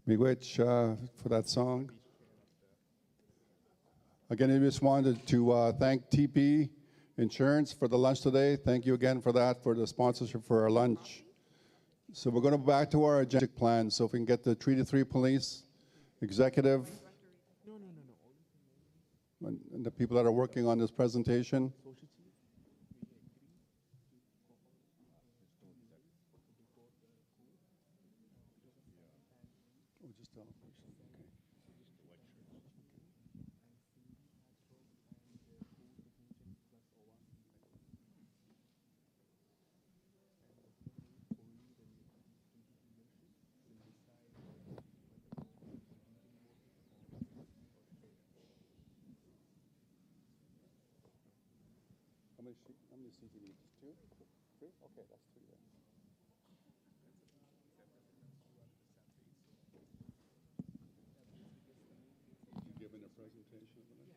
Miigwetch for that song. Again, I just wanted to thank TP Insurance for the lunch today. Thank you again for that, for the sponsorship for our lunch. So we're going to go back to our agenda plan. So if we can get the Treaty 3 Police Executive and the people that are working on this presentation. How many seats do you need? Just 2? 3? Okay, that's 3 then. You giving a presentation? Yeah,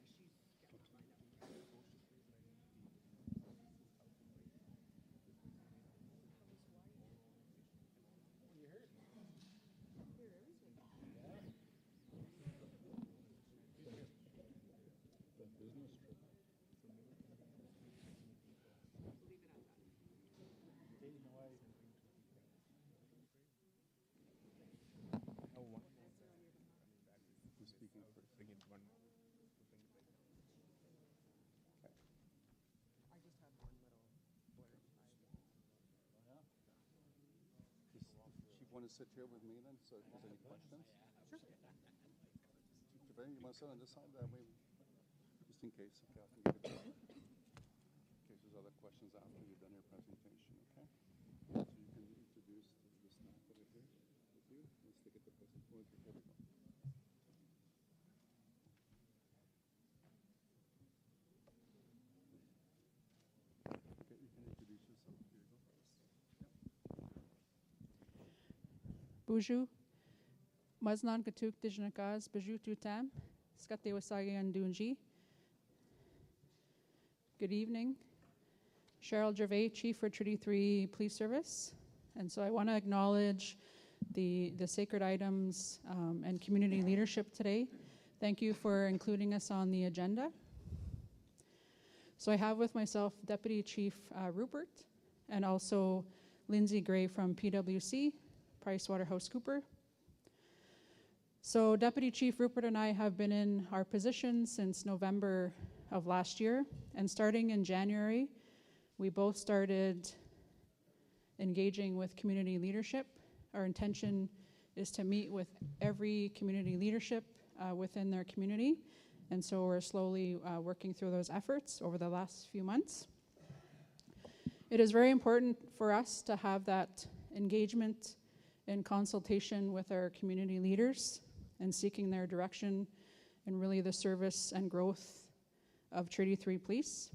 want to sit here with me then, so if there's any questions? Sure. You want to sit on this side? That way, just in case. Okay, I can give it to you. In case there's other questions after you've done your presentation, okay? So you can introduce the staff that are here with you. Let's take it to the point. Here we go. Okay, you can introduce yourself. Here you go. Bonjour. Maznan Katuk Dijnakas, Baju Tutam, Skate Wasagi and Dunji. Good evening. Cheryl Gervais, Chief for Treaty 3 Police Service. And so I want to acknowledge the sacred items and community leadership today. Thank you for including us on the agenda. So I have with myself Deputy Chief Rupert and also Lindsay Gray from PwC, PricewaterhouseCoopers. So Deputy Chief Rupert and I have been in our positions since November of last year, and starting in January, we both started engaging with community leadership. Our intention is to meet with every community leadership within their community, and so we're slowly working through those efforts over the last few months. It is very important for us to have that engagement in consultation with our community leaders and seeking their direction and really the service and growth of Treaty 3 Police.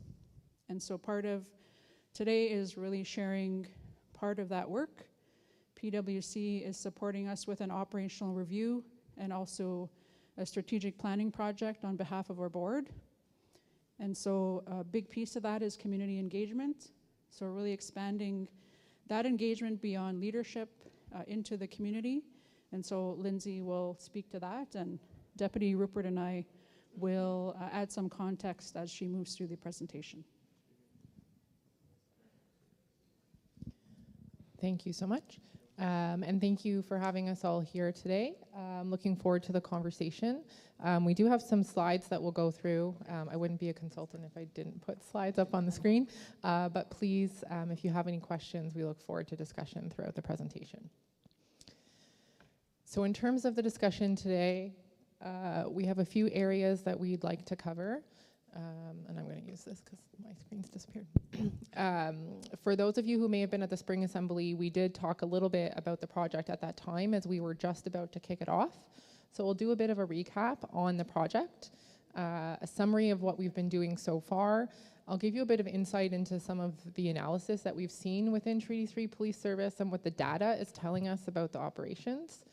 And so part of today is really sharing part of that work. PwC is supporting us with an operational review and also a strategic planning project on behalf of our board. And so a big piece of that is community engagement. So really expanding that engagement beyond leadership into the community. And so Lindsay will speak to that, and Deputy Rupert and I will add some context as she moves through the presentation. Thank you so much. And thank you for having us all here today. Looking forward to the conversation. We do have some slides that we'll go through. I wouldn't be a consultant if I didn't put slides up on the screen. But please, if you have any questions, we look forward to discussion throughout the presentation. So in terms of the discussion today, we have a few areas that we'd like to cover. And I'm going to use this because my screen's disappeared. For those of you who may have been at the Spring Assembly, we did talk a little bit about the project at that time as we were just about to kick it off. So we'll do a bit of a recap on the project, a summary of what we've been doing so far. I'll give you a bit of insight into some of the analysis that we've seen within Treaty 3 Police Service and what the data is telling us about the operations.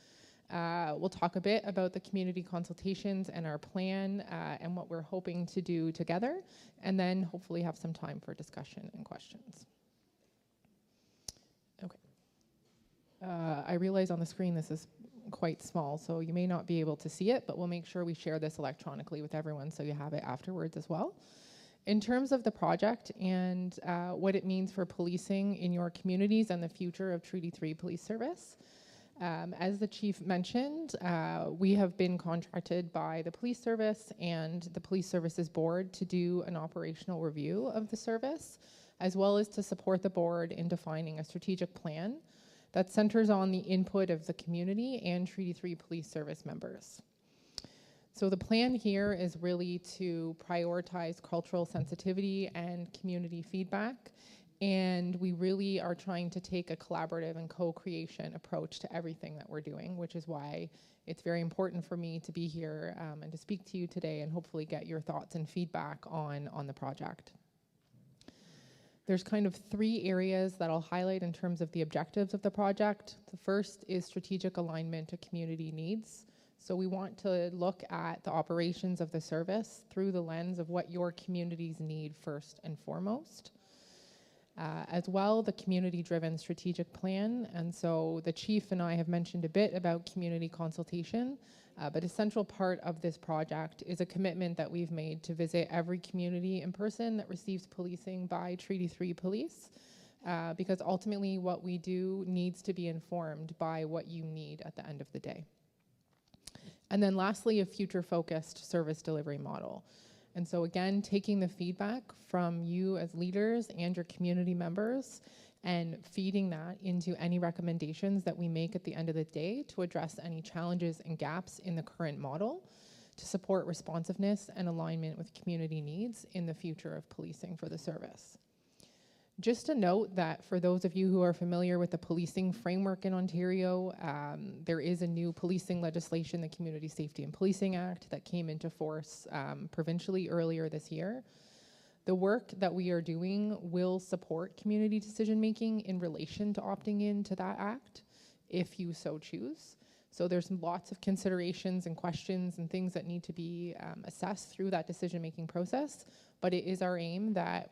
We'll talk a bit about the community consultations and our plan and what we're hoping to do together, and then hopefully have some time for discussion and questions. Okay. I realize on the screen this is quite small, so you may not be able to see it, but we'll make sure we share this electronically with everyone so you have it afterwards as well. In terms of the project and what it means for policing in your communities and the future of Treaty 3 Police Service, as the chief mentioned, we have been contracted by the police service and the police services board to do an operational review of the service, as well as to support the board in defining a strategic plan that centers on the input of the community and Treaty 3 Police Service members. So the plan here is really to prioritize cultural sensitivity and community feedback, and we really are trying to take a collaborative and co-creation approach to everything that we're doing, which is why it's very important for me to be here and to speak to you today and hopefully get your thoughts and feedback on the project. There's kind of 3 areas that I'll highlight in terms of the objectives of the project. The first is strategic alignment to community needs. So we want to look at the operations of the service through the lens of what your communities need first and foremost. As well, the community-driven strategic plan. And so the chief and I have mentioned a bit about community consultation, but a central part of this project is a commitment that we've made to visit every community in person that receives policing by Treaty 3 Police, because ultimately what we do needs to be informed by what you need at the end of the day. And then lastly, a future-focused service delivery model. And so again, taking the feedback from you as leaders and your community members and feeding that into any recommendations that we make at the end of the day to address any challenges and gaps in the current model to support responsiveness and alignment with community needs in the future of policing for the service. Just a note that for those of you who are familiar with the policing framework in Ontario, there is a new policing legislation, the Community Safety and Policing Act, that came into force provincially earlier this year. The work that we are doing will support community decision-making in relation to opting into that act, if you so choose. So there's lots of considerations and questions and things that need to be assessed through that decision-making process, but it is our aim that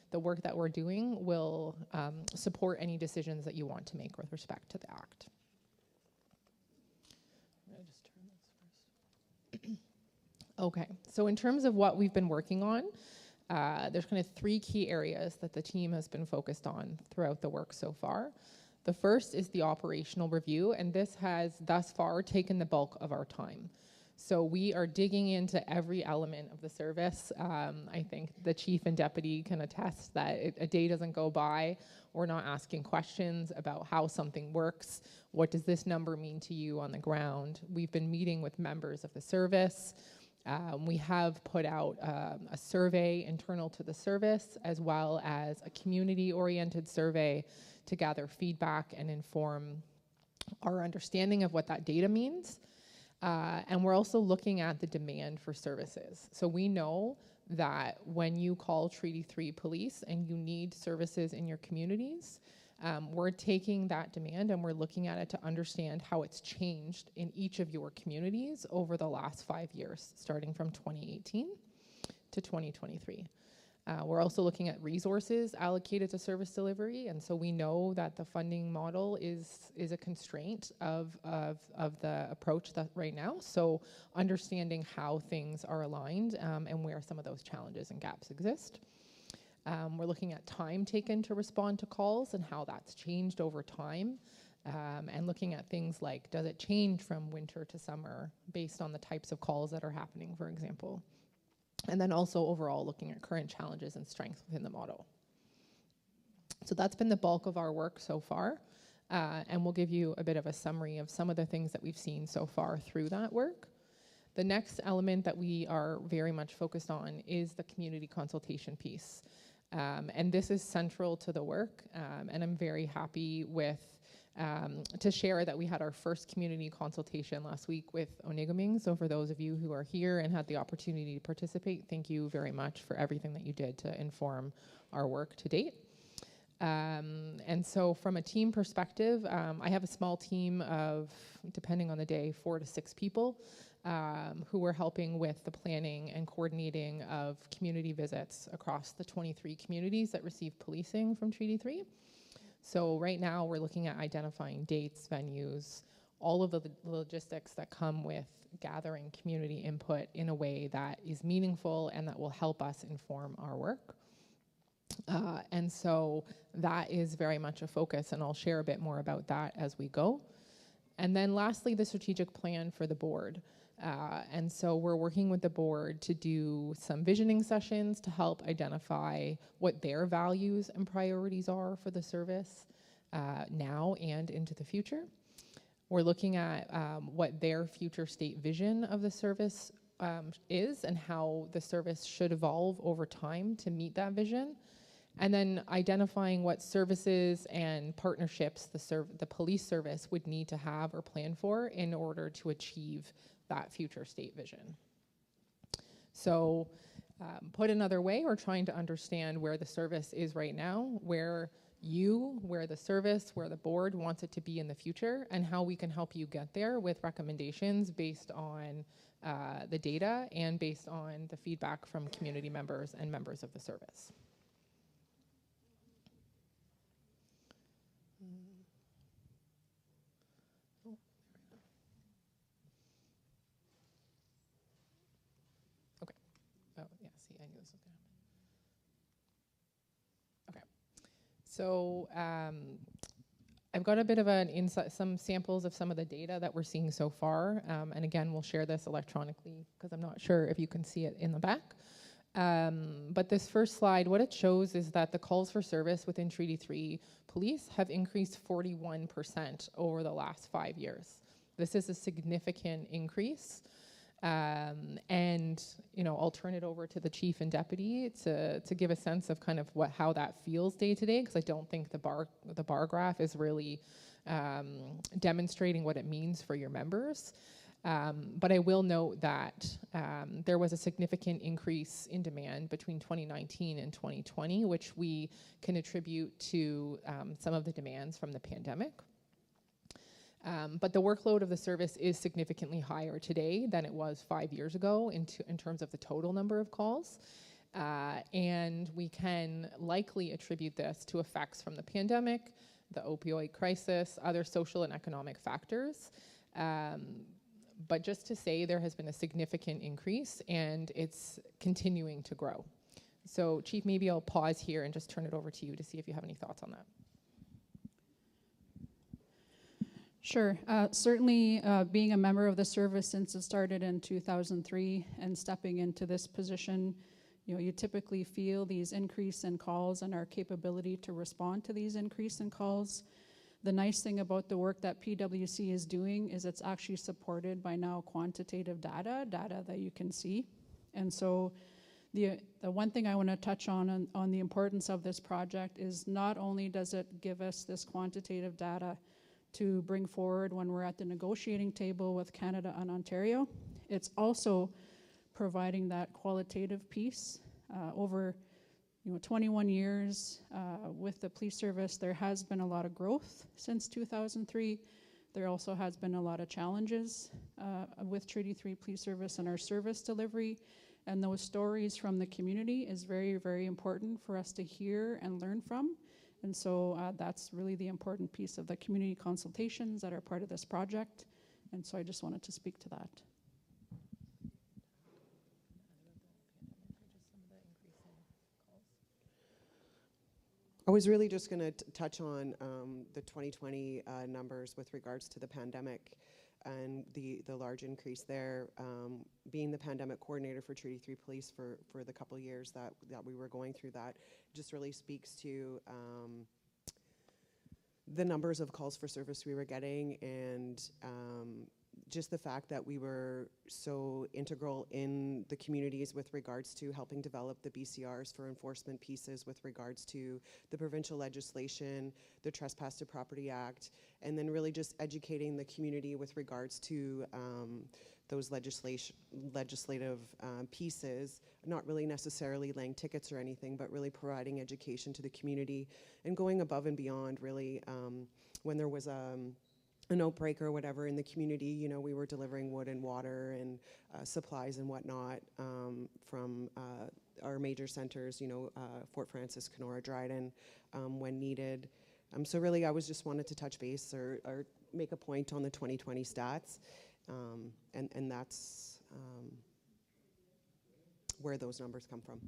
the work that we're doing will support any decisions that you want to make with respect to the act. I'm gonna just turn this first. Okay, so in terms of what we've been working on, there's kind of 3 key areas that the team has been focused on throughout the work so far. The first is the operational review, and this has thus far taken the bulk of our time. So we are digging into every element of the service. I think the chief and deputy can attest that a day doesn't go by we're not asking questions about how something works. What does this number mean to you on the ground? We've been meeting with members of the service. We have put out a survey internal to the service, as well as a community-oriented survey to gather feedback and inform our understanding of what that data means. And we're also looking at the demand for services. So we know that when you call Treaty 3 Police and you need services in your communities, we're taking that demand and we're looking at it to understand how it's changed in each of your communities over the last 5 years, starting from 2018 to 2023. We're also looking at resources allocated to service delivery, and so we know that the funding model is a constraint of the approach that right now. So understanding how things are aligned and where some of those challenges and gaps exist. We're looking at time taken to respond to calls and how that's changed over time, and looking at things like, does it change from winter to summer based on the types of calls that are happening, for example. And then also overall looking at current challenges and strengths within the model. So that's been the bulk of our work so far, and we'll give you a bit of a summary of some of the things that we've seen so far through that work. The next element that we are very much focused on is the community consultation piece. And this is central to the work, and I'm very happy to share that we had our first community consultation last week with Oniguming. So for those of you who are here and had the opportunity to participate, thank you very much for everything that you did to inform our work to date. And so from a team perspective, I have a small team of, depending on the day, 4 to 6 people who were helping with the planning and coordinating of community visits across the 23 communities that receive policing from Treaty 3. So right now we're looking at identifying dates, venues, all of the logistics that come with gathering community input in a way that is meaningful and that will help us inform our work. And so that is very much a focus, and I'll share a bit more about that as we go. And then lastly, the strategic plan for the board. And so we're working with the board to do some visioning sessions to help identify what their values and priorities are for the service now and into the future. We're looking at what their future state vision of the service is and how the service should evolve over time to meet that vision. And then identifying what services and partnerships the police service would need to have or plan for in order to achieve that future state vision. So put another way, we're trying to understand where the service is right now, where the service, where the board wants it to be in the future, and how we can help you get there with recommendations based on the data and based on the feedback from community members and members of the service. Oh, yeah, see, I knew this was going to happen. Okay. So I've got a bit of an insight, some samples of some of the data that we're seeing so far. And again, we'll share this electronically because I'm not sure if you can see it in the back. But this first slide, what it shows is that the calls for service within Treaty 3 police have increased 41% over the last 5 years. This is a significant increase. And I'll turn it over to the chief and deputy to give a sense of kind of how that feels day to day, because I don't think the bar graph is really demonstrating what it means for your members. But I will note that there was a significant increase in demand between 2019 and 2020, which we can attribute to some of the demands from the pandemic. But the workload of the service is significantly higher today than it was 5 years ago in terms of the total number of calls. And we can likely attribute this to effects from the pandemic, the opioid crisis, other social and economic factors. But just to say, there has been a significant increase and it's continuing to grow. So Chief, maybe I'll pause here and just turn it over to you to see if you have any thoughts on that. Sure. Certainly, being a member of the service since it started in 2003 and stepping into this position, you typically feel these increase in calls and our capability to respond to these increase in calls. The nice thing about the work that PwC is doing is it's actually supported by now quantitative data that you can see. And so the one thing I want to touch on the importance of this project is not only does it give us this quantitative data to bring forward when we're at the negotiating table with Canada and Ontario, it's also providing that qualitative piece. Over 21 years with the police service, there has been a lot of growth since 2003. There also has been a lot of challenges with Treaty 3 Police Service and our service delivery. And those stories from the community is very, very important for us to hear and learn from. And so that's really the important piece of the community consultations that are part of this project. And so I just wanted to speak to that. I was really just going to touch on the 2020 numbers with regards to the pandemic and the large increase there. Being the pandemic coordinator for Treaty 3 Police for the couple years that we were going through that, just really speaks to the numbers of calls for service we were getting, and just the fact that we were so integral in the communities with regards to helping develop the BCRs for enforcement pieces with regards to the provincial legislation, the Trespass to Property Act, and then really just educating the community with regards to those legislative pieces, not really necessarily laying tickets or anything, but really providing education to the community and going above and beyond, really, when there was an outbreak or whatever in the community, we were delivering wood and water and supplies and whatnot from our major centers, Fort Frances, Kenora, Dryden, when needed. So really, I was just wanted to touch base or make a point on the 2020 stats, and that's where those numbers come from.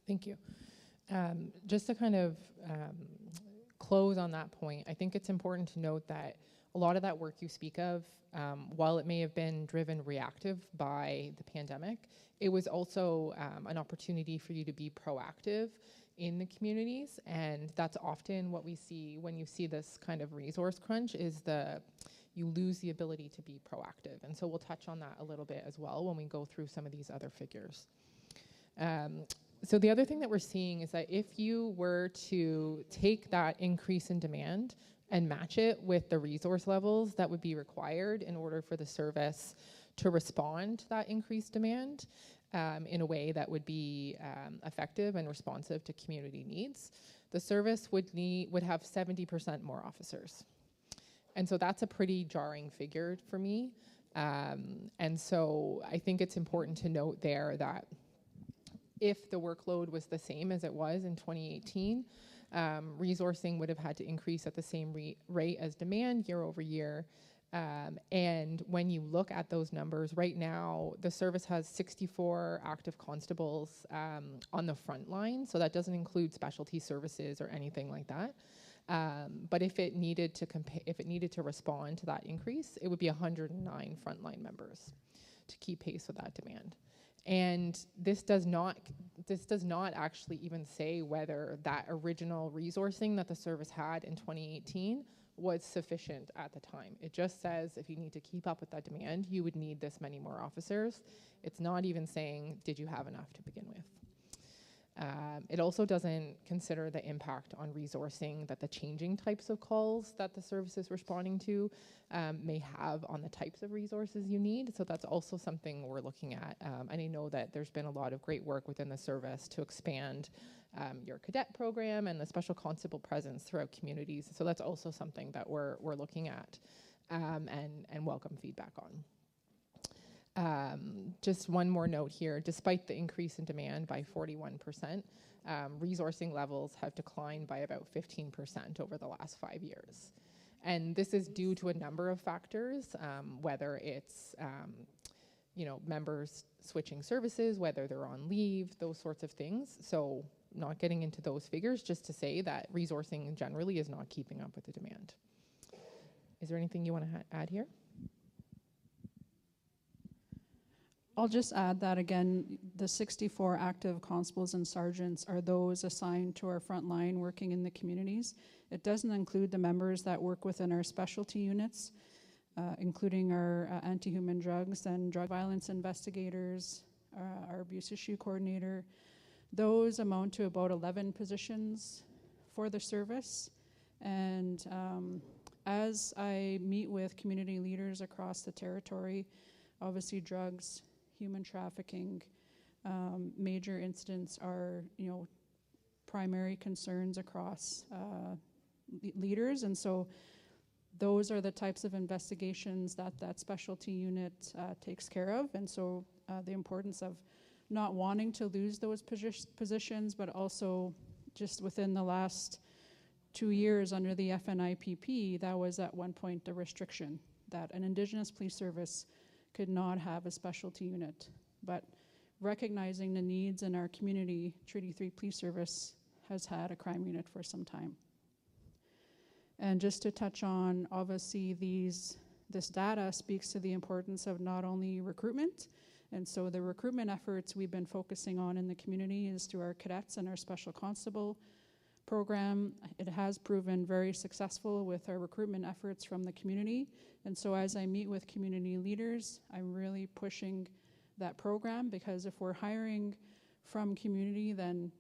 Thank you. Just to kind of close on that point, I think it's important to note that a lot of that work you speak of, while it may have been driven reactive by the pandemic, it was also an opportunity for you to be proactive in the communities, and that's often what we see when you see this kind of resource crunch, is you lose the ability to be proactive. And so we'll touch on that a little bit as well when we go through some of these other figures. So the other thing that we're seeing is that if you were to take that increase in demand and match it with the resource levels that would be required in order for the service to respond to that increased demand in a way that would be effective and responsive to community needs, the service would have 70% more officers. And so that's a pretty jarring figure for me. And so I think it's important to note there that if the workload was the same as it was in 2018, resourcing would have had to increase at the same rate as demand year over year. And when you look at those numbers, right now, the service has 64 active constables on the front line. So that doesn't include specialty services or anything like that. But if it needed to respond to that increase, it would be 109 frontline members to keep pace with that demand. And this does not actually even say whether that original resourcing that the service had in 2018 was sufficient at the time. It just says if you need to keep up with that demand, you would need this many more officers. It's not even saying, did you have enough to begin with? It also doesn't consider the impact on resourcing that the changing types of calls that the service is responding to may have on the types of resources you need. So that's also something we're looking at. And I know that there's been a lot of great work within the service to expand your cadet program and the special constable presence throughout communities. So that's also something that we're looking at and welcome feedback on. Just one more note here, despite the increase in demand by 41%, resourcing levels have declined by about 15% over the last 5 years. And this is due to a number of factors, whether it's members switching services, whether they're on leave, those sorts of things. So not getting into those figures, just to say that resourcing generally is not keeping up with the demand. Is there anything you want to add here? I'll just add that again, the 64 active constables and sergeants are those assigned to our front line working in the communities. It doesn't include the members that work within our specialty units, including our anti-human drugs and drug violence investigators, our abuse issue coordinator. Those amount to about 11 positions for the service. And as I meet with community leaders across the territory, obviously drugs, human trafficking, major incidents are, primary concerns across leaders. And so those are the types of investigations that specialty unit takes care of. And so the importance of not wanting to lose those positions, but also just within the last 2 years under the FNIPP, that was at one point a restriction that an Indigenous police service could not have a specialty unit. But recognizing the needs in our community, Treaty 3 Police Service has had a crime unit for some time. And just to touch on, obviously this data speaks to the importance of not only recruitment, and so the recruitment efforts we've been focusing on in the community is through our cadets and our special constable program. It has proven very successful with our recruitment efforts from the community. And so as I meet with community leaders, I'm really pushing that program, because if we're hiring from community, then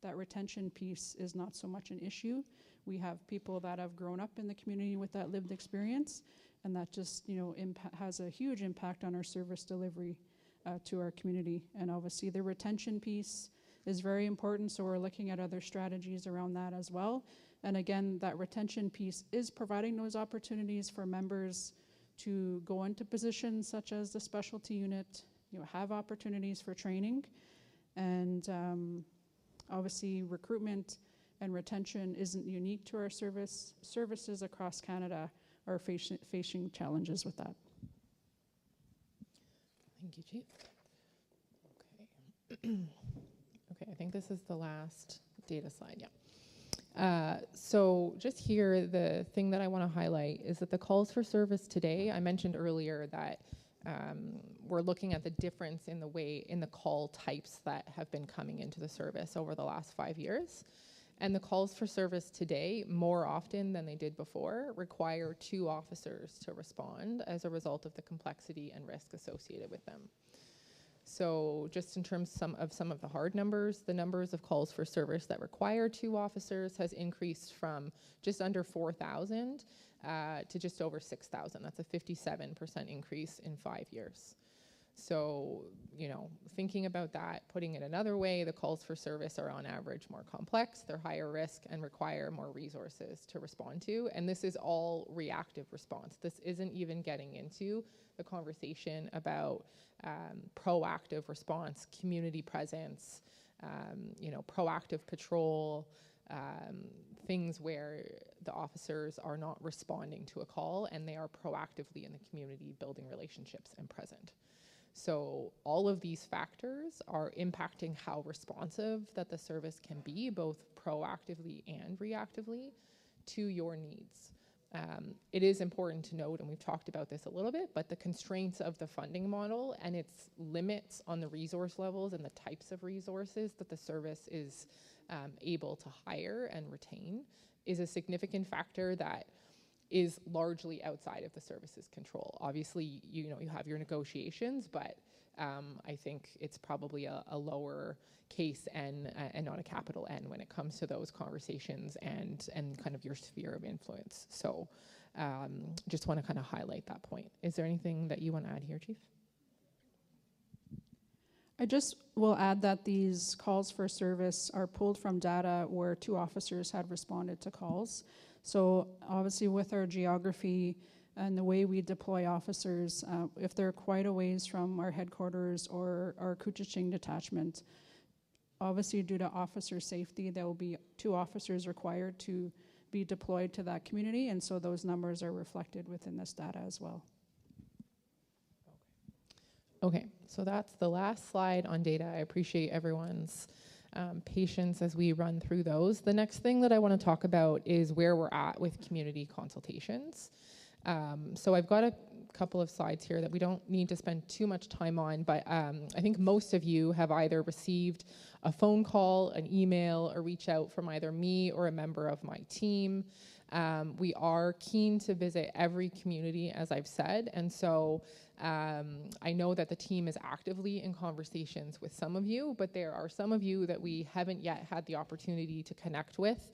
that retention piece is not so much an issue. We have people that have grown up in the community with that lived experience, and that just has a huge impact on our service delivery to our community. And obviously the retention piece is very important, so we're looking at other strategies around that as well. And again, that retention piece is providing those opportunities for members to go into positions such as the specialty unit, have opportunities for training. And obviously recruitment and retention isn't unique to our service. Services across Canada are facing challenges with that. Thank you, Chief. Okay. Okay, I think this is the last data slide, yeah. So just here, the thing that I want to highlight is that the calls for service today, I mentioned earlier that we're looking at the difference in the call types that have been coming into the service over the last 5 years. And the calls for service today, more often than they did before, require 2 officers to respond as a result of the complexity and risk associated with them. So just in terms of some of the hard numbers, the numbers of calls for service that require 2 officers has increased from just under 4,000 to just over 6,000. That's a 57% increase in 5 years. So, you know, thinking about that, putting it another way, the calls for service are on average more complex, they're higher risk and require more resources to respond to. And this is all reactive response. This isn't even getting into the conversation about proactive response, community presence, you know, proactive patrol, things where the officers are not responding to a call and they are proactively in the community building relationships and present. So all of these factors are impacting how responsive that the service can be, both proactively and reactively, to your needs. It is important to note, and we've talked about this a little bit, but the constraints of the funding model and its limits on the resource levels and the types of resources that the service is able to hire and retain is a significant factor that is largely outside of the service's control. Obviously, you know, you have your negotiations, but I think it's probably a lower case N and not a capital N when it comes to those conversations and kind of your sphere of influence. So just want to kind of highlight that point. Is there anything that you want to add here, Chief? I just will add that these calls for service are pulled from data where 2 officers had responded to calls. So obviously with our geography and the way we deploy officers, if they're quite a ways from our headquarters or our Couchiching detachment, obviously due to officer safety, there will be 2 officers required to be deployed to that community, and so those numbers are reflected within this data as well. Okay, so that's the last slide on data. I appreciate everyone's patience as we run through those. The next thing that I want to talk about is where we're at with community consultations. So I've got a couple of slides here that we don't need to spend too much time on, but I think most of you have either received a phone call, an email, or reach out from either me or a member of my team. We are keen to visit every community, as I've said, and so I know that the team is actively in conversations with some of you, but there are some of you that we haven't yet had the opportunity to connect with.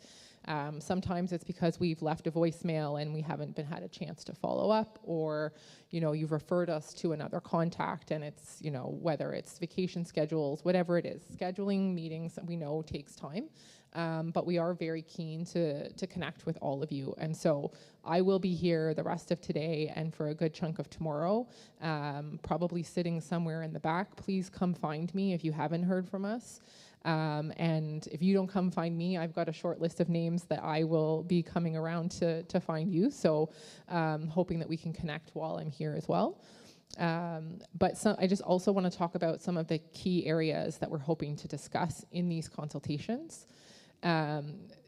Sometimes it's because we've left a voicemail and we haven't had a chance to follow up, or, you know, you've referred us to another contact and it's, you know, whether it's vacation schedules, whatever it is, scheduling meetings we know takes time. But we are very keen to connect with all of you. And so I will be here the rest of today and for a good chunk of tomorrow, probably sitting somewhere in the back. Please come find me if you haven't heard from us. And if you don't come find me, I've got a short list of names that I will be coming around to find you. So hoping that we can connect while I'm here as well. But I just also want to talk about some of the key areas that we're hoping to discuss in these consultations.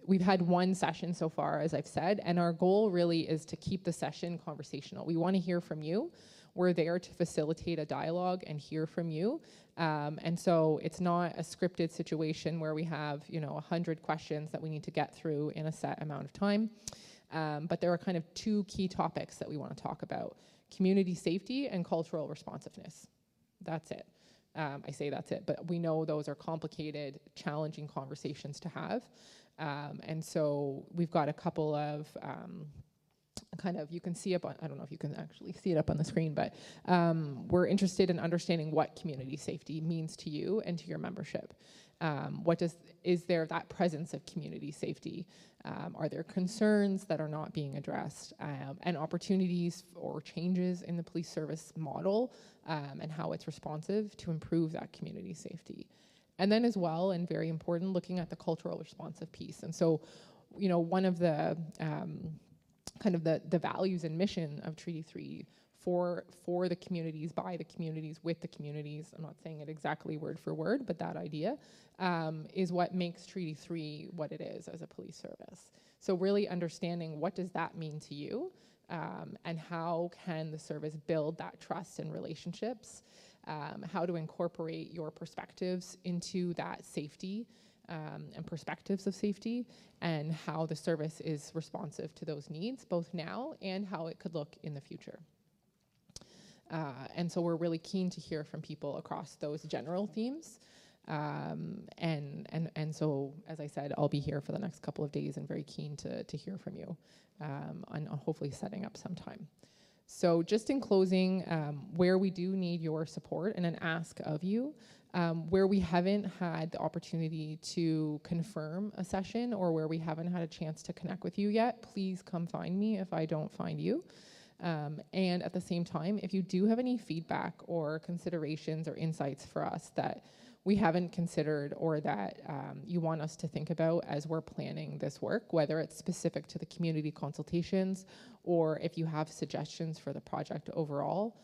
We've had one session so far, as I've said, and our goal really is to keep the session conversational. We want to hear from you. We're there to facilitate a dialogue and hear from you. And so it's not a scripted situation where we have, you know, 100 questions that we need to get through in a set amount of time. But there are kind of 2 key topics that we want to talk about: community safety and cultural responsiveness. That's it. I say that's it, but we know those are complicated, challenging conversations to have. And so we've got a couple of kind of, you can see up on, I don't know if you can actually see it up on the screen, but we're interested in understanding what community safety means to you and to your membership. Is there that presence of community safety? Are there concerns that are not being addressed, and opportunities or changes in the police service model and how it's responsive to improve that community safety? And then as well, and very important, looking at the cultural responsive piece. And so, you know, one of the kind of the values and mission of Treaty 3 for the communities, by the communities, with the communities, I'm not saying it exactly word for word, but that idea is what makes Treaty 3 what it is as a police service. So really understanding what does that mean to you, and how can the service build that trust and relationships, how to incorporate your perspectives into that safety and perspectives of safety, and how the service is responsive to those needs, both now and how it could look in the future. And so we're really keen to hear from people across those general themes. And so, as I said, I'll be here for the next couple of days and very keen to hear from you on hopefully setting up some time. So just in closing, where we do need your support and an ask of you, where we haven't had the opportunity to confirm a session or where we haven't had a chance to connect with you yet, please come find me if I don't find you. And at the same time, if you do have any feedback or considerations or insights for us that we haven't considered or that you want us to think about as we're planning this work, whether it's specific to the community consultations or if you have suggestions for the project overall,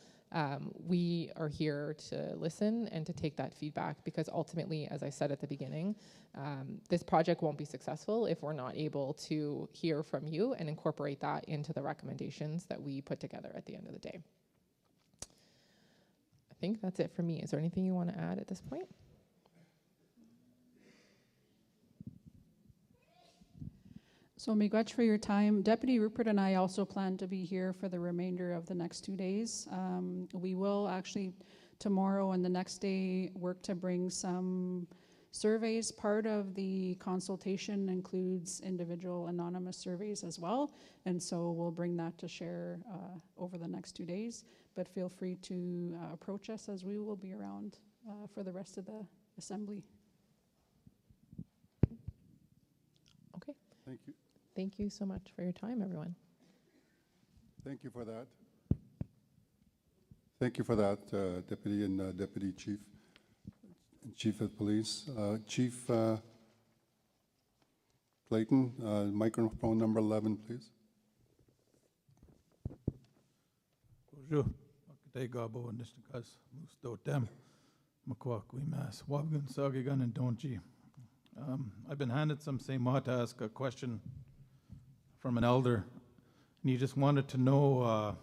we are here to listen and to take that feedback, because ultimately, as I said at the beginning, this project won't be successful if we're not able to hear from you and incorporate that into the recommendations that we put together at the end of the day. I think that's it for me. Is there anything you want to add at this point? So Miigwetch, for your time. Deputy Rupert and I also plan to be here for the remainder of the next 2 days. We will actually tomorrow and the next day work to bring some surveys. Part of the consultation includes individual anonymous surveys as well, and so we'll bring that to share over the next 2 days. But feel free to approach us, as we will be around for the rest of the assembly. Okay. Thank you. Thank you so much for your time, everyone. Thank you for that. Thank you for that, Deputy and Deputy Chief and Chief of Police. Chief Clayton, microphone number 11, please. Bonjour. Day gabo and nistakas mustotem makwakwi mas wabgun sagigan and donji. I've been handed some same to ask a question from an elder, and he just wanted to know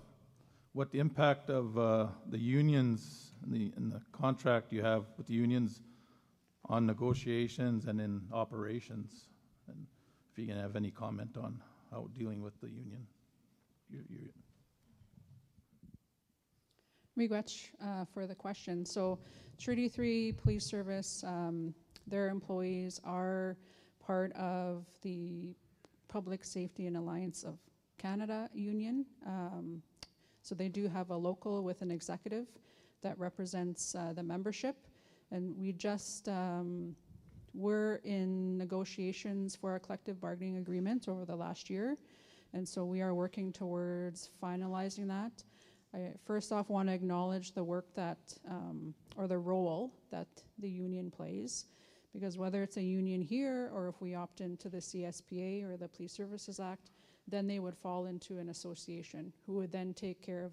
what the impact of the unions and the contract you have with the unions on negotiations and in operations, and if you can have any comment on how dealing with the union. Miigwetch for the question. So Treaty 3 Police Service, their employees are part of the Public Safety and Alliance of Canada Union. So they do have a local with an executive that represents the membership. And we just were in negotiations for a collective bargaining agreement over the last year. And so we are working towards finalizing that. I first off want to acknowledge the work that, or the role that the union plays, because whether it's a union here or if we opt into the CSPA or the Police Services Act, then they would fall into an association who would then take care of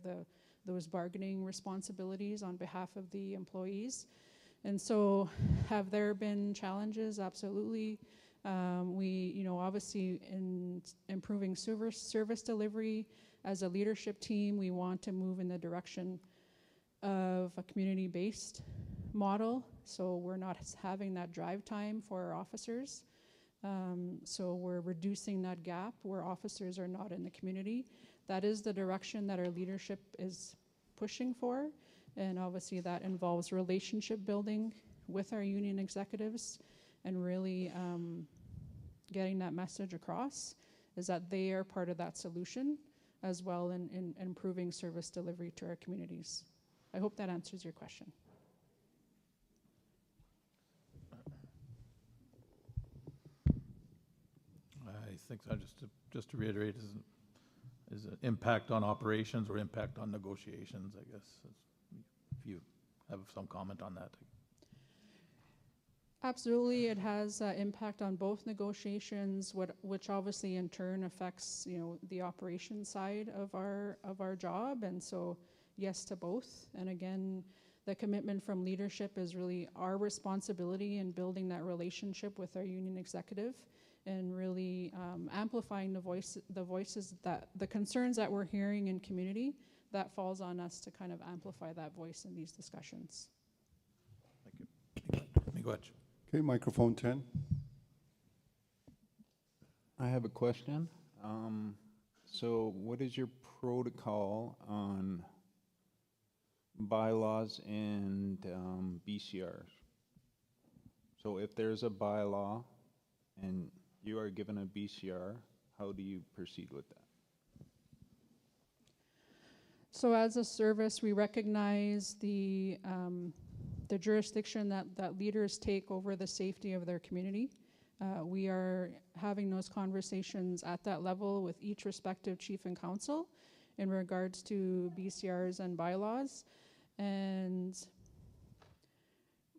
those bargaining responsibilities on behalf of the employees. And so have there been challenges? Absolutely. We, obviously in improving service delivery, as a leadership team, we want to move in the direction of a community-based model. So we're not having that drive time for our officers. So we're reducing that gap where officers are not in the community. That is the direction that our leadership is pushing for. And obviously that involves relationship building with our union executives and really getting that message across, is that they are part of that solution as well in improving service delivery to our communities. I hope that answers your question. I think so. Just to reiterate, is an impact on operations or impact on negotiations, I guess, if you have some comment on that. Absolutely, it has impact on both negotiations, which obviously in turn affects, the operation side of our job, and so yes to both. And again, the commitment from leadership is really our responsibility in building that relationship with our union executive, and really amplifying the voices that the concerns that we're hearing in community. That falls on us to kind of amplify that voice in these discussions. Thank you. Miigwetch. Okay, microphone 10. I have a question. So what is your protocol on bylaws and BCRs? So if there's a bylaw and you are given a BCR, how do you proceed with that? So as a service, we recognize the jurisdiction that leaders take over the safety of their community. We are having those conversations at that level with each respective chief and council in regards to BCRs and bylaws, and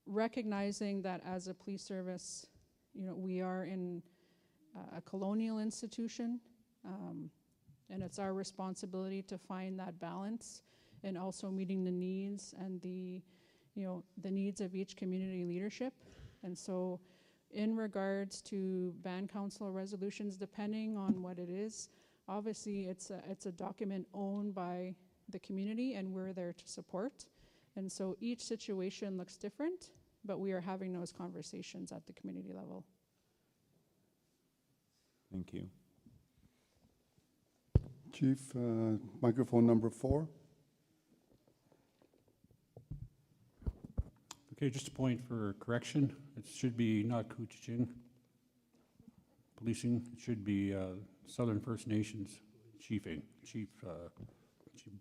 recognizing that as a police service, we are in a colonial institution, and it's our responsibility to find that balance and also meeting the needs and the needs of each community leadership. And so in regards to band council resolutions, depending on what it is, obviously it's a document owned by the community and we're there to support. And so each situation looks different, but we are having those conversations at the community level. Thank you. Chief, microphone number 4. Okay, just a point for correction. It should be not Couchiching policing. It should be Southern First Nations chief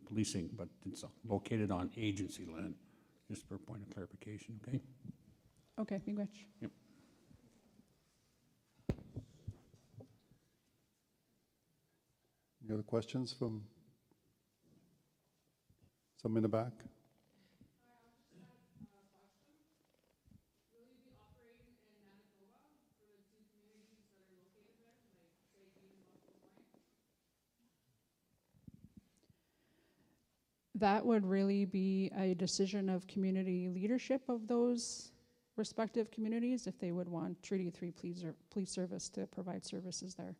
policing, but it's located on agency land, just for a point of clarification, okay? Okay, Miigwetch. Yep. Any other questions from some in the back? That would really be a decision of community leadership of those respective communities if they would want Treaty 3 police service to provide services there.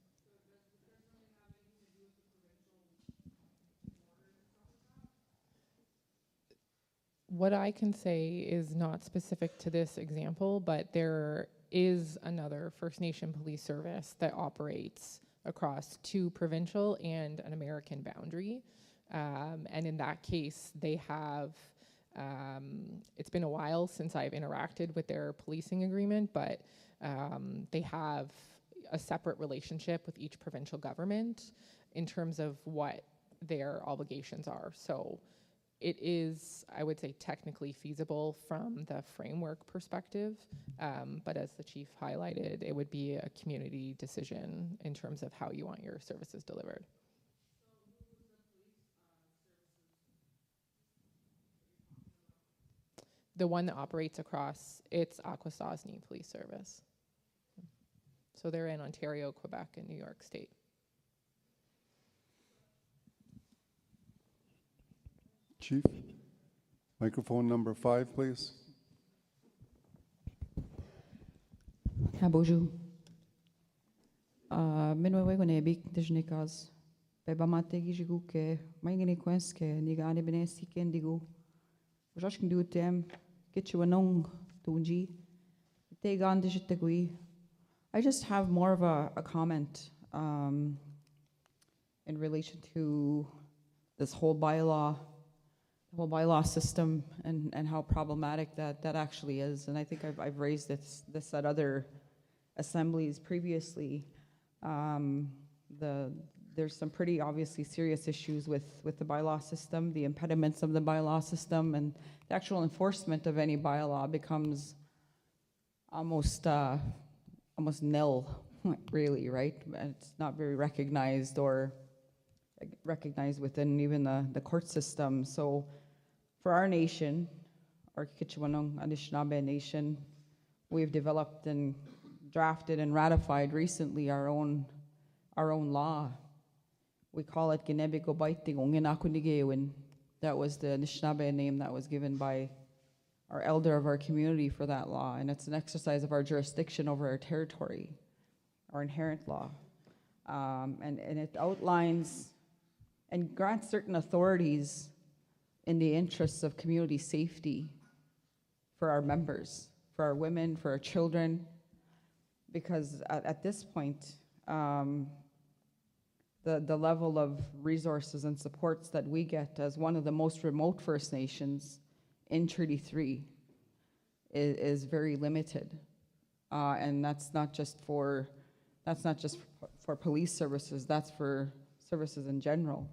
What I can say is not specific to this example, but there is another First Nation police service that operates across 2 provincial and an American boundary. And in that case, they have, it's been a while since I've interacted with their policing agreement, but they have a separate relationship with each provincial government in terms of what their obligations are. So it is, I would say, technically feasible from the framework perspective, but as the chief highlighted, it would be a community decision in terms of how you want your services delivered. The one that operates across, it's Akwesasne Police Service. So they're in Ontario, Quebec, and New York State. Chief, microphone number 5, please. Bonjour. Minwe gonebik dejnikas. Bebamate gijigu ke maingini kwens ke niga ane benesi kendigu. Josh can do tem get you a nong tunji. Take on digitegui. I just have more of a comment in relation to this whole bylaw system and how problematic that actually is. And I think I've raised this at other assemblies previously. There's some pretty obviously serious issues with the bylaw system, the impediments of the bylaw system, and the actual enforcement of any bylaw becomes almost nil, really, right? It's not very recognized or recognized within even the court system. So for our nation, our Kichwanong Anishinaabe nation, we've developed and drafted and ratified recently our own law. We call it Ginebiko Baitigong Inakunigewin. That was the Anishinaabe name that was given by our elder of our community for that law, and it's an exercise of our jurisdiction over our territory, our inherent law. And it outlines and grants certain authorities in the interests of community safety for our members, for our women, for our children, because at this point, the level of resources and supports that we get as one of the most remote First Nations in Treaty 3 is very limited. And that's not just for police services, that's for services in general.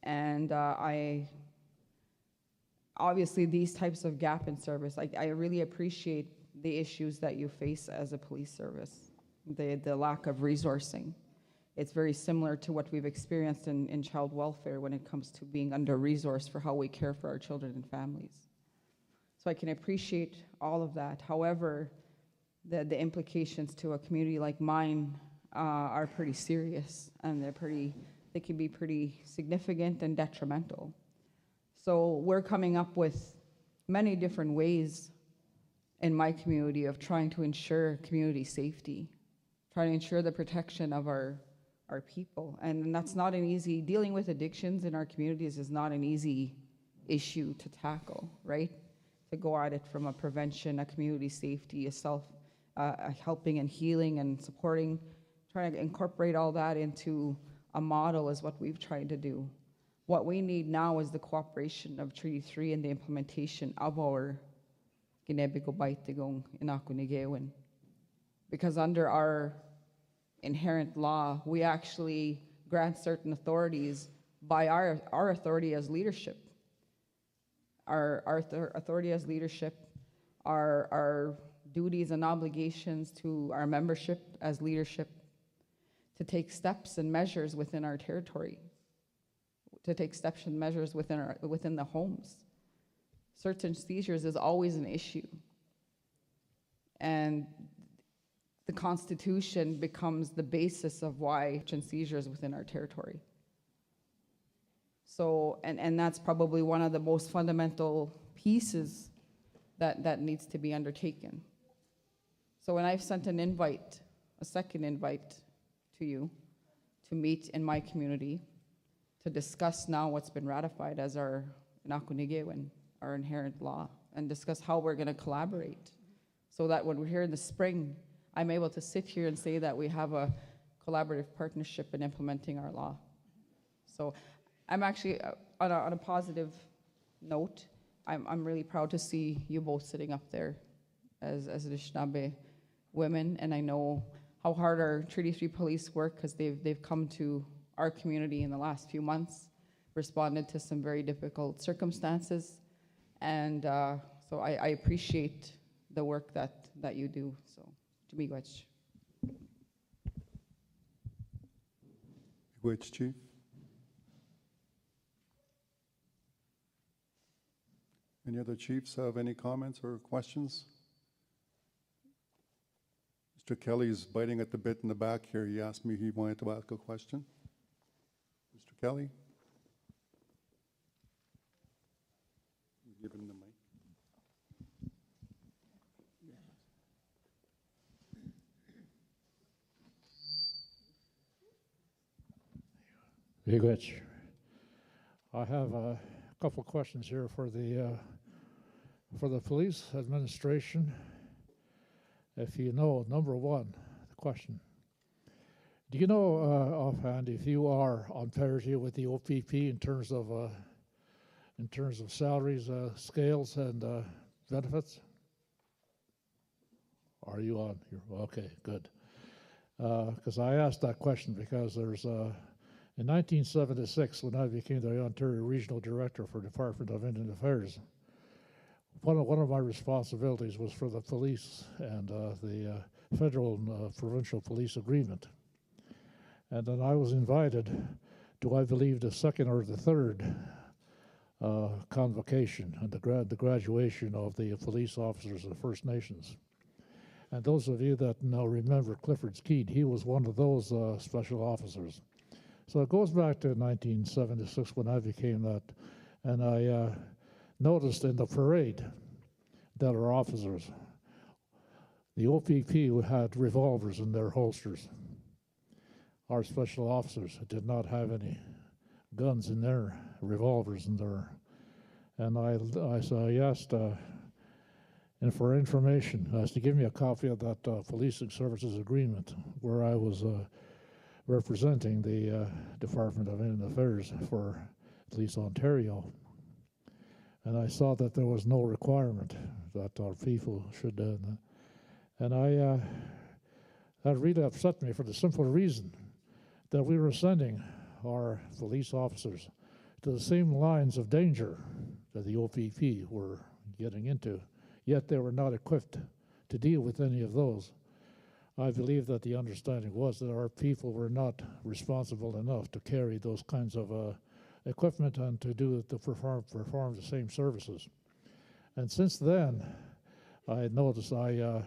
And obviously these types of gap in service, I really appreciate the issues that you face as a police service, the lack of resourcing. It's very similar to what we've experienced in child welfare when it comes to being under-resourced for how we care for our children and families. So I can appreciate all of that. However, the implications to a community like mine are pretty serious, and they can be pretty significant and detrimental. So we're coming up with many different ways in my community of trying to ensure community safety, trying to ensure the protection of our people. And that's not an easy, dealing with addictions in our communities is not an easy issue to tackle, right? To go at it from a prevention, a community safety, a helping and healing and supporting, trying to incorporate all that into a model is what we've tried to do. What we need now is the cooperation of Treaty 3 and the implementation of our Ginebiko Baitigong Inakunigewin. Because under our inherent law, we actually grant certain authorities by our authority as leadership. Our authority as leadership, our duties and obligations to our membership as leadership to take steps and measures within our territory, to take steps and measures within the homes. Search and seizures is always an issue. And the Constitution becomes the basis of why search and seizures within our territory. So, and that's probably one of the most fundamental pieces that needs to be undertaken. So when I've sent a second invite to you to meet in my community to discuss now what's been ratified as our Inakunigewin, our inherent law, and discuss how we're going to collaborate so that when we're here in the spring, I'm able to sit here and say that we have a collaborative partnership in implementing our law. So I'm actually, on a positive note, I'm really proud to see you both sitting up there as Anishinaabe women, and I know how hard our Treaty 3 police work because they've come to our community in the last few months, responded to some very difficult circumstances, and so I appreciate the work that you do. So, to Miigwetch. Miigwetch Chief. Any other chiefs have any comments or questions? Mr. Kelly's biting at the bit in the back here. He asked me if he wanted to ask a question. Mr. Kelly? Give him the mic. Miigwetch. I have a couple questions here for the police administration. If you know, number one, the question: do you know offhand if you are on parity with the OPP in terms of salaries, scales, and benefits? Are you on? Okay, good. Because I asked that question because there's in 1976, when I became the Ontario Regional Director for Department of Indian Affairs, one of my responsibilities was for the police and the federal and provincial police agreement. And then I was invited to, I believe, the second or the third convocation and the graduation of the police officers of the First Nations. And those of you that now remember Clifford Skeet, he was one of those special officers. So it goes back to 1976 when I became that, and I noticed in the parade that our officers, the OPP had revolvers in their holsters. Our special officers did not have any guns in their revolvers in there. And I asked, and for information, I asked to give me a copy of that policing services agreement where I was representing the Department of Indian Affairs for at least Ontario. And I saw that there was no requirement that our people should, and that really upset me for the simple reason that we were sending our police officers to the same lines of danger that the OPP were getting into, yet they were not equipped to deal with any of those. I believe that the understanding was that our people were not responsible enough to carry those kinds of equipment and to perform the same services. And since then, I noticed I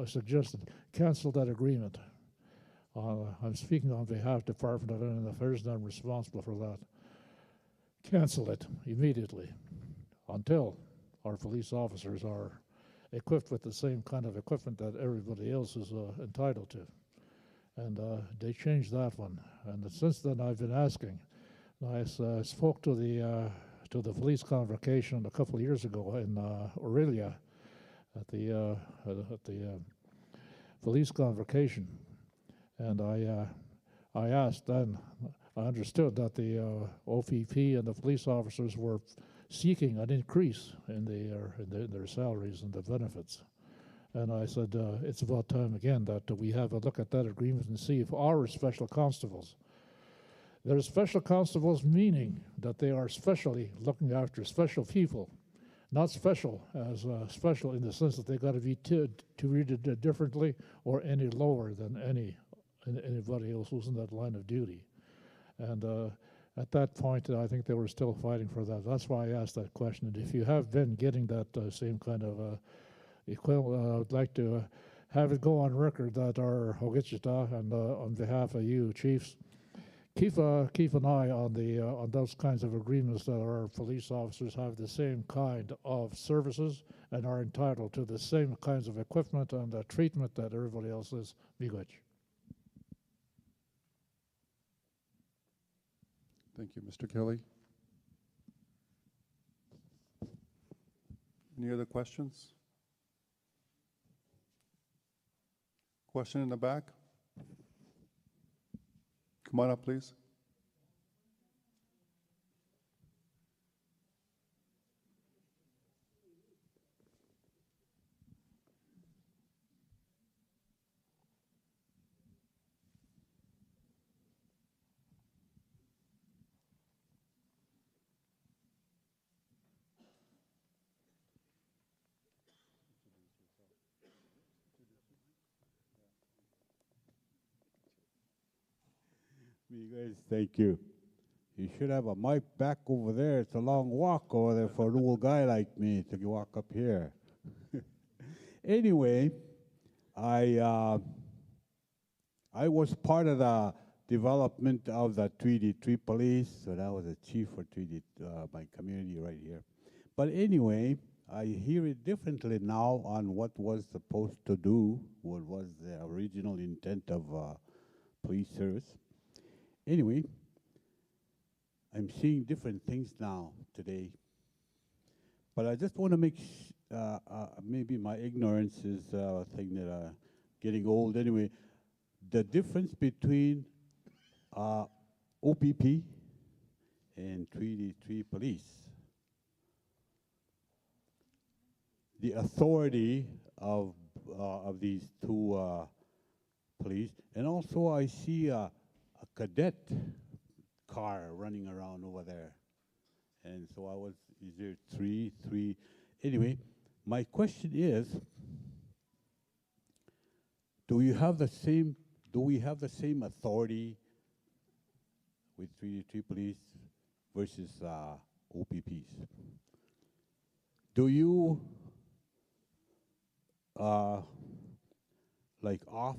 suggested cancel that agreement. I'm speaking on behalf of the Department of Indian Affairs, and I'm responsible for that. Cancel it immediately until our police officers are equipped with the same kind of equipment that everybody else is entitled to. And they changed that one. And since then, I've been asking. I spoke to the police convocation a couple of years ago in Aurelia at the police convocation, and I asked then. I understood that the OPP and the police officers were seeking an increase in their salaries and the benefits. And I said, it's about time again that we have a look at that agreement and see if our special constables, they're special constables meaning that they are specially looking after special people, not special as special in the sense that they got to be treated differently or any lower than anybody else who's in that line of duty. And at that point, I think they were still fighting for that. That's why I asked that question. And if you have been getting that same kind of equivalent, I would like to have it go on record that our Hogichita and on behalf of you, chiefs, keep an eye on those kinds of agreements that our police officers have the same kind of services and are entitled to the same kinds of equipment and treatment that everybody else is. Miigwetch. Thank you, Mr. Kelly. Any other questions? Question in the back? Come on up, please. Guys, thank you. You should have a mic back over there. It's a long walk over there for a little guy like me to walk up here. Anyway, I was part of the development of the Treaty 3 Police, so that was a chief for Treaty, my community right here. But anyway, I hear it differently now on what was supposed to do, what was the original intent of police service. Anyway, I'm seeing different things now today. But I just want to make, maybe my ignorance is a thing that getting old anyway. The difference between OPP and Treaty 3 Police. The authority of these two police. And also I see a cadet car running around over there. And so is there three? Anyway, my question is, do we have the same authority with Treaty 3 Police versus OPPs? Do you like off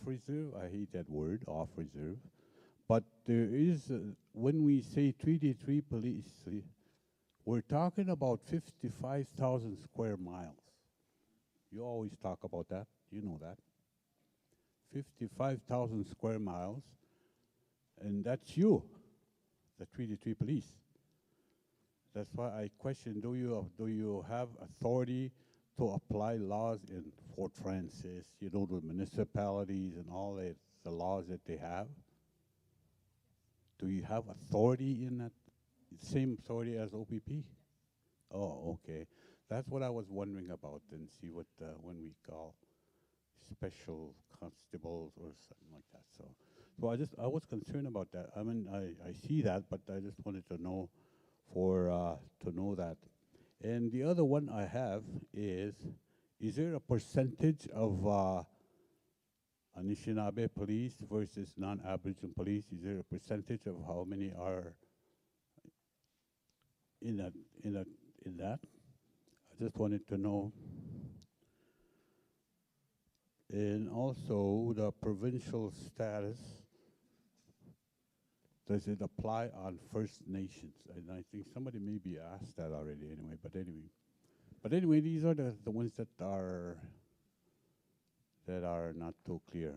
reserve. I hate that word, off reserve. But there is, when we say Treaty 3 police, we're talking about 55,000 square miles. You always talk about that. You know that. 55,000 square miles. And that's you, the Treaty 3 police. That's why I question, do you have authority to apply laws in Fort Francis, you know, the municipalities and all that, the laws that they have? Do you have authority in that, same authority as OPP? Oh, okay. That's what I was wondering about, and see what, when we call special constables or something like that. So I was concerned about that. I mean, I see that, but I just wanted to know to know that. And the other one I have is there a percentage of Anishinaabe police versus non-Aboriginal police? Is there a percentage of how many are in that? I just wanted to know. And also the provincial status, does it apply on First Nations? And I think somebody maybe asked that already anyway, but anyway, these are the ones that are not too clear.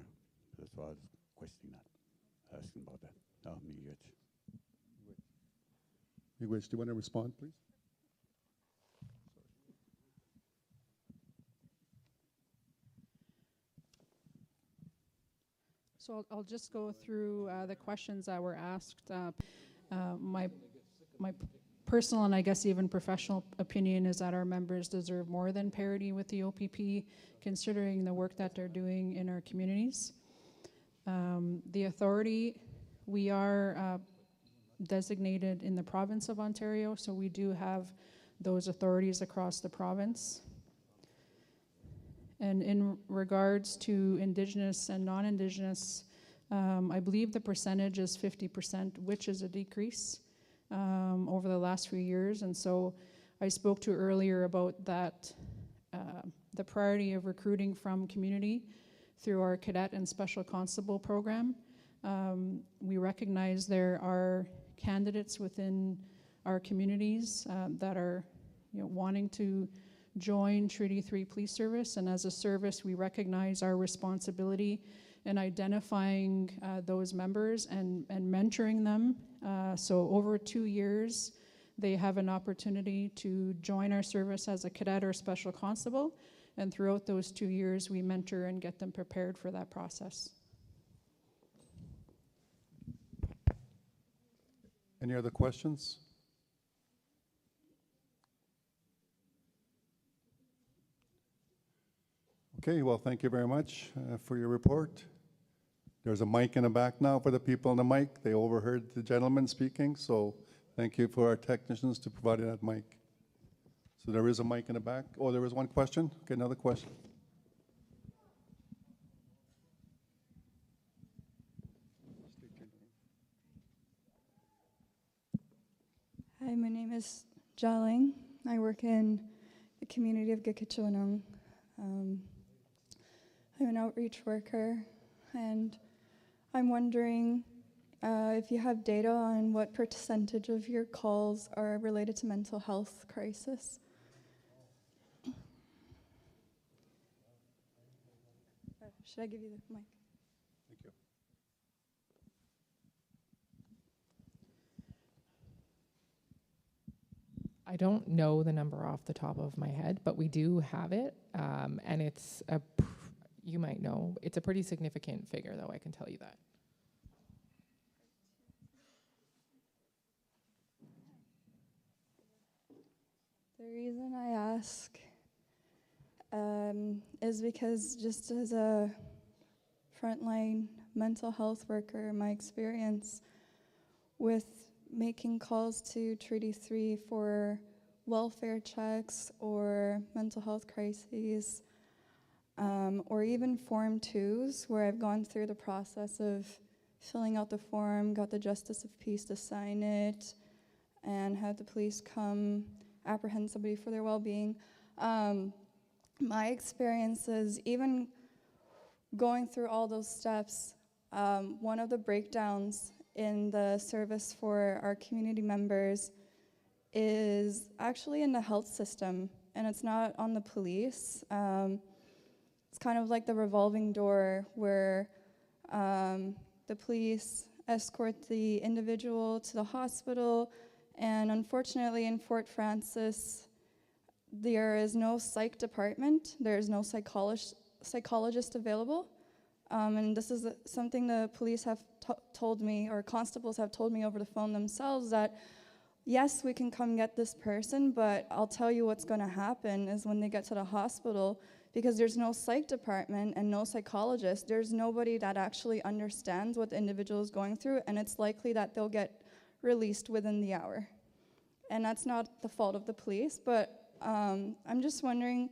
That's why I was questioning that, asking about that. Miigwetch. Miigwetch, do you want to respond, please? So I'll just go through the questions that were asked. My personal and I guess even professional opinion is that our members deserve more than parity with the OPP, considering the work that they're doing in our communities. The authority, we are designated in the province of Ontario, so we do have those authorities across the province. And in regards to Indigenous and non-Indigenous, I believe the percentage is 50%, which is a decrease over the last few years. And so I spoke to earlier about that, the priority of recruiting from community through our cadet and special constable program. We recognize there are candidates within our communities that are wanting to join Treaty 3 Police Service, and as a service we recognize our responsibility in identifying those members and mentoring them. So over 2 years they have an opportunity to join our service as a cadet or special constable, and throughout those 2 years we mentor and get them prepared for that process. Any other questions? Okay, well, thank you very much for your report. There's a mic in the back now for the people on the mic. They overheard the gentleman speaking, so thank you for our technicians to provide that mic. So there is a mic in the back. Oh, there was one question? Okay, another question. Hi, my name is Jaling. I work in the community of Gikitchunung. I'm an outreach worker, and I'm wondering if you have data on what percentage of your calls are related to mental health crisis. Should I give you the mic? Thank you. I don't know the number off the top of my head, but we do have it, and it's you might know, it's a pretty significant figure, though, I can tell you that. The reason I ask is because just as a frontline mental health worker, my experience with making calls to Treaty 3 for welfare checks or mental health crises, or even Form 2s, where I've gone through the process of filling out the form, got the Justice of Peace to sign it, and had the police come apprehend somebody for their well-being. My experience is even going through all those steps, one of the breakdowns in the service for our community members is actually in the health system, and it's not on the police. It's kind of like the revolving door where the police escort the individual to the hospital, and unfortunately in Fort Francis, there is no psych department, there is no psychologist available. And this is something the police have told me, or constables have told me over the phone themselves, that yes, we can come get this person, but I'll tell you what's going to happen is when they get to the hospital, because there's no psych department and no psychologist, there's nobody that actually understands what the individual is going through, and it's likely that they'll get released within the hour. And that's not the fault of the police, but I'm just wondering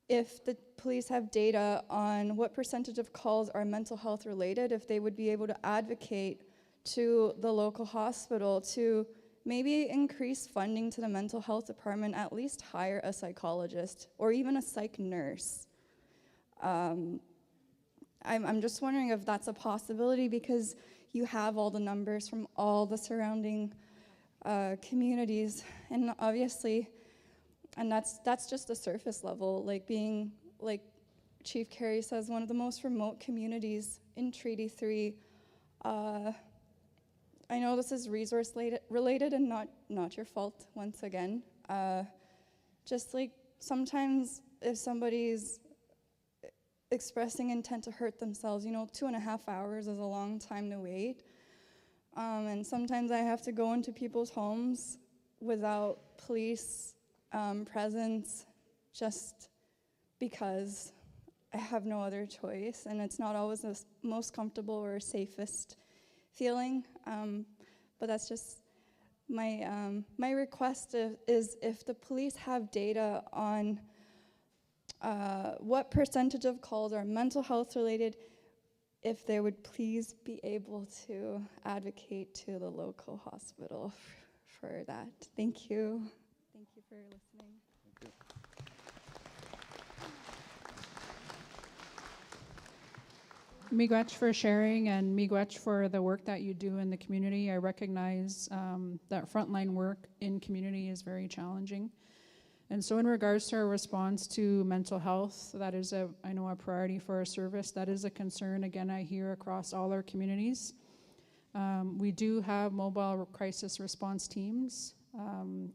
if the police have data on what percentage of calls are mental health related, if they would be able to advocate to the local hospital to maybe increase funding to the mental health department, at least hire a psychologist or even a psych nurse. I'm just wondering if that's a possibility, because you have all the numbers from all the surrounding communities, and obviously, and that's just the surface level, like being, like Chief Carey says, one of the most remote communities in Treaty 3. I know this is resource related and not your fault once again. Just like sometimes if somebody's expressing intent to hurt themselves, 2.5 hours is a long time to wait. And sometimes I have to go into people's homes without police presence just because I have no other choice, and it's not always the most comfortable or safest feeling, but that's just my request is if the police have data on what percentage of calls are mental health related, if they would please be able to advocate to the local hospital for that. Thank you. Thank you for listening. Thank you. Miigwetch for sharing, and Miigwetch for the work that you do in the community. I recognize that frontline work in community is very challenging. And so in regards to our response to mental health, that is I know a priority for our service. That is a concern, again, I hear across all our communities. We do have mobile crisis response teams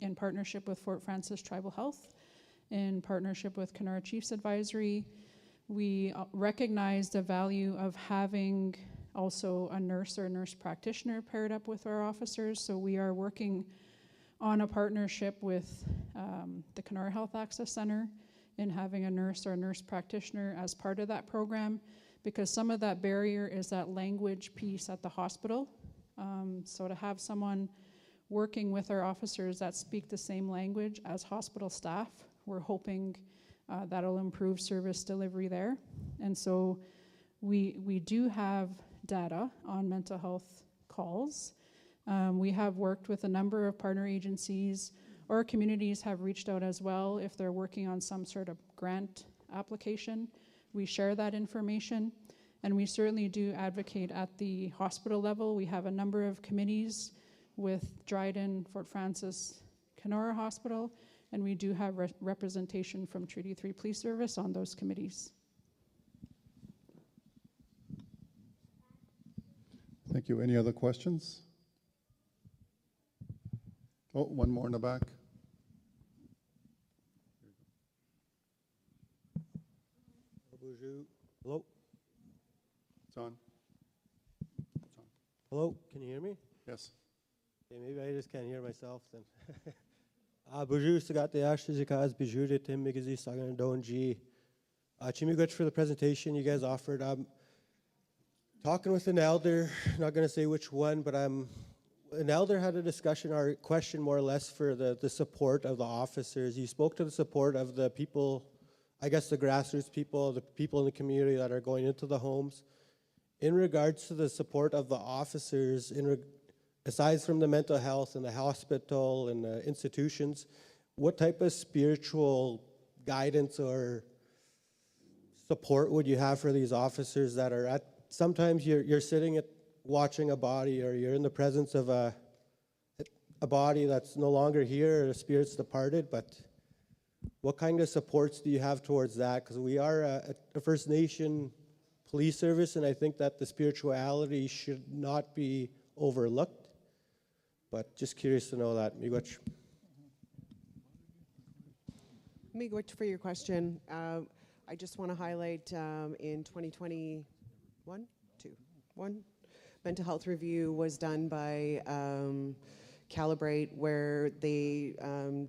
in partnership with Fort Francis Tribal Health, in partnership with Kenora Chiefs Advisory. We recognize the value of having also a nurse or a nurse practitioner paired up with our officers. So we are working on a partnership with the Kenora Health Access Center in having a nurse or a nurse practitioner as part of that program, because some of that barrier is that language piece at the hospital. So to have someone working with our officers that speak the same language as hospital staff, we're hoping that'll improve service delivery there. And so we do have data on mental health calls. We have worked with a number of partner agencies, or communities have reached out as well if they're working on some sort of grant application. We share that information, and we certainly do advocate at the hospital level. We have a number of committees with Dryden, Fort Francis, Kenora Hospital, and we do have representation from Treaty 3 Police Service on those committees. Thank you. Any other questions? Oh, one more in the back. Hello? It's on. It's on. Hello? Can you hear me? Yes. Okay, maybe I just can't hear myself then. Bonjour, Sagate Ashizikaz, Bijou de Tim Migazi Sagan Donji. Miigwetch for the presentation you guys offered. I'm talking with an elder, not going to say which one, but an elder had a discussion or question more or less for the support of the officers. You spoke to the support of the people, I guess the grassroots people, the people in the community that are going into the homes. In regards to the support of the officers, aside from the mental health and the hospital and the institutions, what type of spiritual guidance or support would you have for these officers that are at, sometimes you're sitting at watching a body, or you're in the presence of a body that's no longer here, or the spirit's departed, but what kind of supports do you have towards that? Because we are a First Nation police service, and I think that the spirituality should not be overlooked. But just curious to know that. Miigwetch. Miigwetch, for your question, I just want to highlight in 2021, mental health review was done by Calibrate, where they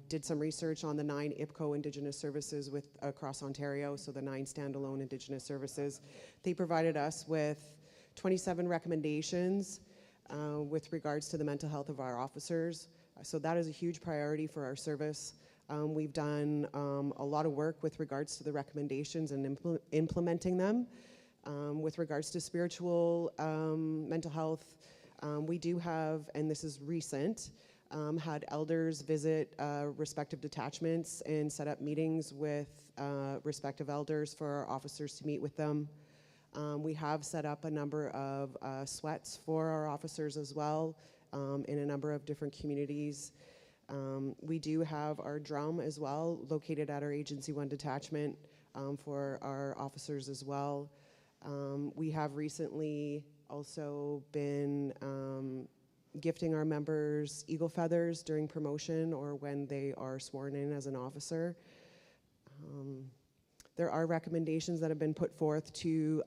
did some research on the 9 IPCO Indigenous services across Ontario, so the 9 standalone Indigenous services. They provided us with 27 recommendations with regards to the mental health of our officers. So that is a huge priority for our service. We've done a lot of work with regards to the recommendations and implementing them. With regards to spiritual mental health, we do have, and this is recent, had elders visit respective detachments and set up meetings with respective elders for our officers to meet with them. We have set up a number of sweats for our officers as well in a number of different communities. We do have our drum as well, located at our Agency 1 detachment for our officers as well. We have recently also been gifting our members eagle feathers during promotion or when they are sworn in as an officer. There are recommendations that have been put forth to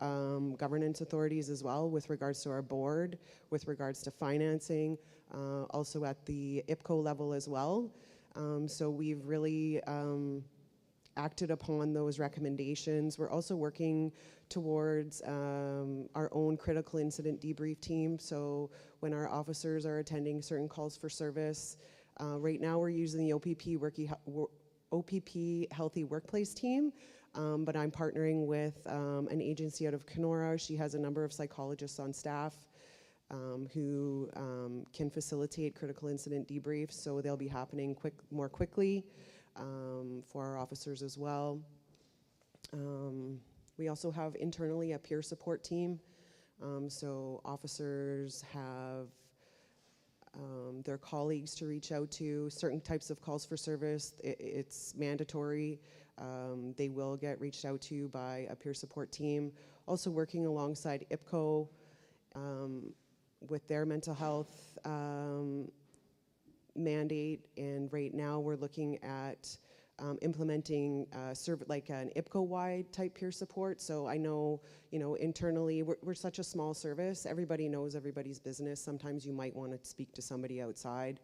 governance authorities as well with regards to our board, with regards to financing, also at the IPCO level as well. So we've really acted upon those recommendations. We're also working towards our own critical incident debrief team. So when our officers are attending certain calls for service, right now we're using the OPP Healthy Workplace team, but I'm partnering with an agency out of Kenora. She has a number of psychologists on staff who can facilitate critical incident debriefs, so they'll be happening more quickly for our officers as well. We also have internally a peer support team, so officers have their colleagues to reach out to. Certain types of calls for service, it's mandatory. They will get reached out to by a peer support team. Also working alongside IPCO with their mental health mandate, and right now we're looking at implementing like an IPCO-wide type peer support. So I know, internally we're such a small service. Everybody knows everybody's business. Sometimes you might want to speak to somebody outside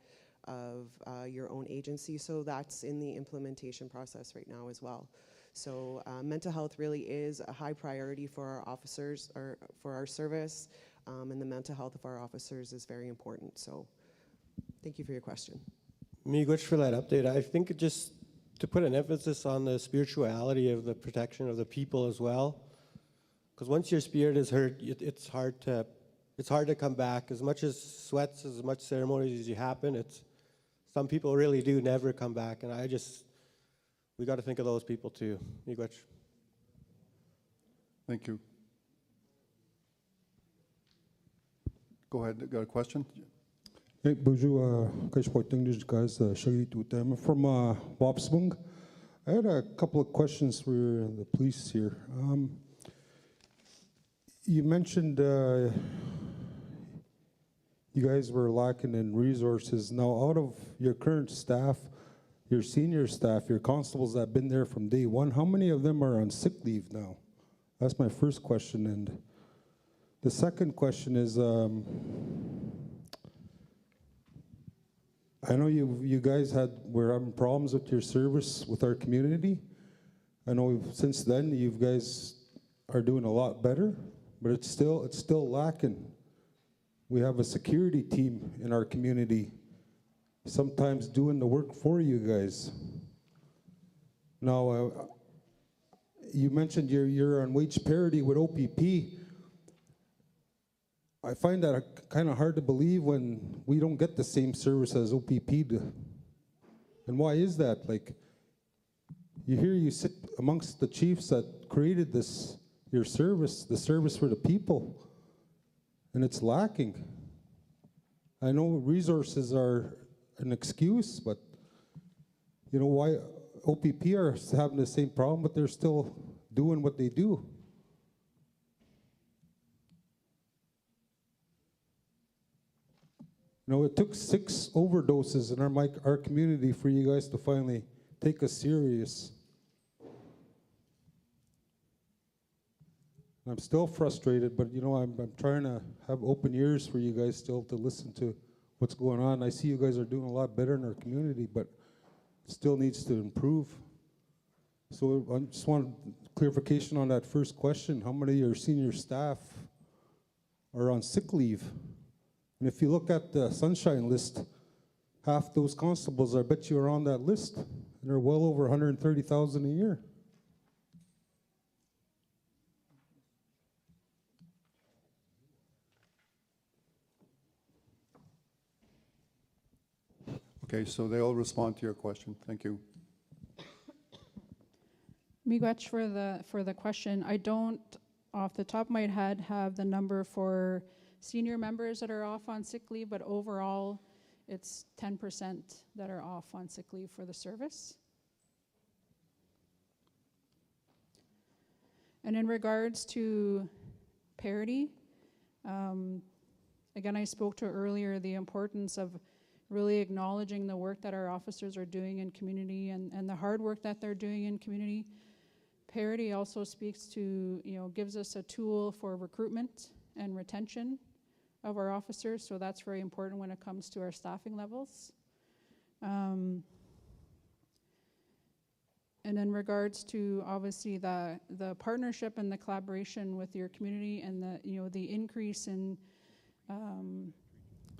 of your own agency. So that's in the implementation process right now as well. So mental health really is a high priority for our officers or for our service, and the mental health of our officers is very important. So thank you for your question. Miigwetch, for that update. I think just to put an emphasis on the spirituality of the protection of the people as well, because once your spirit is hurt, it's hard to come back. As much as sweats, as much ceremonies as you happen, some people really do never come back, and we got to think of those people too. Miigwetch. Thank you. Go ahead, got a question? Hey, bonjour, guys, I'm from Wapsbung. I had a couple of questions for the police here. You mentioned you guys were lacking in resources. Now, out of your current staff, your senior staff, your constables that have been there from day one, how many of them are on sick leave now? That's my first question. And the second question is, I know you guys were having problems with your service with our community. I know since then you guys are doing a lot better, but it's still lacking. We have a security team in our community, sometimes doing the work for you guys. Now, you mentioned you're on wage parity with OPP. I find that kind of hard to believe when we don't get the same service as OPP do. And why is that? Like, you sit amongst the chiefs that created this, your service, the service for the people, and it's lacking. I know resources are an excuse, but you know why OPP are having the same problem, but they're still doing what they do. You know, it took 6 overdoses in our community for you guys to finally take us serious. I'm still frustrated, but you know, I'm trying to have open ears for you guys still to listen to what's going on. I see you guys are doing a lot better in our community, but it still needs to improve. So I just want clarification on that first question. How many of your senior staff are on sick leave? And if you look at the sunshine list, half those constables, I bet you are on that list. And they're well over 130,000 a year. Okay, so they'll respond to your question. Thank you. Miigwetch, for the question, I don't, off the top of my head, have the number for senior members that are off on sick leave, but overall, it's 10% that are off on sick leave for the service. And in regards to parity, again, I spoke to earlier the importance of really acknowledging the work that our officers are doing in community and the hard work that they're doing in community. Parity also speaks to, gives us a tool for recruitment and retention of our officers, so that's very important when it comes to our staffing levels. And in regards to obviously the partnership and the collaboration with your community and the increase in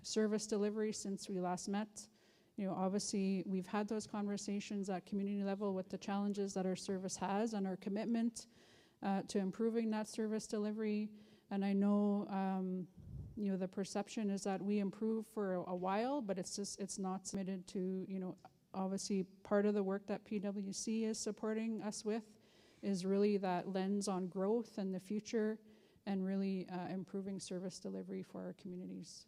service delivery since we last met, obviously we've had those conversations at community level with the challenges that our service has and our commitment to improving that service delivery. And I know, the perception is that we improve for a while, but it's not submitted to, obviously part of the work that PwC is supporting us with is really that lens on growth and the future and really improving service delivery for our communities.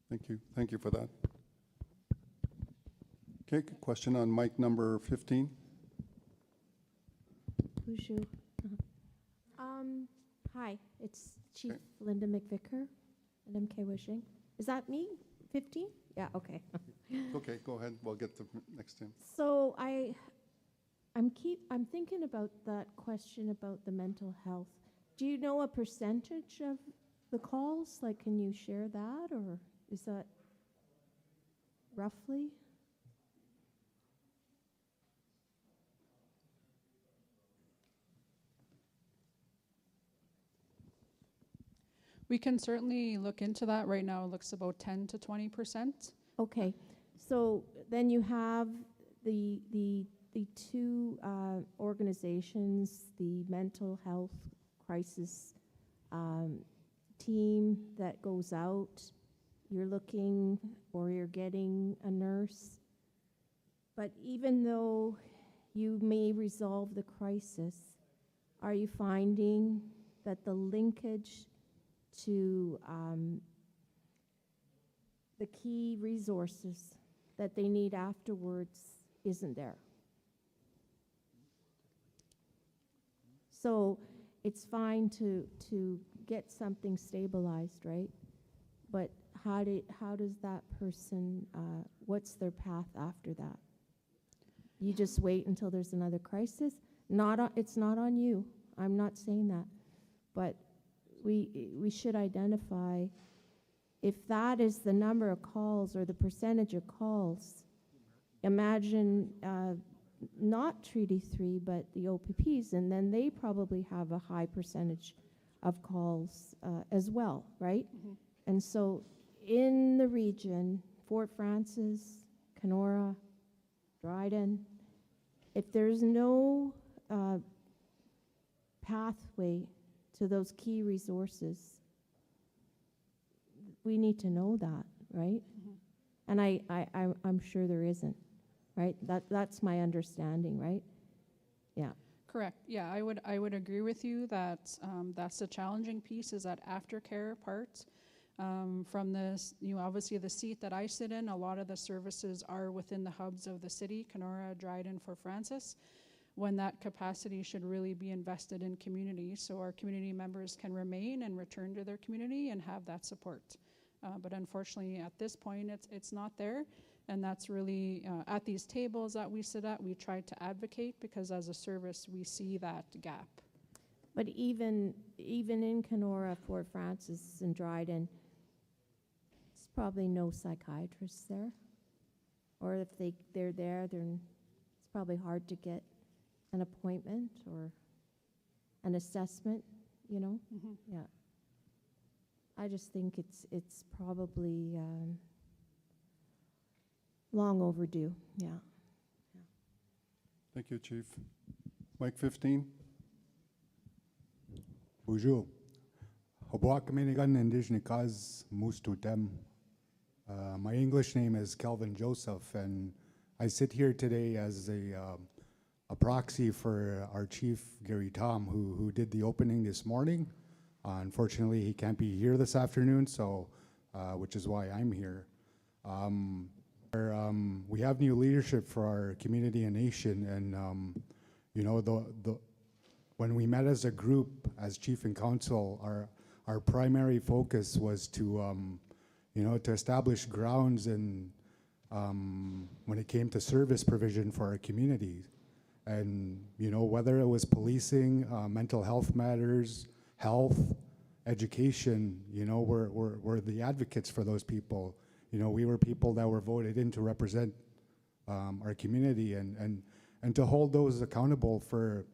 Thank you. Thank you for that. Okay, question on mic number 15. Bonjour. Hi, it's Chief Linda McVicker at MK Wishing. Is that me? 15? Yeah, okay. Okay, go ahead. We'll get the next in. So I'm thinking about that question about the mental health. Do you know a percentage of the calls? Like, can you share that, or is that roughly? We can certainly look into that. Right now it looks about 10 to 20%. Okay, so then you have the two organizations, the mental health crisis team that goes out. You're looking or you're getting a nurse. But even though you may resolve the crisis, are you finding that the linkage to the key resources that they need afterwards isn't there? So it's fine to get something stabilized, right? But how does that person, what's their path after that? You just wait until there's another crisis? It's not on you. I'm not saying that. But we should identify if that is the number of calls or the percentage of calls. Imagine not Treaty 3, but the OPPs, and then they probably have a high percentage of calls as well, right? Mm-hmm. And so in the region, Fort Frances, Kenora, Dryden, if there's no pathway to those key resources, we need to know that, right? And I'm sure there isn't, right? That's my understanding, right? Yeah. Correct. Yeah, I would agree with you that that's the challenging piece, is that aftercare part. From this, obviously the seat that I sit in, a lot of the services are within the hubs of the city, Kenora, Dryden, Fort Francis, when that capacity should really be invested in community, so our community members can remain and return to their community and have that support. But unfortunately, at this point, it's not there, and that's really, at these tables that we sit at, we try to advocate, because as a service, we see that gap. But even in Kenora, Fort Francis, and Dryden, there's probably no psychiatrists there. Or if they're there, it's probably hard to get an appointment or an assessment, Yeah. I just think it's probably long overdue, yeah. Thank you, Chief. Mike 15. Bonjour. Habwak Minigan Indigenous Cause Mustutem. My English name is Kelvin Joseph, and I sit here today as a proxy for our chief, Gary Tom, who did the opening this morning. Unfortunately, he can't be here this afternoon, so which is why I'm here. We have new leadership for our community and nation, and when we met as a group, as chief and council, our primary focus was to to establish grounds and when it came to service provision for our community. And, whether it was policing, mental health matters, health, education, we're the advocates for those people. We were people that were voted in to represent our community and to hold those accountable for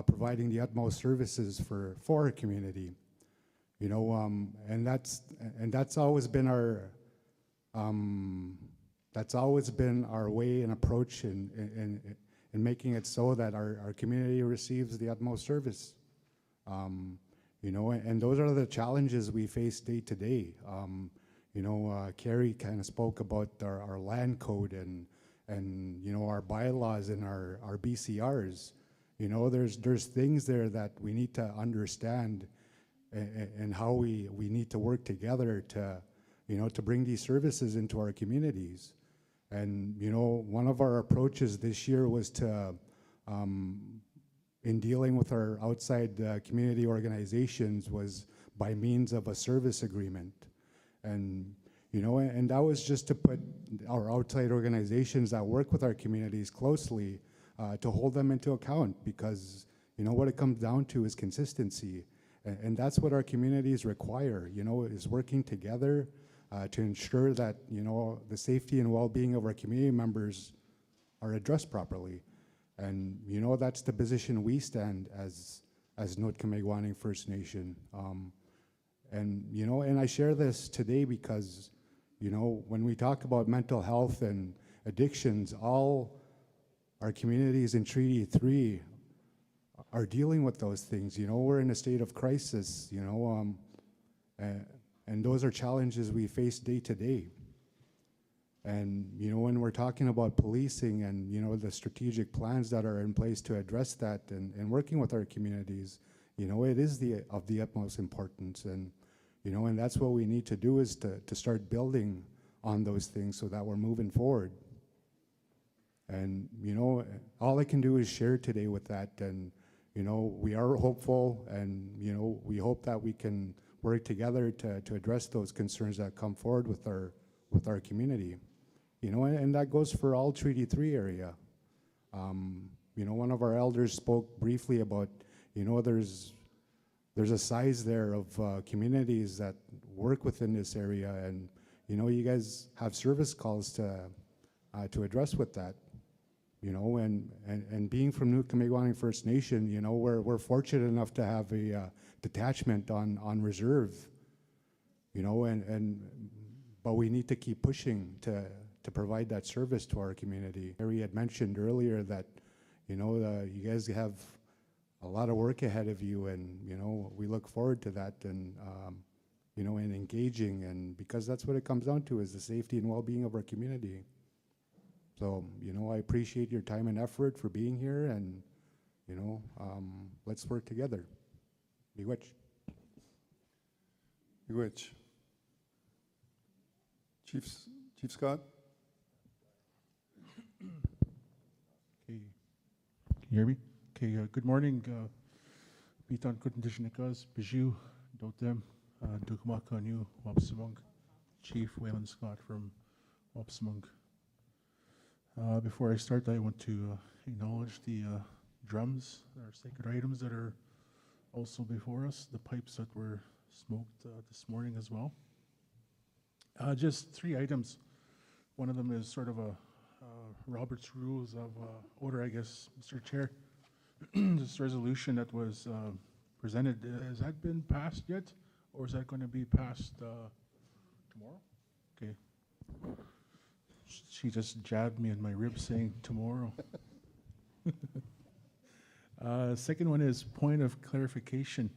providing the utmost services for our community. And that's always been our way and approach in making it so that our community receives the utmost service. And those are the challenges we face day to day. Carrie kind of spoke about our land code and our bylaws and our BCRs. There's things there that we need to understand and how we need to work together to bring these services into our communities. And one of our approaches this year was to in dealing with our outside community organizations was by means of a service agreement. And and that was just to put our outside organizations that work with our communities closely to hold them into account, because what it comes down to is consistency. And that's what our communities require, is working together to ensure that, the safety and well-being of our community members are addressed properly. And, that's the position we stand as Notkamegwaning First Nation. And I share this today because, when we talk about mental health and addictions, all our communities in Treaty 3 are dealing with those things. We're in a state of crisis, and those are challenges we face day to day. And, when we're talking about policing and, the strategic plans that are in place to address that and working with our communities, it is of the utmost importance. And, and that's what we need to do, is to start building on those things so that we're moving forward. And, all I can do is share today with that. And, we are hopeful, and, we hope that we can work together to address those concerns that come forward with our community. And that goes for all Treaty 3 area. One of our elders spoke briefly about, there's a size there of communities that work within this area, and you guys have service calls to address with that. And being from Notkamegwaning First Nation, we're fortunate enough to have a detachment on reserve. But we need to keep pushing to provide that service to our community. Harry had mentioned earlier that you guys have a lot of work ahead of you, and we look forward to that. And you know, and engaging, and because that's what it comes down to, is the safety and well-being of our community. So, you know, I appreciate your time and effort for being here, and, you know, let's work together. Miigwetch. Miigwetch. Chief Scott? Okay. Can you hear me? Okay, good morning. Bitan Kutindishnikas, Bijou, Dotem, Dukmakanyu, Wapsamung, Chief Waylon Scott from Wapsamung. Before I start, I want to acknowledge the drums, our sacred items that are also before us, the pipes that were smoked this morning as well. Just 3 items. One of them is sort of a Robert's Rules of Order, I guess, Mr. Chair. This resolution that was presented, has that been passed yet? Or is that going to be passed tomorrow? Okay. She just jabbed me in my ribs saying tomorrow. Second one is point of clarification.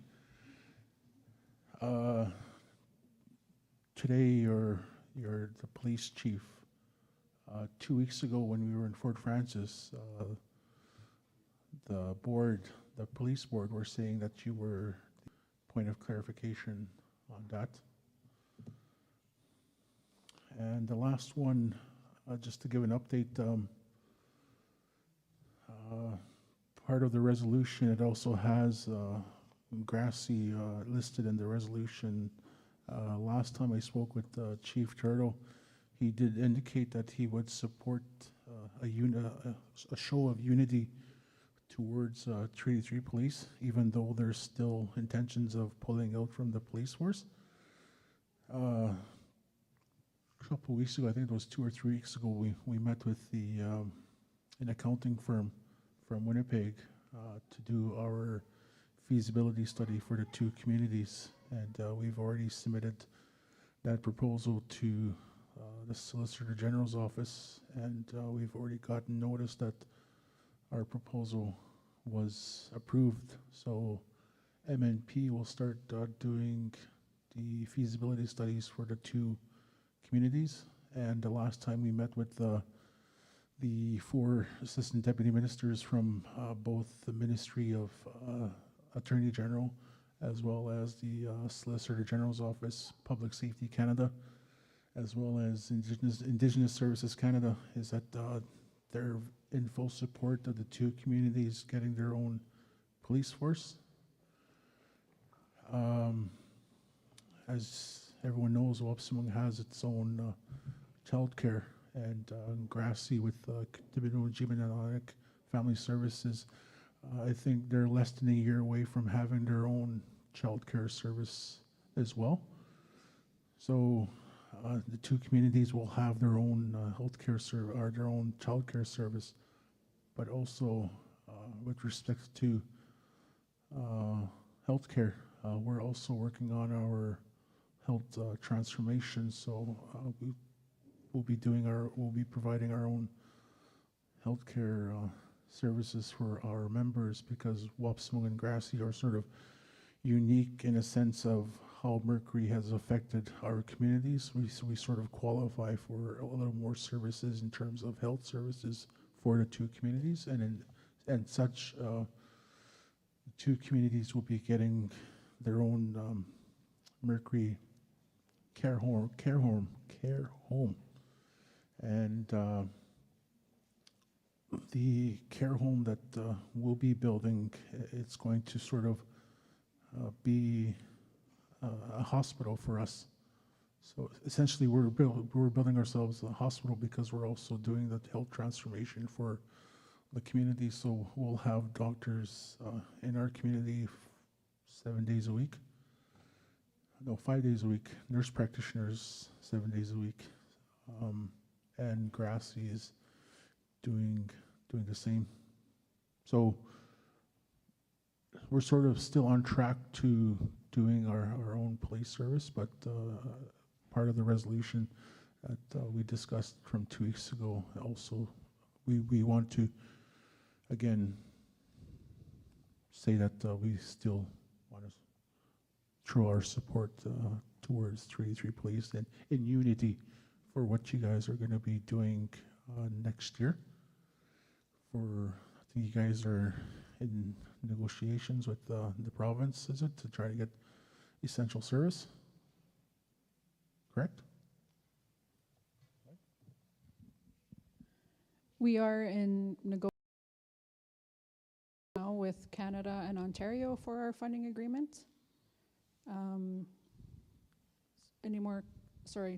Today, you're the police chief. 2 weeks ago, when we were in Fort Francis, the police board, were saying that you were point of clarification on that. And the last one, just to give an update, part of the resolution, it also has Grassy listed in the resolution. Last time I spoke with Chief Turtle, he did indicate that he would support a show of unity towards Treaty 3 police, even though there's still intentions of pulling out from the police force. A couple of weeks ago, I think it was 2 or 3 weeks ago, we met with an accounting firm from Winnipeg to do our feasibility study for the 2 communities, and we've already submitted that proposal to the Solicitor General's office, and we've already gotten notice that our proposal was approved. So MNP will start doing the feasibility studies for the 2 communities. And the last time we met with the 4 assistant deputy ministers from both the Ministry of Attorney General as well as the Solicitor General's Office, Public Safety Canada, as well as Indigenous Services Canada, is that they're in full support of the 2 communities getting their own police force. As everyone knows, Wapsamung has its own childcare, and Grassy with Family Services, I think they're less than a year away from having their own childcare service as well. So the 2 communities will have their own healthcare service or their own childcare service, but also with respect to healthcare, we're also working on our health transformation. So we'll be providing our own healthcare services for our members, because Wapsamung and Grassy are sort of unique in a sense of how mercury has affected our communities. We sort of qualify for a little more services in terms of health services for the 2 communities, and such 2 communities will be getting their own mercury care home, and the care home that we'll be building, it's going to sort of be a hospital for us. So essentially, we're building ourselves a hospital because we're also doing the health transformation for the community. So we'll have doctors in our community 7 days a week. No, 5 days a week. Nurse practitioners 7 days a week, and Grassy is doing the same. So we're sort of still on track to doing our own police service, but part of the resolution that we discussed from 2 weeks ago, also we want to again say that we still want to throw our support towards Treaty 3 Police and in unity for what you guys are going to be doing next year. I think you guys are in negotiations with the province, is it, to try to get essential service? Correct? We are in negotiation now with Canada and Ontario for our funding agreement.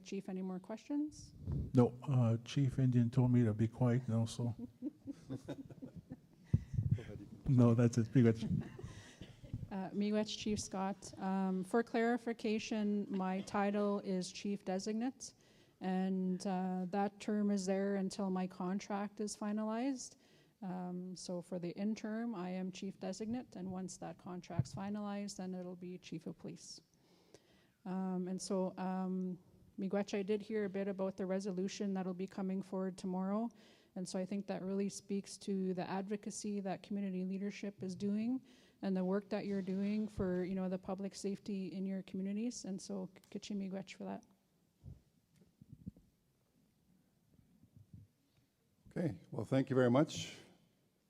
Chief, any more questions? No, Chief Indian told me to be quiet now, so. No, that's it. Miigwetch. Miigwetch Chief Scott. For clarification, my title is Chief Designate, and that term is there until my contract is finalized. So for the interim, I am Chief Designate, and once that contract's finalized, then it'll be Chief of Police. Miigwetch, I did hear a bit about the resolution that'll be coming forward tomorrow, and so I think that really speaks to the advocacy that community leadership is doing and the work that you're doing for the public safety in your communities, and so Kichi Miigwetch for that. Okay, well, thank you very much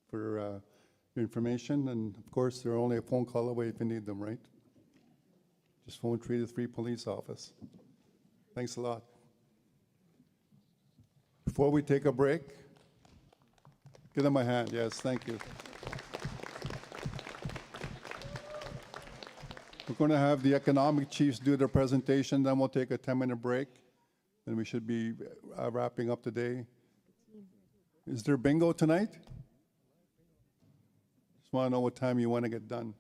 for your information, and of course, they're only a phone call away if you need them, right? Just phone Treaty 3 Police Office. Thanks a lot. Before we take a break, give them a hand. Yes, thank you. We're going to have the economic chiefs do their presentation, then we'll take a 10-minute break, and we should be wrapping up today. Is there bingo tonight? Just want to know what time you want to get done.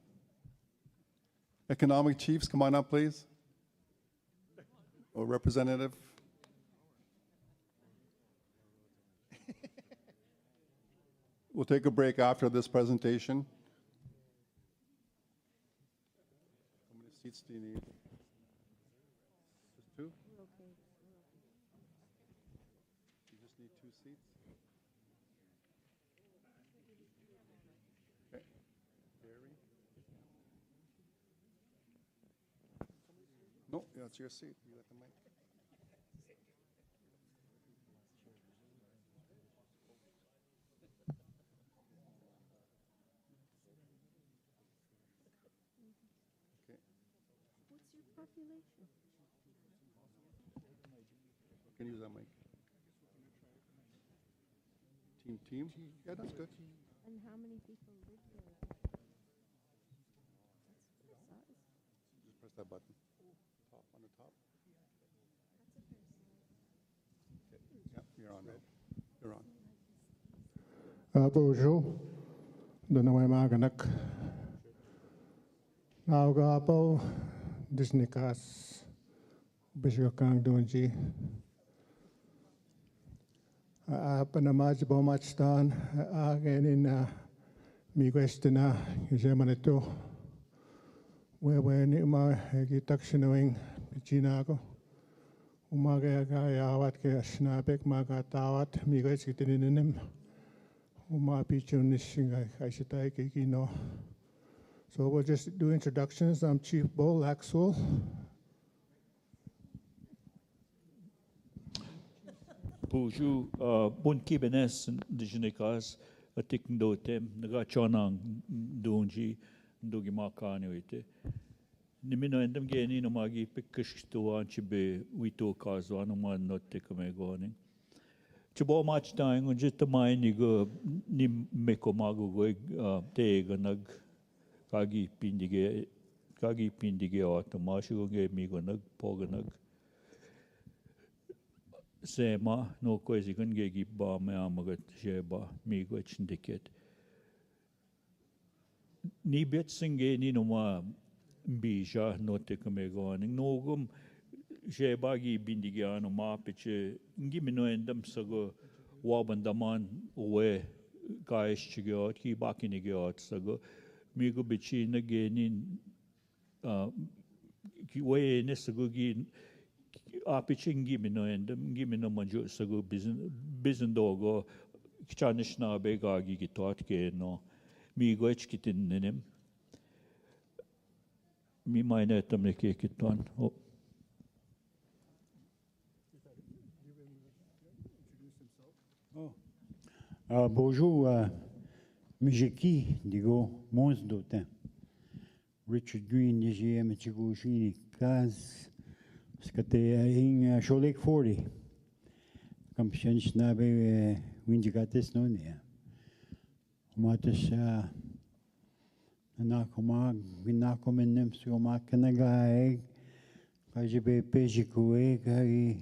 Economic chiefs, come on up, please. Or representative. We'll take a break after this presentation. How many seats do you need? Just two? You just need 2 seats? Okay. Gary? No, that's your seat. You got the mic. Okay. What's your population? Can you use that mic? Team? Yeah, that's good. And how many people live there? That's a fair size. Just press that button. Top, on the top. Okay. Yeah, you're on now. You're on. Bonjour. Donawai Maganak. Naogapo, Disnikas, Bishokang Dunji. Panamaj Bomachtan, again in Miigwetch, Yamaneto, where Nima Gitakshinowing, Chinago, Umaga Yawat Snapek Magatawat, Miigwetch Gitininim, Uma Pichunishing, I should take Kino. So we'll just do introductions. I'm Chief Bull Axel. Bonjour, bon kibenes dijinikas atik dotem nagachonang donji ndogi makani wite. Nimino endem geni no magi pikkishtuan chibe wito kazwan no man notte kame goning. Chibo mach dying on just my nigo ni meko mago go tega nag kagi pindige automashu ge migo nag poganag. Sema no coisa que ninguém ba me amagat jeba Miigwetch ndiket. Ni bet singe ni no ma bija no te kame goning no gum jeba gi bindiga no ma peche ngi mino endam sago wabandaman we gaish chigot ki bakini got sago migo bichi na genin ki we ne sago gi Apichin gimino and gimino manjo sago bizin dogo kchanishna begagi gitot ke no Miigwetch kitin nenim mi mine tamne ke kiton Bonjour, Mijeki, digo, Mons Dotin. Richard Green, DGM, Chigoshini, Kaz, Skate, in Sholek 40. Kampion Snabe, Windigatis, no, near. Matis, Anakomag, Vinakomenem, Sumakanagai, Kajibe Pejikoe,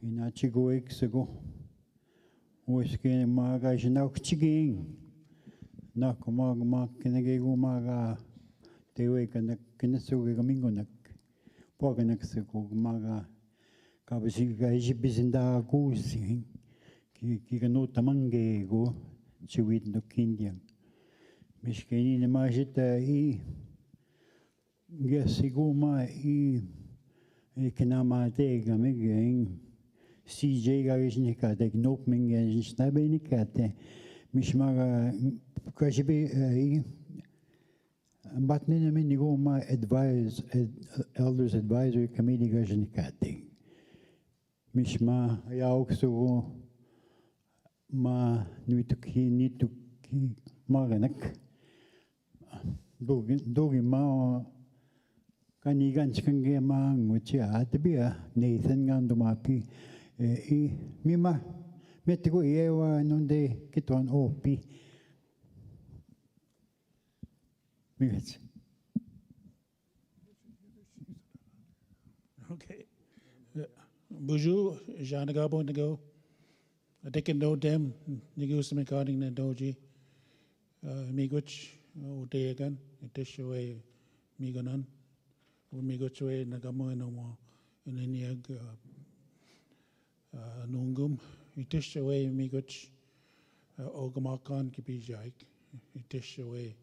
Inachigoek, Sego. Whiskey Maga, Jinauk Nakomag, Kenegego Maga, Tewek and the Kinesu Gamingonak, Poganaxiko Maga, Kabasiga, Jibizinda Goosing, Kiganotamange go, Chiwit no Kindian. Mishkeni Majita E. Gasigoma E. Ekanama Tega Megain. CJ Garisnika, the Nopming and Snabenikate, Mishmaga Kashibi, but Ninaminigo, my Elders Advisory Committee Gajinikate. Mishma, Yaokso, Ma Nuituki, Nituki, Maganak, Dogi Mao. Kanigan Skange Mang, which had to be a Nathan Gandomapi. Mima, Metigo Ewa, Nonde, Kiton OP. Miigwetch. Okay. Bonjour, Jean Gabo Nego. I take a note them, Negus Mekarding and Doji. Miigwetch, Odegan, Itishaway, Miganon. Miigwetch Nagamo no more in any Nungum. Itishaway, Miigwetch, Ogamakan Kipijak. Itishaway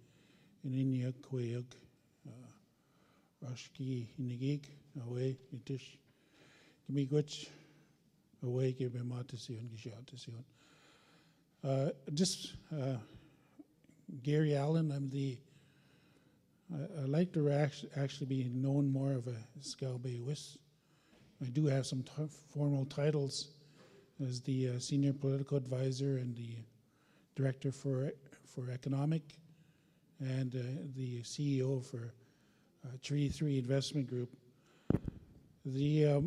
in any Quayag, Rashki Nigig, away, Itish. Miigwetch, away, give him Matisian, Gishatisian. Just Gary Allen, I'm the I like to actually be known more of a Scalbe Wis. I do have some formal titles as the Senior Political Advisor and the Director for Economic and the CEO for Treaty 3 Investment Group. The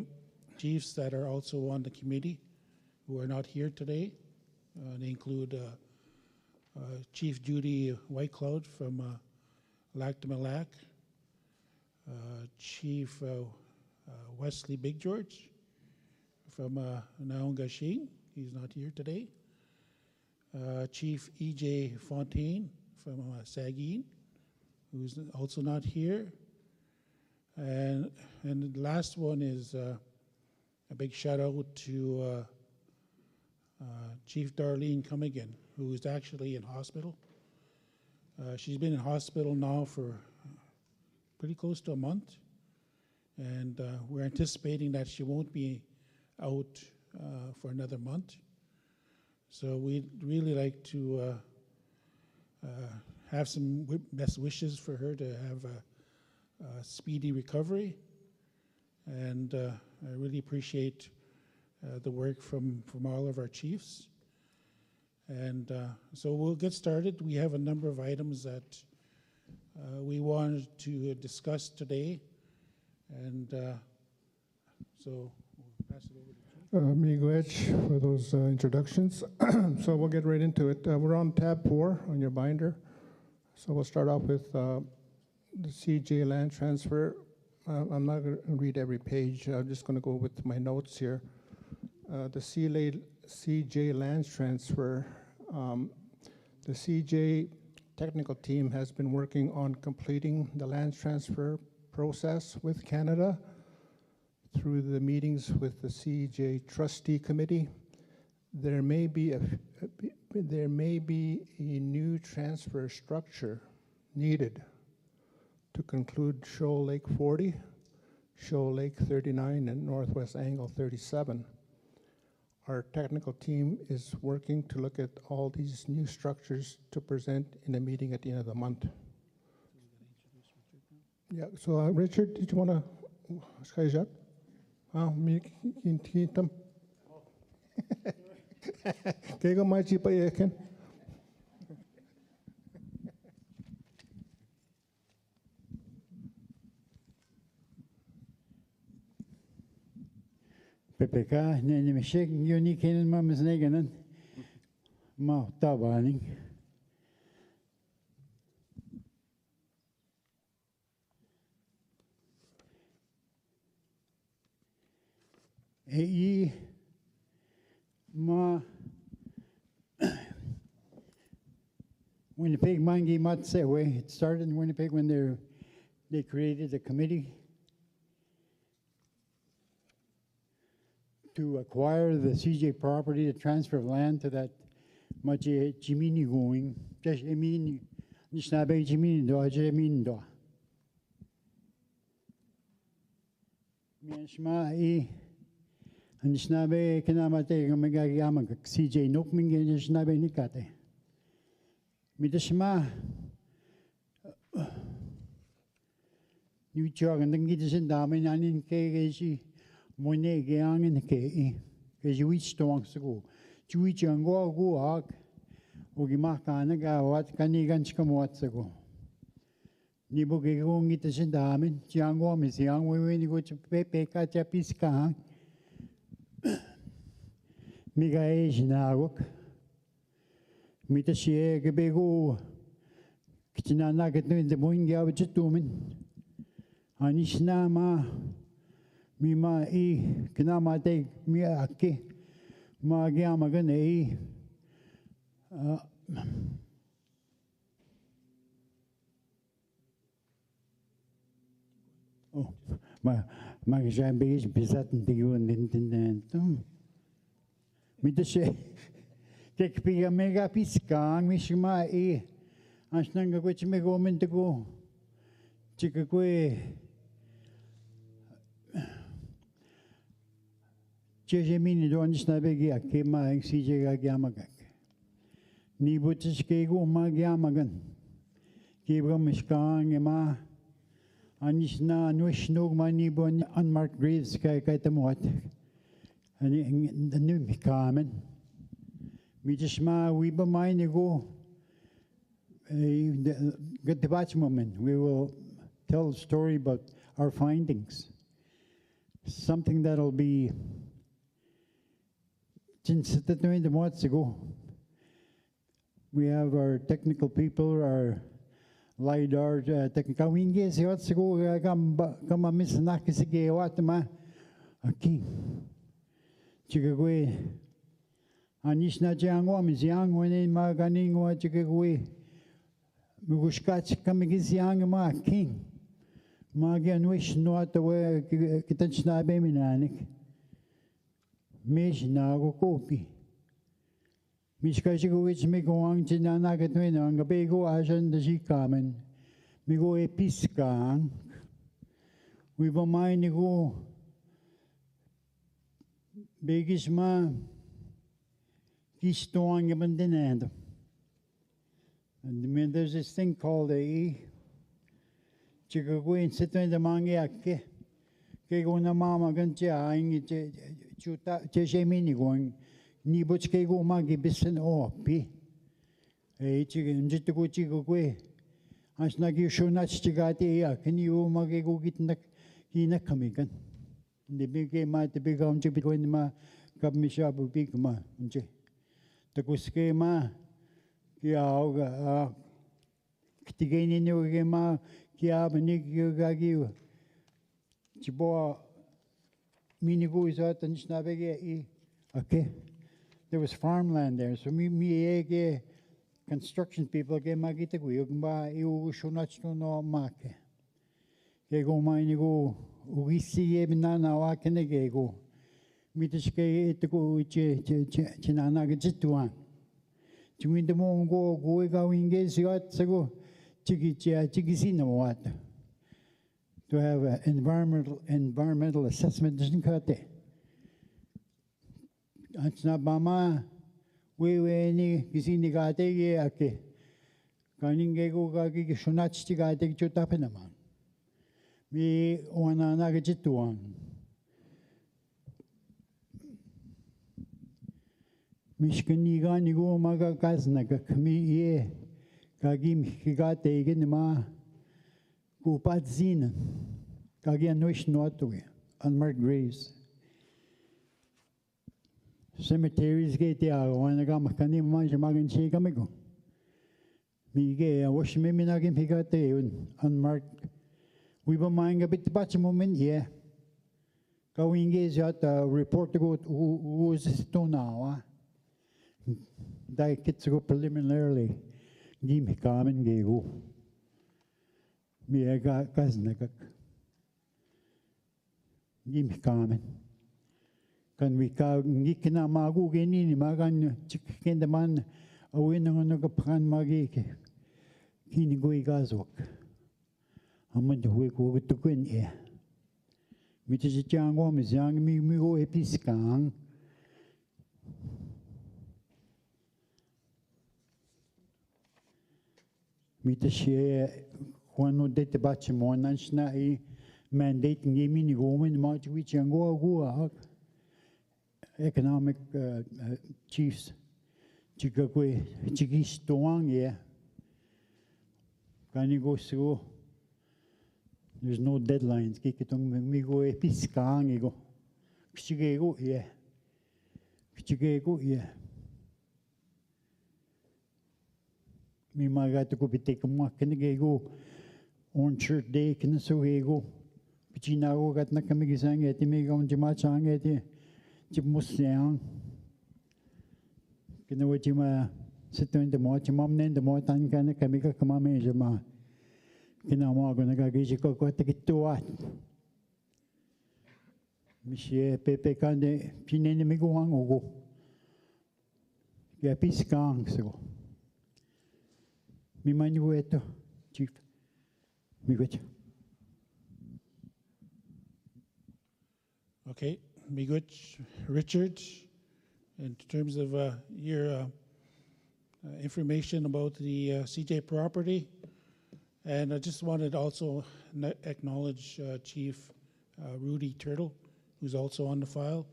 chiefs that are also on the committee who are not here today, they include Chief Judy Whitecloud from Lac de Mille, Chief Wesley Big George from Naongashing, he's not here today. Chief E.J. Fontaine from Saguin, who's also not here. And the last one is a big shout out to Chief Darlene Cummigan, who is actually in hospital. She's been in hospital now for pretty close to a month, and we're anticipating that she won't be out for another month. So we'd really like to have some best wishes for her to have a speedy recovery, and I really appreciate the work from all of our chiefs. And so we'll get started. We have a number of items that we wanted to discuss today. And so we'll pass it over to Miigwetch for those introductions. So we'll get right into it. We're on tab 4 on your binder. So we'll start off with the CJ land transfer. I'm not going to read every page. I'm just going to go with my notes here. The CJ land transfer. The CJ technical team has been working on completing the land transfer process with Canada through the meetings with the CJ trustee committee. There may be a new transfer structure needed to conclude Shoal Lake 40, Shoal Lake 39, and Northwest Angle 37. Our technical team is working to look at all these new structures to present in a meeting at the end of the month. Yeah, so Richard, did you want to schrijven? Me kintam. Kaya mai chipa yeken. PPK, ne mishek yoni kenen ma misneganan. Ma tabaning. Ma Winnipeg Mangi Matsewe. It started in Winnipeg when they created a committee to acquire the CJ property, to transfer land to that Machi Jimini going. Just Emini Nishnabe Jimini do Jemin do. Miashma Nishnabe Kanamate Gamagayama CJ Nopming Nishnabe Nikate. Midashma New Chog and then get us in Damin and in Kagashi Mone Gang in the K. Because you each stonks ago. Jewish and go hog. Ogimakanaga, what can you ganch come what's ago? Nibo get us in Damin, Jango, Miss Young, when you go to Pepe Kachapiska. Miga Asian Agok. Mitashie Gebego Kichina get in the Boinga with Jitumin. Anishnama Mima E Kanama take Miaki Magiamagan E. Oh, my Jambies besatten to you and Nintendo. Mitashie. Take piga mega piscang, mishma e. Ashnanga which me go meant to go. Chicaque. Chejemini don't snabegi a kema and CJ Gamagak. Nibuchkego Magyamagan. Gave him Mishkang ema. Anishna Nushnog money bon unmarked graves Kaikaitamot. And the new Mikamen. We be mine go. Get the batch moment. We will tell a story about our findings. Something that'll be since the months ago. We have our technical people, our LiDAR technical winges. What's ago? Come on, Miss Nakisige, what am I? A king. Chicago. Anishna Jango, Miss Young, when in Maganing, what you get away. Mugushkach coming is young, ma king. Magian wish not the way Kitachna Beminanik. Mish Nago Kopi. Mishkashiko, which me go on to Nanagatwin, and Gabego Ashan the Shikamen. Me go a piscan. We will mind go. Biggest man. Strong and then there's this thing called a Chicago and sit in the mangiake. Kegona Mama Ganjaing Chemini going Nibuchkego Magi Bisson or P. A chicken Jitigo Chico. I snag you show not Chigati. Can you Magego get in a comican? The big game might become between my Kabmishabu Big Ma. The Kuskema, Kiaoga, Kitigani Nugema, Kiabanik Yugagi, Chiboa, Minigo is out and Snabege. Okay. There was farmland there, so me construction people get Magita Guyugba, you should not know Make. Gego Minigo, we see Ebinana Wakanegego. Mitishke to go Chinanagituan. Chewing the Mongo, going gaze yachts ago, Chigisino what? To have an environmental assessment doesn't cut it. That's not Bama. We any Gisinigate Ake. Kaningego Gagi Shunachigate Chutapenaman. Me one anagituan. Mishkaniga nigo maga kaznaga kmi ye kagim higate genema kupat zinen kagi anoish notwe unmarked graves. Cemeteries get the wanaga makani manja magan chikamigo. Mige wash me minagim higate unmarked. We were mind a bit batch moment, yeah. Going is at a report to go who's to now. That gets go preliminarily. Give me come and go. Me a cousin. Give me come. Can we go Nikina Magu Geni Magan chicken the man a winner on a pan magi? Kinigui gazok. I'm going to go to Queen here. Mrs. Jango, Miss Young, me go episcan. Mita share one of the batchmon, and snai mandate gaming woman, much which and go economic chiefs. Chicago, Chigistong, yeah. Can you go through? There's no deadlines. Kikitong migo episkan igo. Kchigego yeah. Kchigego yeah. Mi magato ko bitek mo kinigego on church day kinasugego. Pichinago gat na kami gisang eti migo on jimachang eti jimusyang. Kinawa jima sitong de mo chimam nen de mo tan kana kami ka kamame jima. Kinamago nagagisi ko tikituat. Misie pepe kande pinene miguang ogo. Kaya piskang sigo. Miigwetch, Chief. Miigwetch. Okay, Miigwetch, Richard, in terms of your information about the CJ property. And I just wanted to also acknowledge Chief Rudy Turtle, who's also on the file.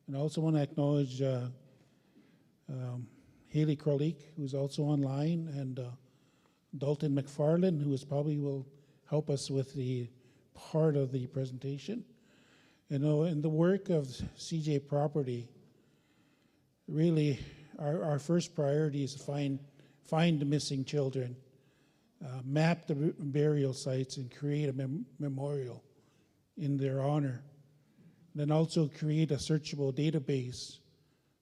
And I also want to acknowledge Haley Krolik, who's also online, and Dalton McFarland, who probably will help us with the part of the presentation. You know, in the work of CJ Property, really our first priority is to find the missing children. Map the burial sites and create a memorial in their honor. Then also create a searchable database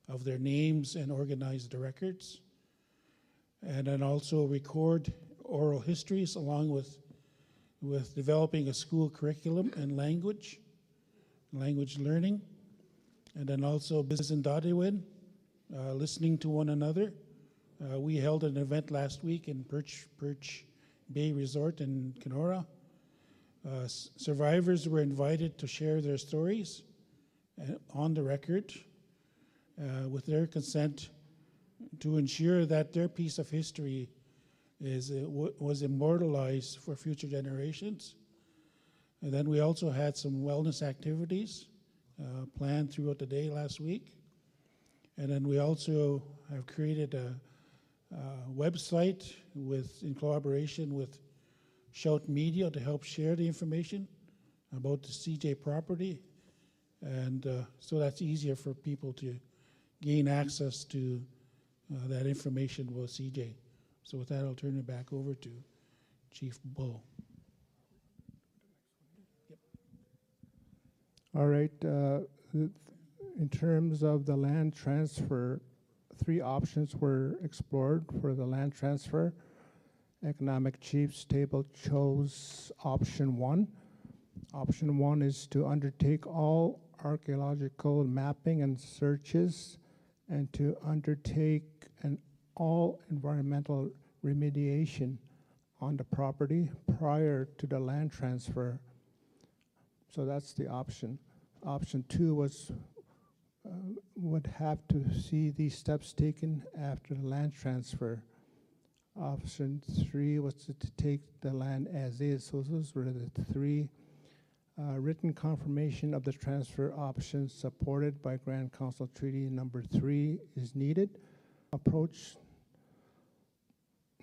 of their names and organize the records. And then also record oral histories along with developing a school curriculum and language learning. And then also business and Dadiwin, listening to one another. We held an event last week in Perch Bay Resort in Kenora. Survivors were invited to share their stories on the record with their consent to ensure that their piece of history was immortalized for future generations. And then we also had some wellness activities planned throughout the day last week. And then we also have created a website in collaboration with Shout Media to help share the information about the CJ property. And so that's easier for people to gain access to that information about CJ. So with that, I'll turn it back over to Chief Bull. All right. In terms of the land transfer, 3 options were explored for the land transfer. Economic Chiefs Table chose option 1. Option 1 is to undertake all archaeological mapping and searches and to undertake all environmental remediation on the property prior to the land transfer. So that's the option. Option 2 was would have to see these steps taken after the land transfer. Option 3 was to take the land as is. So those were the 3 Written confirmation of the transfer options supported by Grand Council Treaty Number 3 is needed. Approach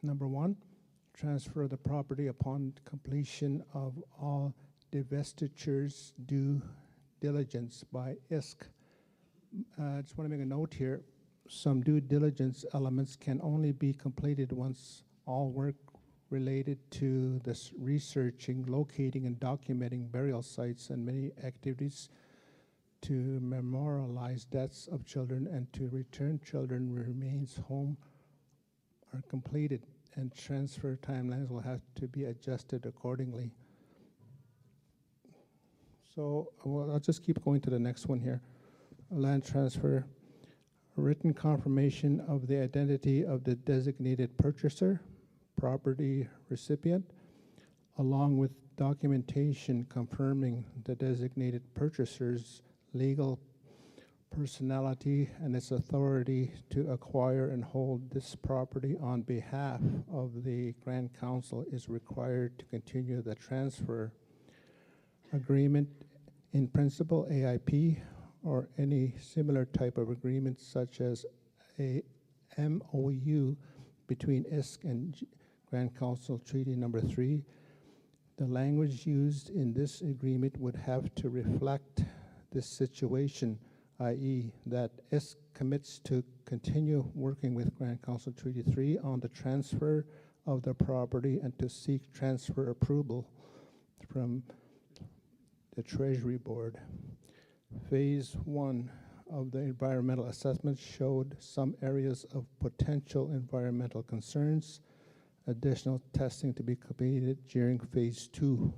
number 1, transfer of the property upon completion of all divestitures due diligence by ISC. I just want to make a note here. Some due diligence elements can only be completed once all work related to this researching, locating, and documenting burial sites and many activities to memorialize deaths of children and to return children remains home are completed, and transfer timelines will have to be adjusted accordingly. So I'll just keep going to the next one here. Land transfer, written confirmation of the identity of the designated purchaser, property recipient, along with documentation confirming the designated purchaser's legal personality and its authority to acquire and hold this property on behalf of the Grand Council is required to continue the transfer agreement in principle, AIP, or any similar type of agreement such as a MOU between ISC and Grand Council Treaty Number 3. The language used in this agreement would have to reflect this situation, i.e. that ISC commits to continue working with Grand Council Treaty 3 on the transfer of the property and to seek transfer approval from the Treasury Board. Phase 1 of the environmental assessment showed some areas of potential environmental concerns. Additional testing to be completed during phase 2.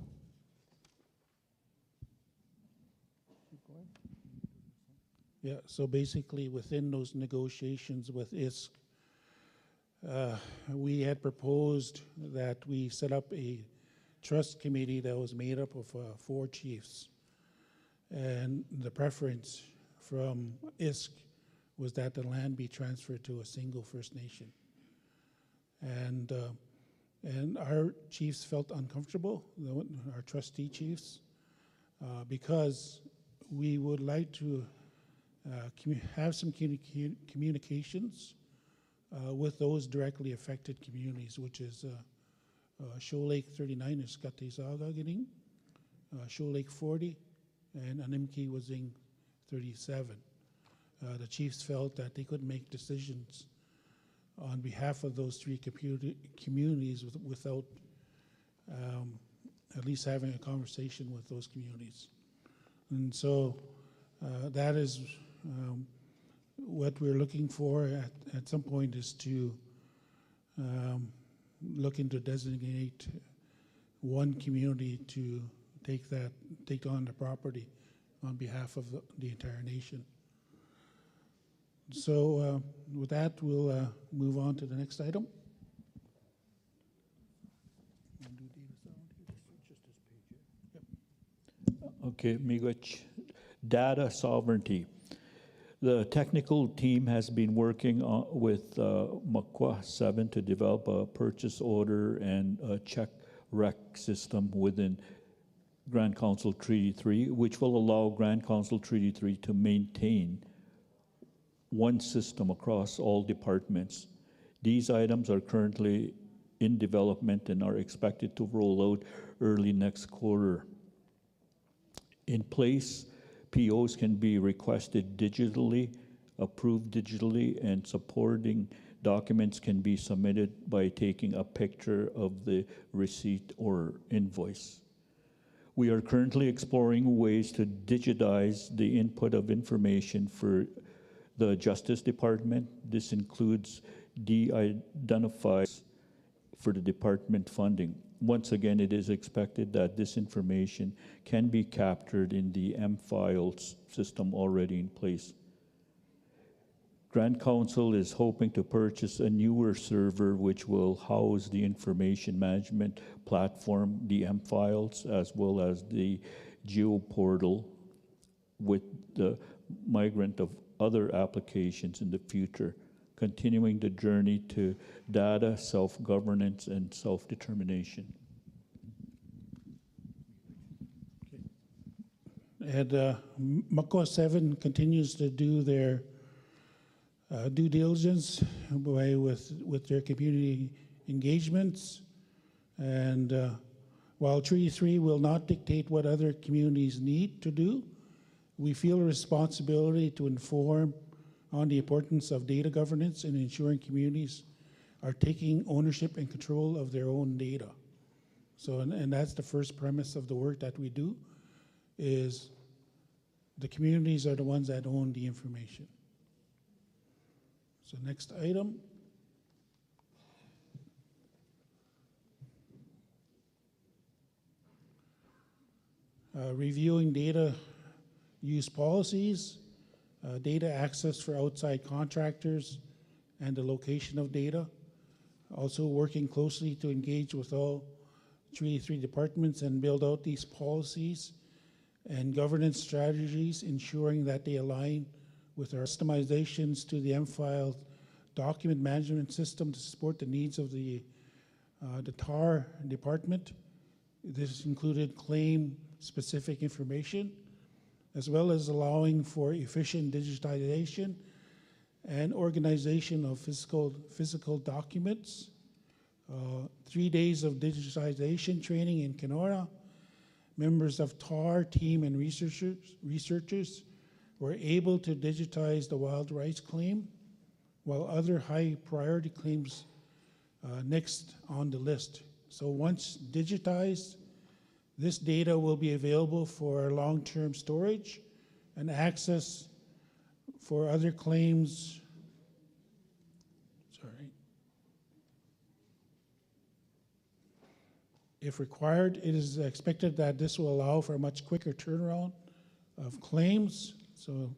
Yeah, so basically within those negotiations with ISC, we had proposed that we set up a trust committee that was made up of 4 chiefs. And the preference from ISC was that the land be transferred to a single First Nation. And our chiefs felt uncomfortable, our trustee chiefs, because we would like to have some communications with those directly affected communities, which is Shoal Lake 39 is Skatesaga-Gining, Shoal Lake 40, and Animki Wazing 37. The chiefs felt that they couldn't make decisions on behalf of those 3 communities without at least having a conversation with those communities. And so that is what we're looking for at some point, is to looking to designate one community to take on the property on behalf of the entire nation. So with that, we'll move on to the next item. Okay, Miigwetch, data sovereignty. The technical team has been working with Makwa 7 to develop a purchase order and a check rec system within Grand Council Treaty 3, which will allow Grand Council Treaty 3 to maintain one system across all departments. These items are currently in development and are expected to roll out early next quarter. In place, POs can be requested digitally, approved digitally, and supporting documents can be submitted by taking a picture of the receipt or invoice. We are currently exploring ways to digitize the input of information for the Justice Department. This includes de-identifiers for the department funding. Once again, it is expected that this information can be captured in the M-Files system already in place. Grand Council is hoping to purchase a newer server which will house the information management platform, the M-Files, as well as the GeoPortal, with the migrant of other applications in the future, continuing the journey to data, self-governance, and self-determination. And Makwa 7 continues to do their due diligence with their community engagements. And while Treaty 3 will not dictate what other communities need to do, we feel a responsibility to inform on the importance of data governance and ensuring communities are taking ownership and control of their own data. So, and that's the first premise of the work that we do, is the communities are the ones that own the information. So next item. Reviewing data use policies, data access for outside contractors, and the location of data. Also working closely to engage with all Treaty 3 departments and build out these policies and governance strategies, ensuring that they align with our customizations to the M-File document management system to support the needs of the TAR department. This included claim-specific information, as well as allowing for efficient digitization and organization of physical documents. 3 days of digitization training in Kenora. Members of TAR team and researchers were able to digitize the wild rice claim, while other high priority claims next on the list. So once digitized, this data will be available for long-term storage and access for other claims. Sorry. If required, it is expected that this will allow for a much quicker turnaround of claims. So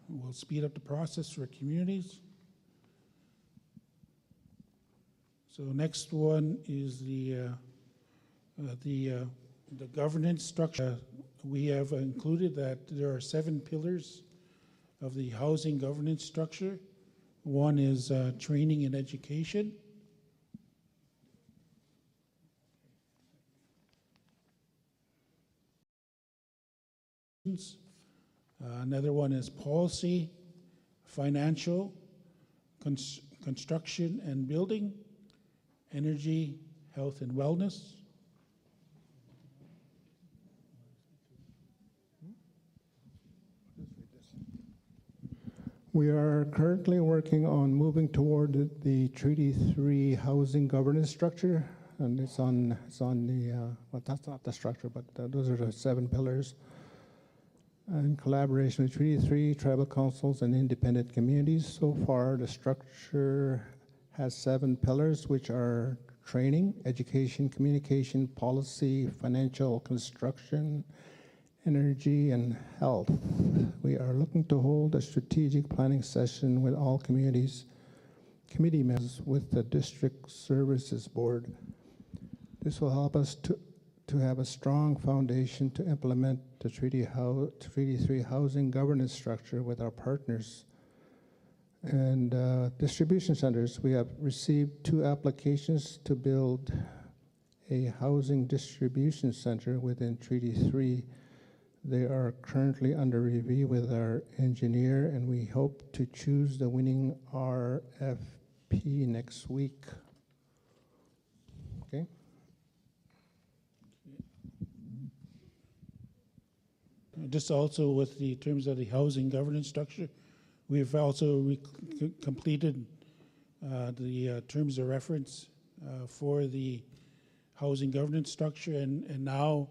we'll speed up the process for communities. So next one is the governance structure. We have included that there are 7 pillars of the housing governance structure. One is training and education. Another one is policy, financial, construction and building, energy, health and wellness. We are currently working on moving toward the Treaty 3 housing governance structure, and it's on the, well, that's not the structure, but those are the 7 pillars. In collaboration with Treaty 3, tribal councils, and independent communities. So far, the structure has 7 pillars, which are training, education, communication, policy, financial, construction, energy, and health. We are looking to hold a strategic planning session with all communities, committee members with the District Services Board. This will help us to have a strong foundation to implement the Treaty 3 housing governance structure with our partners. And distribution centers, we have received 2 applications to build a housing distribution center within Treaty 3. They are currently under review with our engineer, and we hope to choose the winning RFP next week. Okay. Just also with the terms of the housing governance structure, we've also completed the terms of reference for the housing governance structure, and now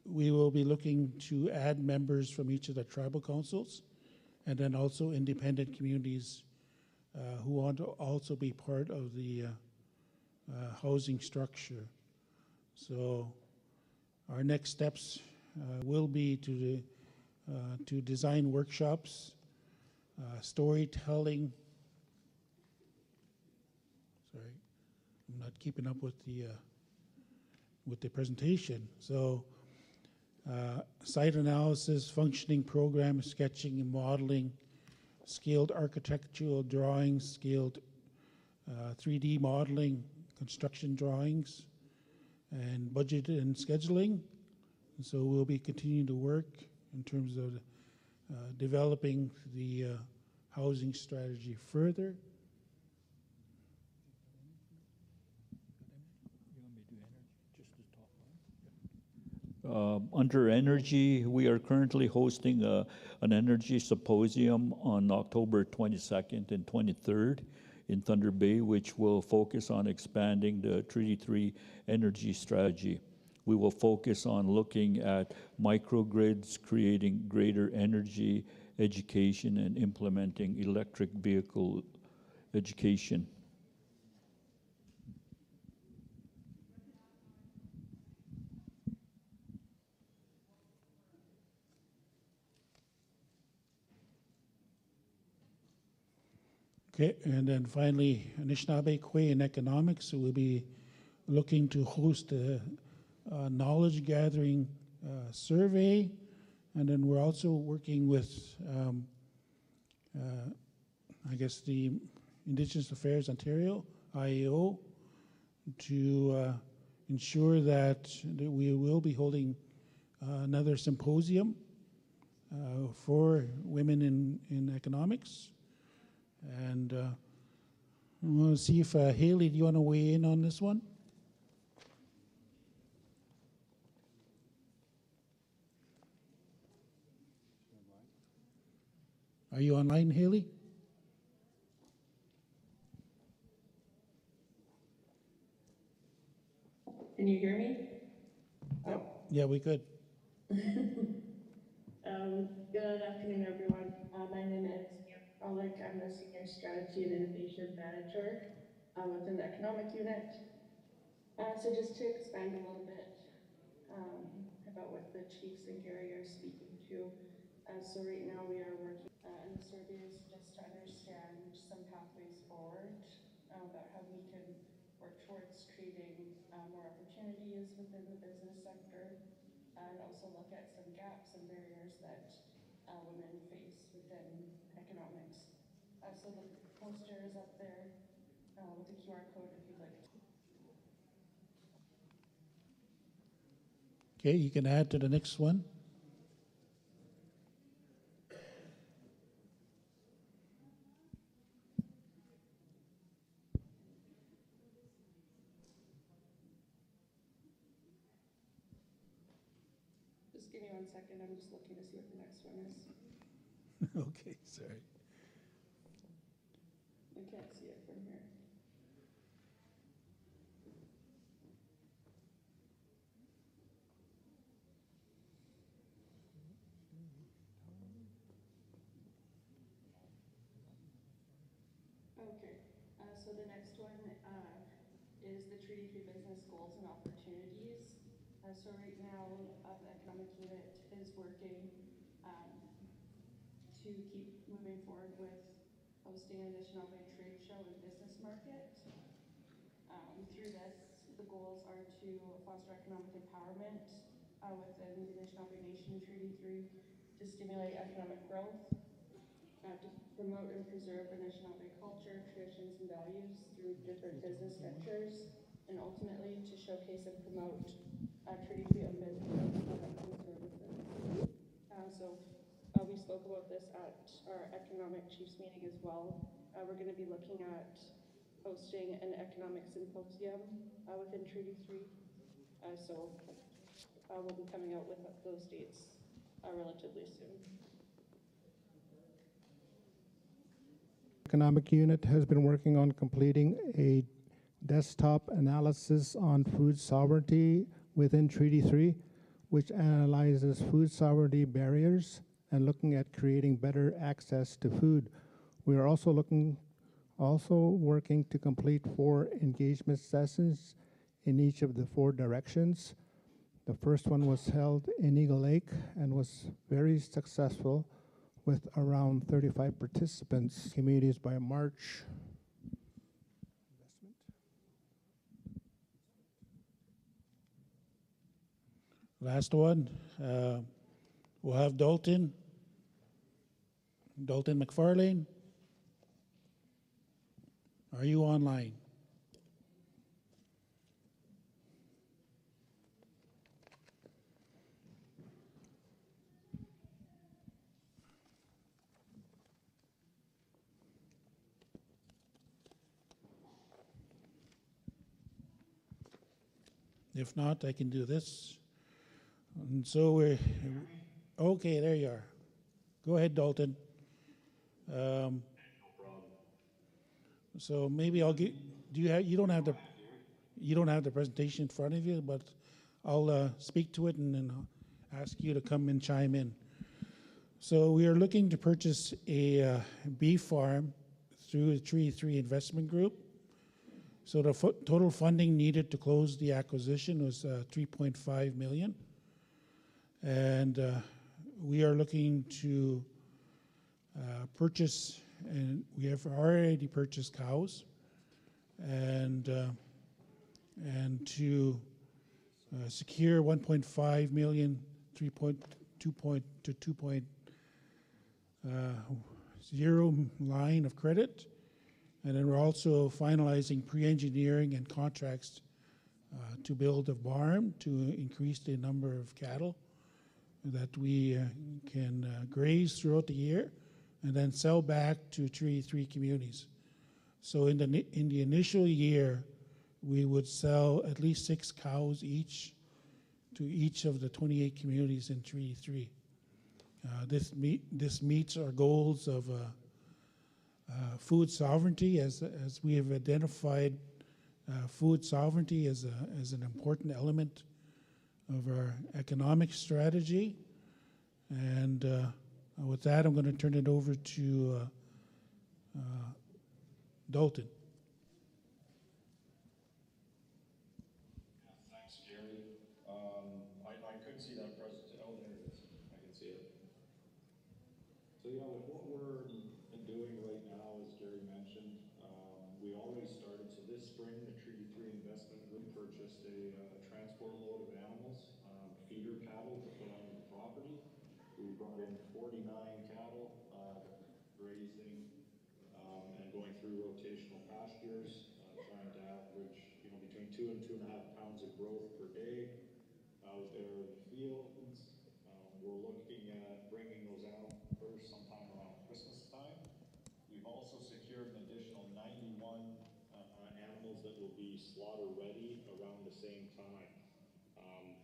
we will be looking to add members from each of the tribal councils, and then also independent communities who want to also be part of the housing structure. So our next steps will be to design workshops, storytelling. Sorry, I'm not keeping up with the presentation. So site analysis, functioning program, sketching and modeling, scaled architectural drawings, scaled 3D modeling, construction drawings, and budget and scheduling, And so we'll be continuing to work in terms of developing the housing strategy further. Under energy, we are currently hosting an energy symposium on October 22nd and 23rd in Thunder Bay, which will focus on expanding the Treaty 3 energy strategy. We will focus on looking at microgrids, creating greater energy education, and implementing electric vehicle education. Okay, and then finally, Anishinaabe Kwe in economics. So we'll be looking to host a knowledge gathering survey, and then we're also working with, I guess, the Indigenous Affairs Ontario, IAO, to ensure that we will be holding another symposium for women in economics. And we'll see if Haley, do you want to weigh in on this one? Are you online, Haley? Can you hear me? Yep. Yeah, we could. Good afternoon, everyone. My name is Neil Krolik. I'm the Senior Strategy and Innovation Manager within the Economic Unit. So just to expand a little bit about what the chiefs and Gary are speaking to. So right now we are working, and the survey is just to understand some pathways forward about how we can work towards creating more opportunities within the business sector, and also look at some gaps and barriers that women face within economics. So the poster is up there with the QR code if you'd like to. Okay, you can add to the next one. Just give me 1 second. I'm just looking to see what the next one is. Okay, sorry. I can't see it from here. Okay, so the next one is the Treaty 3 Business Goals and Opportunities. So right now, the Economic Unit is working to keep moving forward with hosting an Anishinaabe trade show and business market. Through this, the goals are to foster economic empowerment within the Anishinaabe Nation in Treaty 3, to stimulate economic growth, to promote and preserve Anishinaabe culture, traditions, and values through different business ventures, and ultimately to showcase and promote Treaty 3 owned businesses, products, and services. We spoke about this at our economic chiefs meeting as well. We're going to be looking at hosting an economic symposium within Treaty 3. We'll be coming out with those dates relatively soon. Economic Unit has been working on completing a desktop analysis on food sovereignty within Treaty 3, which analyzes food sovereignty barriers and looking at creating better access to food. We are also working to complete 4 engagement sessions in each of the 4 directions. The first one was held in Eagle Lake and was very successful, with around 35 participants. Communities by March. Last one, we'll have Dalton McFarlane. Are you online? If not, I can do this. And so we're, okay, there you are. Go ahead, Dalton. So maybe I'll get, you don't have the presentation in front of you, but I'll speak to it and then I'll ask you to come and chime in. So we are looking to purchase a beef farm through the Treaty 3 Investment Group. So the total funding needed to close the acquisition was $3.5 million. And we are looking to purchase, and we have already purchased cows, and to secure 1.5 million, 2.0 line of credit. And then we're also finalizing pre-engineering and contracts to build a barn to increase the number of cattle that we can graze throughout the year and then sell back to Treaty 3 communities. So in the initial year, we would sell at least 6 cows each to each of the 28 communities in Treaty 3. This meets our goals of food sovereignty, as we have identified food sovereignty as an important element of our economic strategy. And with that, I'm going to turn it over to Dalton. Thanks, Gary. I could see that presentation. Oh, there it is. I can see it. So yeah, with what we're doing right now, as Gary mentioned, we already started. So this spring, the Treaty 3 Investment Group purchased a transport load of animals, feeder cattle to put onto the property. We brought in 49 cattle that are grazing and going through rotational pastures, trying to average, between 2 and 2.5 pounds of growth per day out there in the fields. We're looking at bringing those animals first sometime around Christmas time. We've also secured an additional 91 animals that will be slaughter ready around the same time.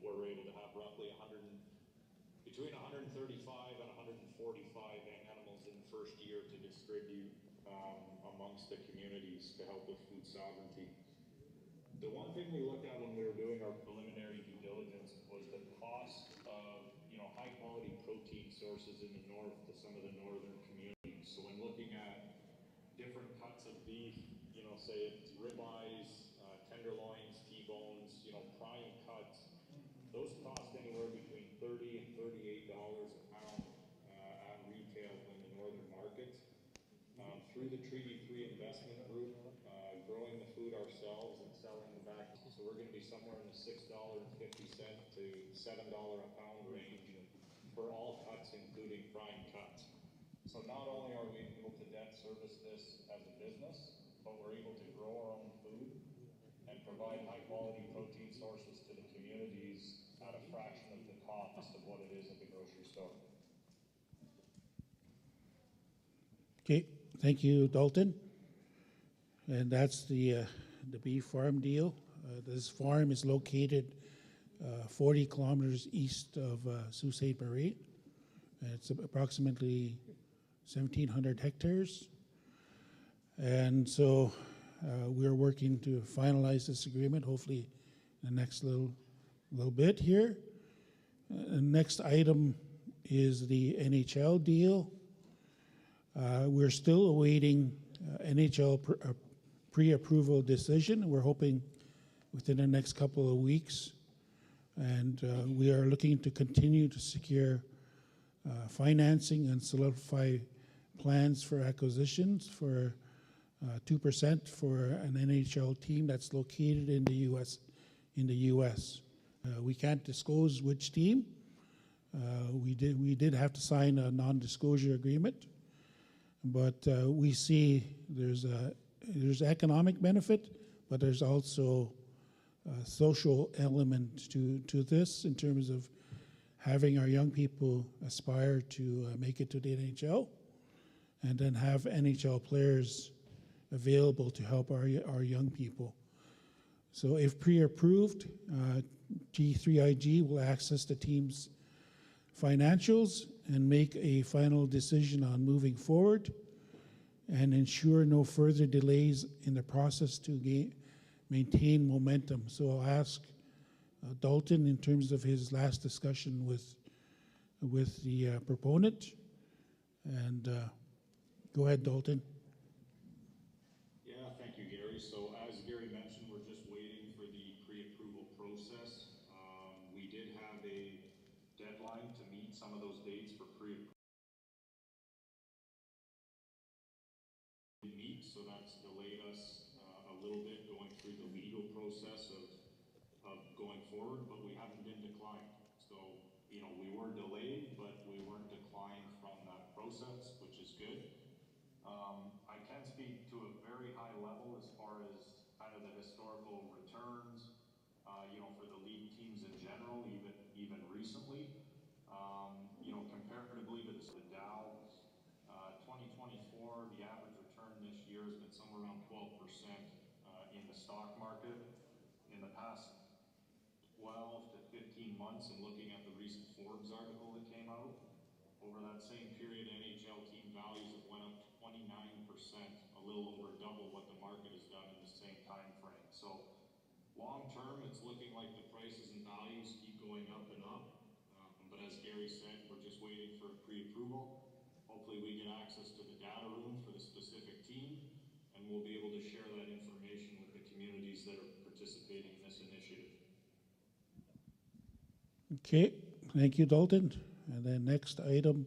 We're able to have roughly between 135 and 145 animals in the first year to distribute amongst the communities to help with food sovereignty. The one thing we looked at when we were doing our preliminary due diligence was the cost of, high quality protein sources in the north to some of the northern communities. So when looking at different cuts of beef, say it's ribeyes, tenderloins, T-bones, prime cuts, those cost anywhere between $30 and $38 a pound at retail in the northern markets. Through the Treaty 3 Investment Group, growing the food ourselves and selling them back. So we're going to be somewhere in the $6.50 to $7 a pound range for all cuts, including prime cuts. So not only are we able to debt service this as a business, but we're able to grow our own food and provide high quality protein sources to the communities at a fraction of the cost of what it is at the grocery store. Okay, thank you, Dalton. And that's the beef farm deal. This farm is located 40 kilometers east of Sault Ste. Marie. It's approximately 1,700 hectares. And so we're working to finalize this agreement, hopefully in the next little bit here. The next item is the NHL deal. We're still awaiting NHL pre-approval decision. We're hoping within the next couple of weeks. And we are looking to continue to secure financing and solidify plans for acquisitions for 2% for an NHL team that's located in the U.S. We can't disclose which team. We did have to sign a non-disclosure agreement, but we see there's economic benefit, but there's also a social element to this in terms of having our young people aspire to make it to the NHL, and then have NHL players available to help our young people. So if pre-approved, G3IG will access the team's financials and make a final decision on moving forward and ensure no further delays in the process to maintain momentum. So I'll ask Dalton, in terms of his last discussion with the proponent, and go ahead, Dalton. Yeah, thank you, Gary. So as Gary mentioned, we're just waiting for the pre-approval process. We did have a deadline to meet some of those dates for pre-approval. Meet, so that's delayed us a little bit going through the legal process of going forward, but we haven't been declined. So, you know, we were delayed, but we weren't declined from that process, which is good. I can speak to a very high level as far as kind of the historical returns, you know, for the league teams in general, even recently. You know, comparatively to the Dow, 2024, the average return this year has been somewhere around 12% in the stock market. In the past 12 to 15 months, and looking at the recent Forbes article that came out, over that same period, NHL team values have went up 29%, a little over double what the market has done in the same time frame. So long term, it's looking like the prices and values keep going up and up. But as Gary said, we're just waiting for a pre-approval. Hopefully we get access to the data room for the specific team, and we'll be able to share that information with the communities that are participating in this initiative. Okay, thank you, Dalton. And then next item,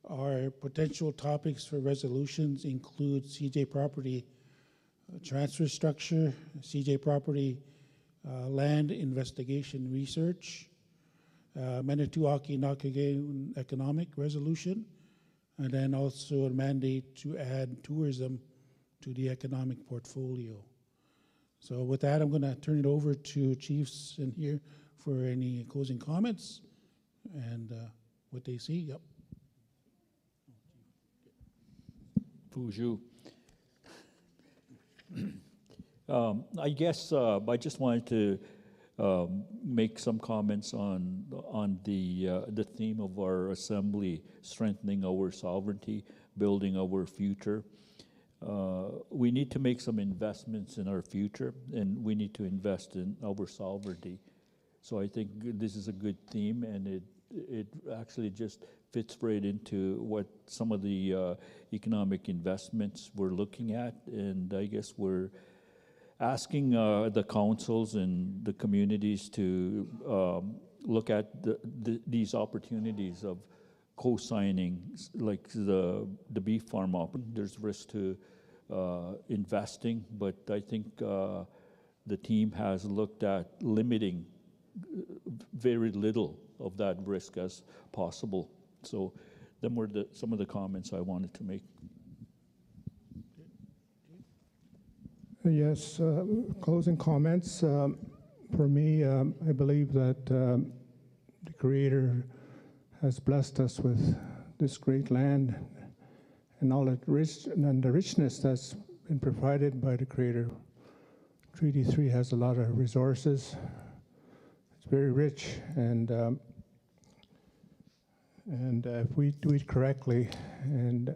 our potential topics for resolutions include CJ Property transfer structure, CJ Property land investigation research, Manitowoc-Nakagain economic resolution, and then also a mandate to add tourism to the economic portfolio. So with that, I'm going to turn it over to chiefs in here for any closing comments and what they see. Yep. Bonjour. I guess I just wanted to make some comments on the theme of our assembly, strengthening our sovereignty, building our future. We need to make some investments in our future, and we need to invest in our sovereignty. So I think this is a good theme, and it actually just fits right into what some of the economic investments we're looking at, and I guess we're asking the councils and the communities to look at these opportunities of co-signing, like the beef farm up. There's risk to investing, but I think the team has looked at limiting very little of that risk as possible. So them were some of the comments I wanted to make. Yes, closing comments. For me, I believe that the Creator has blessed us with this great land and all the richness that's been provided by the Creator. Treaty 3 has a lot of resources. It's very rich, and if we do it correctly, and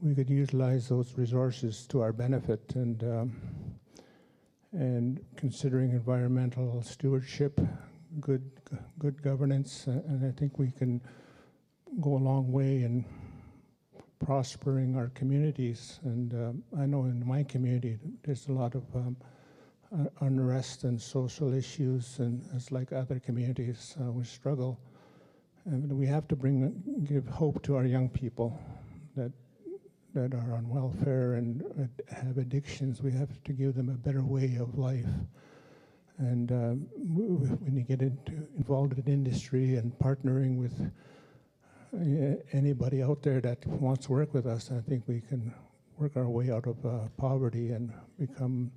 we could utilize those resources to our benefit, and considering environmental stewardship, good governance, and I think we can go a long way in prospering our communities. And I know in my community there's a lot of unrest and social issues, and it's like other communities, we struggle. And we have to give hope to our young people that are on welfare and have addictions. We have to give them a better way of life. And when you get involved in industry and partnering with anybody out there that wants to work with us, I think we can work our way out of poverty and become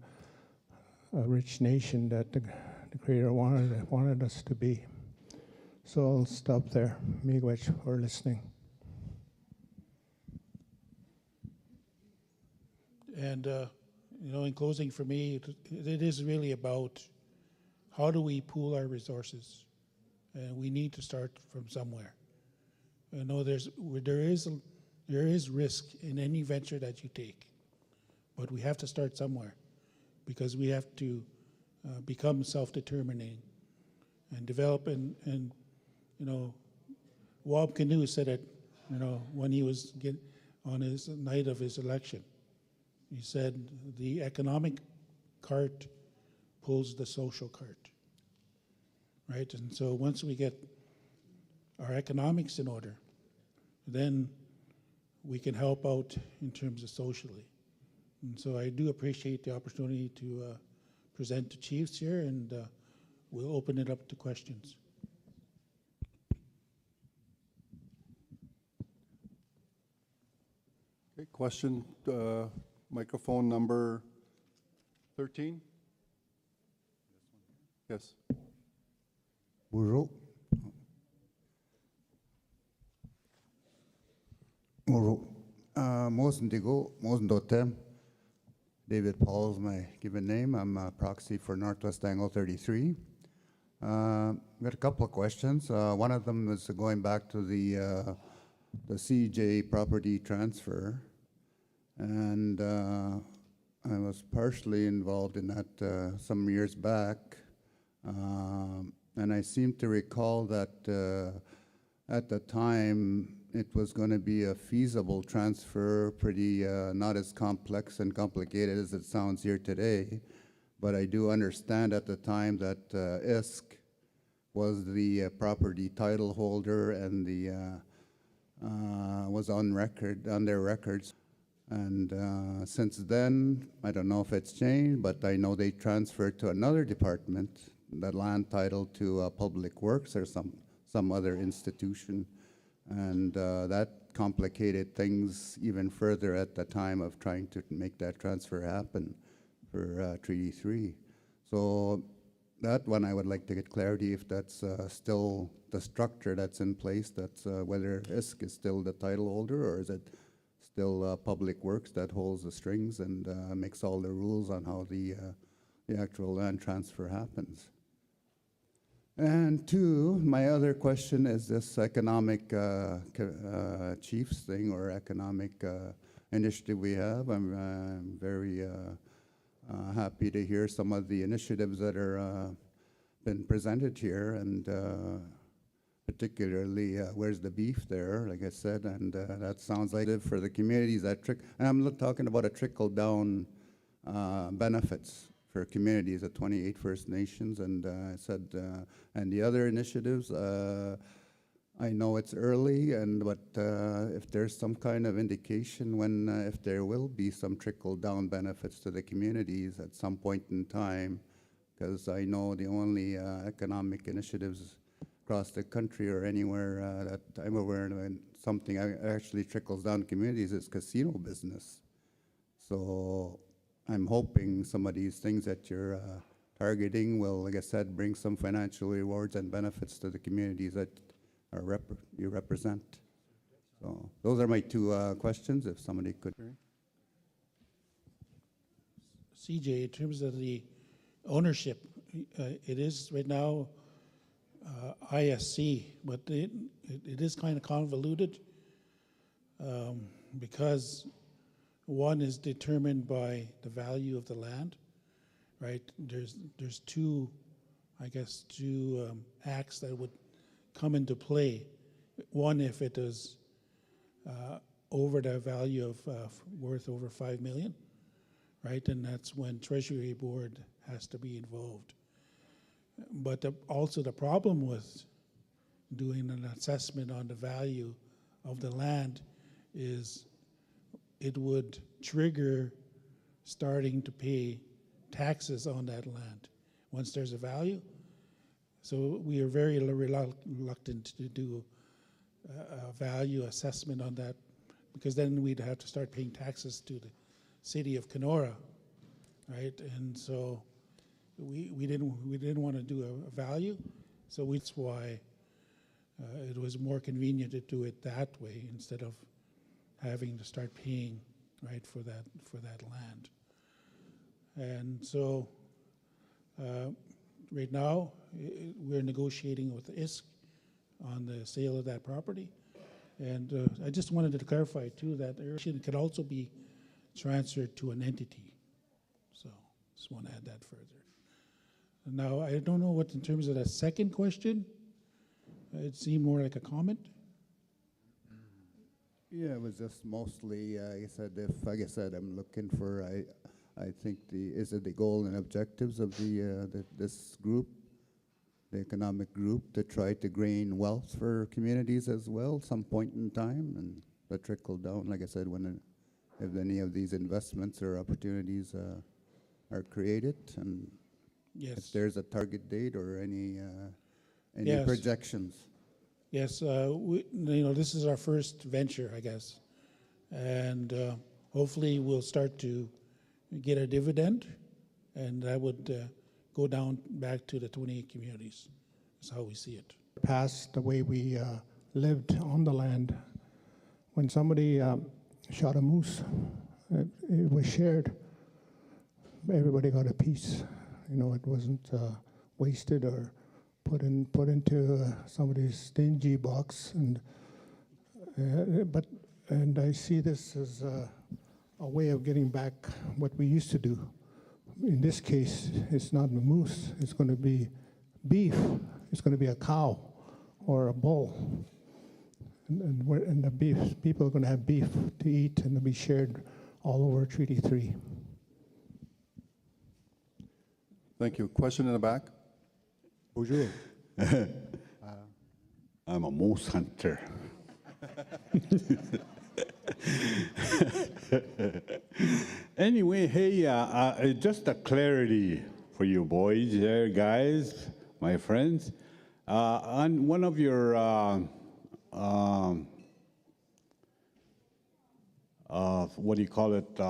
a rich nation that the Creator wanted us to be. So I'll stop there. Miigwetch for listening. And in closing for me, it is really about how do we pool our resources? And we need to start from somewhere. I know there is risk in any venture that you take, but we have to start somewhere because we have to become self-determining and develop and Wab Kinew said it, when he was on his night of his election. He said the economic cart pulls the social cart, right? And so once we get our economics in order, then we can help out in terms of socially. And so I do appreciate the opportunity to present to chiefs here, and we'll open it up to questions. Okay, question, microphone number 13? Yes. Bonjour. Bonjour. Mosendotem. David Paul is my given name. I'm a proxy for Northwest Angle 33. Got a couple of questions. One of them is going back to the CJ property transfer. And I was partially involved in that some years back. And I seem to recall that at the time it was going to be a feasible transfer, pretty not as complex and complicated as it sounds here today. But I do understand at the time that ISK was the property title holder and the was on their records. And since then, I don't know if it's changed, but I know they transferred to another department, the land title to Public Works or some other institution. And that complicated things even further at the time of trying to make that transfer happen for Treaty 3. So that one I would like to get clarity if that's still the structure that's in place, that's whether ISK is still the title holder or is it still Public Works that holds the strings and makes all the rules on how the actual land transfer happens. And two, my other question is this economic chiefs thing or economic initiative we have. I'm very happy to hear some of the initiatives that are been presented here, and particularly where's the beef there, like I said, and that sounds like it for the communities that and I'm talking about a trickle down benefits for communities at 28 First Nations, and I said, and the other initiatives, I know it's early, but if there's some kind of indication when, if there will be some trickle down benefits to the communities at some point in time, because I know the only economic initiatives across the country or anywhere that I'm aware of and something actually trickles down communities is casino business. So I'm hoping some of these things that you're targeting will, like I said, bring some financial rewards and benefits to the communities that are you represent. So those are my two questions, if somebody could. CJ, in terms of the ownership, it is right now ISC, but it is kind of convoluted because one is determined by the value of the land, right? There's two, I guess, two acts that would come into play. One, if it is over the value of worth over $5 million, right? And that's when Treasury Board has to be involved. But also the problem with doing an assessment on the value of the land is it would trigger starting to pay taxes on that land once there's a value. So we are very reluctant to do a value assessment on that, because then we'd have to start paying taxes to the city of Kenora, right? And so we didn't want to do a value, so that's why it was more convenient to do it that way instead of having to start paying, right, for that land. And so right now, we're negotiating with ISK on the sale of that property. And I just wanted to clarify too that it could also be transferred to an entity. So just want to add that further. Now, I don't know what in terms of the second question, it seemed more like a comment. Yeah, it was just mostly, like I said, I'm looking for, I think is it the goal and objectives of this group, the economic group, to try to gain wealth for communities as well, some point in time, and that trickle down, like I said, if any of these investments or opportunities are created, and yes, if there's a target date or any yes, projections. Yes, this is our first venture, I guess, and hopefully we'll start to get a dividend, and that would go down back to the 28 communities. That's how we see it. Past the way we lived on the land, when somebody shot a moose, it was shared. Everybody got a piece. It wasn't wasted or put into somebody's stingy box. And I see this as a way of getting back what we used to do. In this case, it's not a moose. It's going to be beef. It's going to be a cow or a bull. And the beef, people are going to have beef to eat, and it'll be shared all over Treaty 3. Thank you. Question in the back? Bonjour. I'm a moose hunter. Anyway, hey, just a clarity for you boys there, guys, my friends. On one of your what do you call it?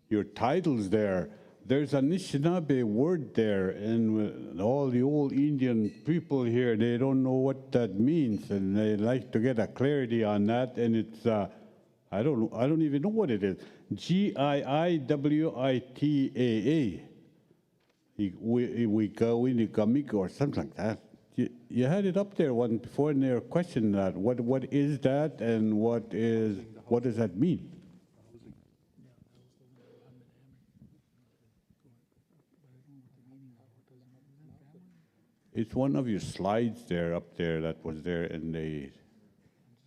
Your titles there. There's an Anishinaabe word there, and all the old Indian people here, they don't know what that means, and they like to get a clarity on that. And it's I don't even know what it is. Giiwitaa. Wikamika or something like that. You had it up there one before, and they were questioning that. What is that, and what does that mean? It's one of your slides there up there that was there, and they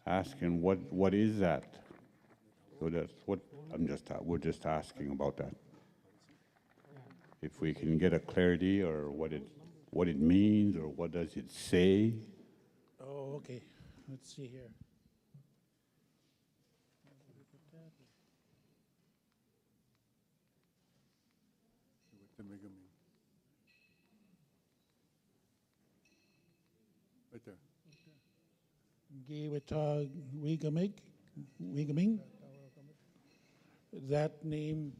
asking what is that? So that's what we're just asking about that. If we can get a clarity or what it means or what does it say? Oh, okay. Let's see here. Right there. Giiwitaa Wigaming. That name.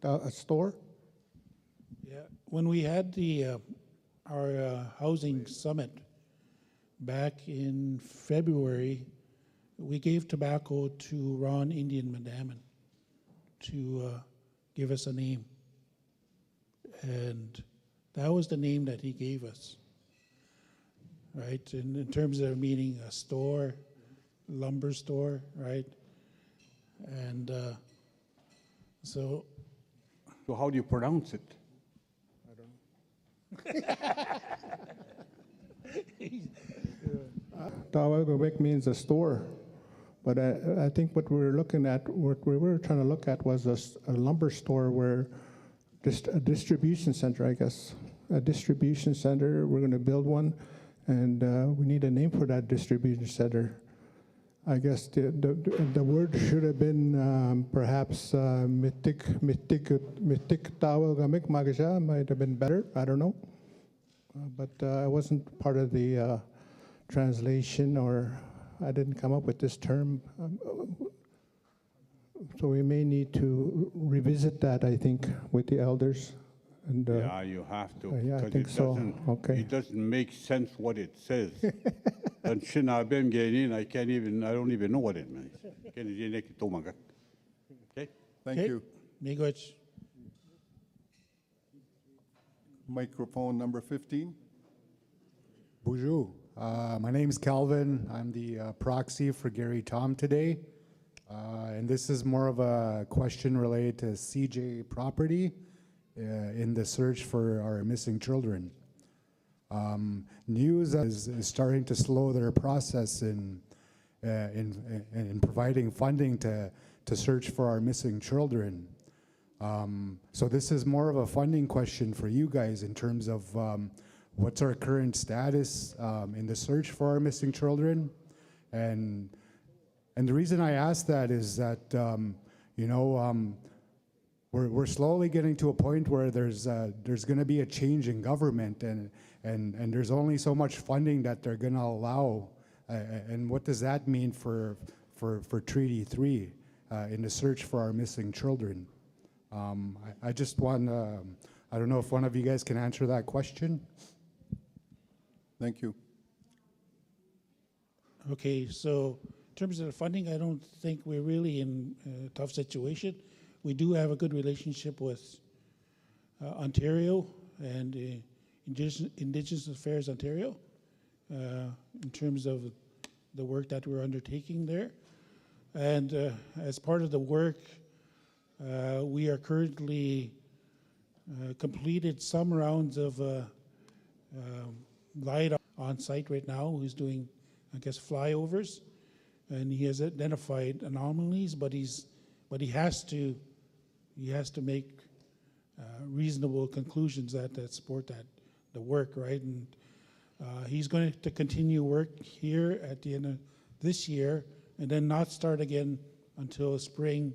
A store? Yeah. When we had our housing summit back in February, we gave tobacco to Ron Indian Mandamin to give us a name. And that was the name that he gave us, right? And in terms of meaning a store, lumber store, right? And so how do you pronounce it? Tawagawik means a store, but I think what we were trying to look at was a lumber store where just a distribution center, I guess. A distribution center, we're going to build one, and we need a name for that distribution center. I guess the word should have been perhaps mitik tawagamik magaja might have been better. I don't know, but I wasn't part of the translation, or I didn't come up with this term. So we may need to revisit that, I think, with the elders And Yeah, you have to. yeah, I because think it so. doesn't- Okay. It doesn't make sense what it says. And Shinabem Gainin, I don't even know what it means. Okay? Thank Okay. you. Miigwetch. Microphone number 15. Bonjour. My name is Calvin. I'm the proxy for Gary Tom today. And this is more of a question related to CJ property in the search for our missing children. News is starting to slow their process in providing funding to search for our missing children. So this is more of a funding question for you guys in terms of what's our current status in the search for our missing children. And the reason I ask that is that, we're slowly getting to a point where there's going to be a change in government, and there's only so much funding that they're going to allow. And what does that mean for Treaty 3 in the search for our missing children? I just want, I don't know if one of you guys can answer that question. Thank you. Okay, so in terms of the funding, I don't think we're really in a tough situation. We do have a good relationship with Ontario and Indigenous Affairs Ontario in terms of the work that we're undertaking there. And as part of the work, we are currently completed some rounds of LiDAR on site right now, who's doing, I guess, flyovers, and he has identified anomalies, but he has to make reasonable conclusions that support the work, right? And he's going to continue work here at the end of this year, and then not start again until spring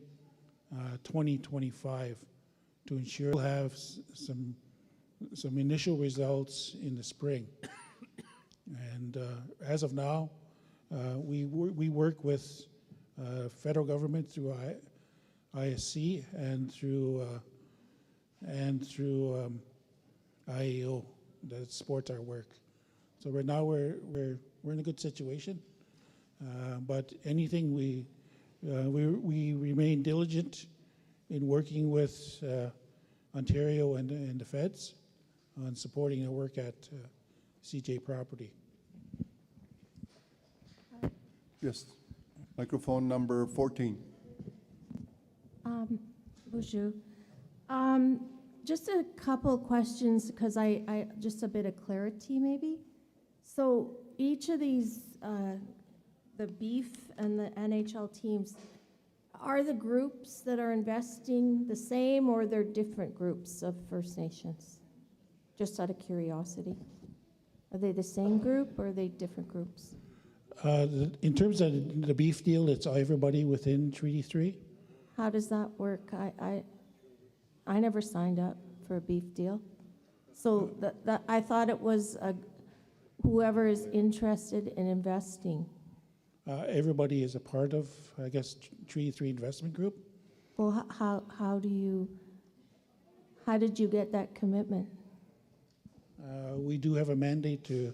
2025 to ensure we'll have some initial results in the spring. And as of now, we work with federal government through ISC and through IAO that supports our work. So right now we're in a good situation, but anything we remain diligent in working with Ontario and the feds on supporting our work at CJ Property. Yes. Microphone number 14. Bonjour. Just a couple of questions, because I just a bit of clarity maybe. So each of these, the beef and the NHL teams, are the groups that are investing the same, or they're different groups of First Nations? Just out of curiosity. Are they the same group, or are they different groups? In terms of the beef deal, it's everybody within Treaty 3. How does that work? I never signed up for a beef deal. So that I thought it was whoever is interested in investing. Everybody is a part of, I guess, Treaty 3 investment group. Well, how did you get that commitment? We do have a mandate to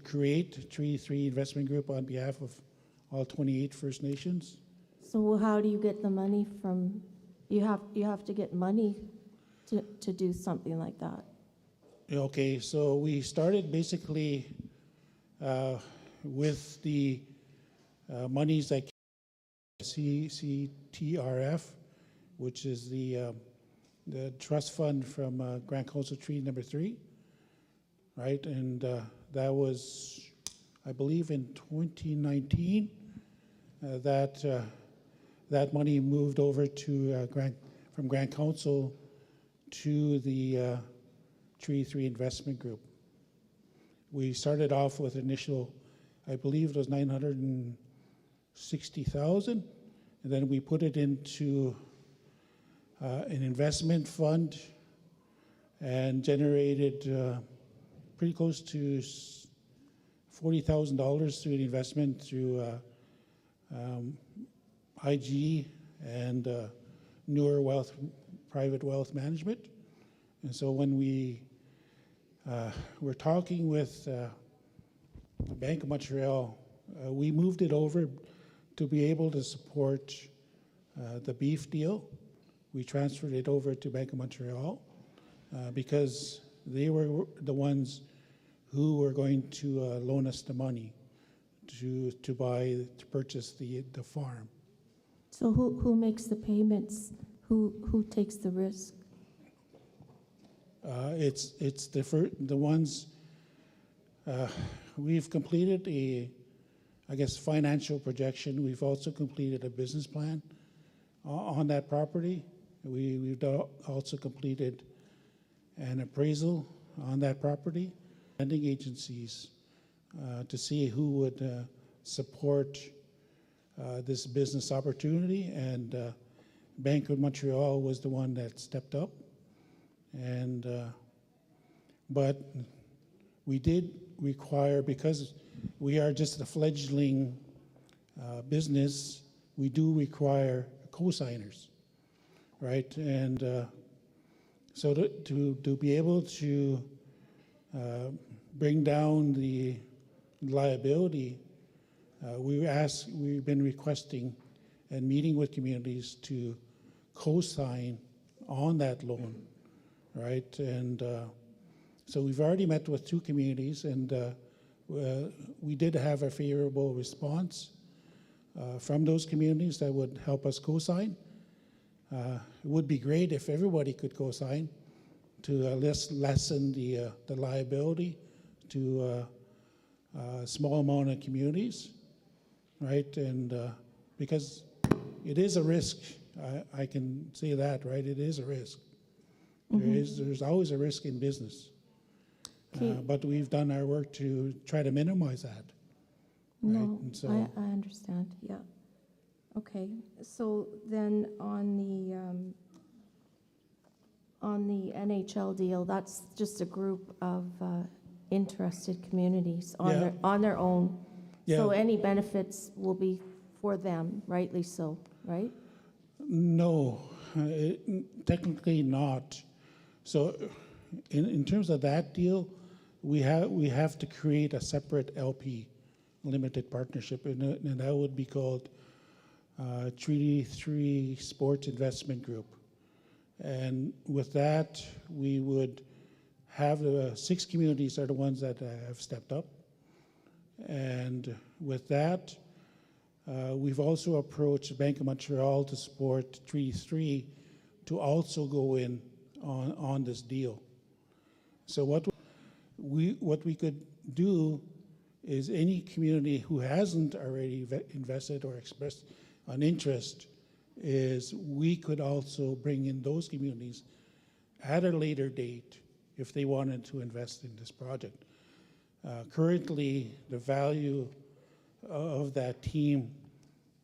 create Treaty 3 investment group on behalf of all 28 First Nations. So how do you get the money from? You have to get money to do something like that. Okay, so we started basically with the monies that CTRF, which is the trust fund from Grand Council Treaty number 3, right? And that was, I believe, in 2019 that money moved over to from Grand Council to the Treaty 3 investment group. We started off with initial, I believe it was 960,000, and then we put it into an investment fund and generated pretty close to $40,000 through the investment through IG and Newer Wealth, Private Wealth Management. And so when we were talking with Bank of Montreal, we moved it over to be able to support the beef deal. We transferred it over to Bank of Montreal because they were the ones who were going to loan us the money to purchase the farm. So who makes the payments? Who takes the risk? It's the ones we've completed financial projection. We've also completed a business plan on that property. We've also completed an appraisal on that property. Lending agencies to see who would support this business opportunity, and Bank of Montreal was the one that stepped up. And but we did require, because we are just a fledgling business, we do require co-signers, right? And so to be able to bring down the liability, we've been requesting and meeting with communities to co-sign on that loan, right? And so we've already met with 2 communities, and we did have a favorable response from those communities that would help us co-sign. It would be great if everybody could co-sign to lessen the liability to a small amount of communities, right? And because it is a risk, I can say that, right? It is a risk. There's always a risk in business. But we've done our work to try to minimize that. No, right? And so, I understand, yeah. Okay, so then on the NHL deal, that's just a group of interested communities on their own. Yeah. So any benefits will be for them, rightly so, right? No, technically not. So in terms of that deal, we have to create a separate LP, limited partnership, and that would be called Treaty 3 Sports Investment Group. And with that, we would have 6 communities are the ones that have stepped up. And with that, we've also approached Bank of Montreal to support Treaty 3 to also go in on this deal. So what we could do is any community who hasn't already invested or expressed an interest, is we could also bring in those communities at a later date if they wanted to invest in this project. Currently, the value of that team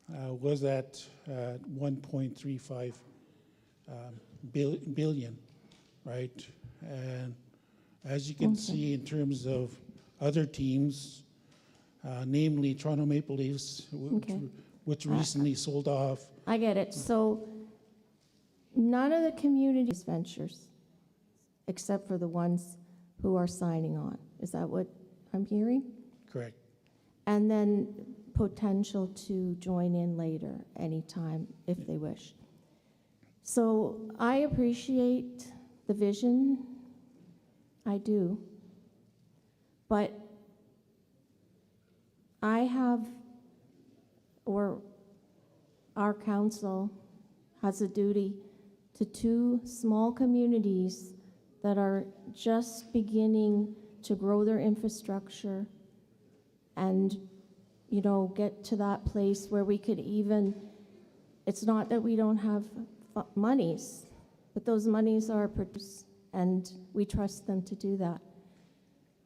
was at 1.35 billion, right? And as you can see in terms of other teams, namely Toronto Maple Leafs, which recently sold off. I get it. So none of the communities ventures, except for the ones who are signing on. Is that what I'm hearing? Correct. And then potential to join in later, anytime, if they wish. So I appreciate the vision. I do. But I have, or our council has a duty to 2 small communities that are just beginning to grow their infrastructure and, you know, get to that place where we could even, it's not that we don't have monies, but those monies are produced and we trust them to do that.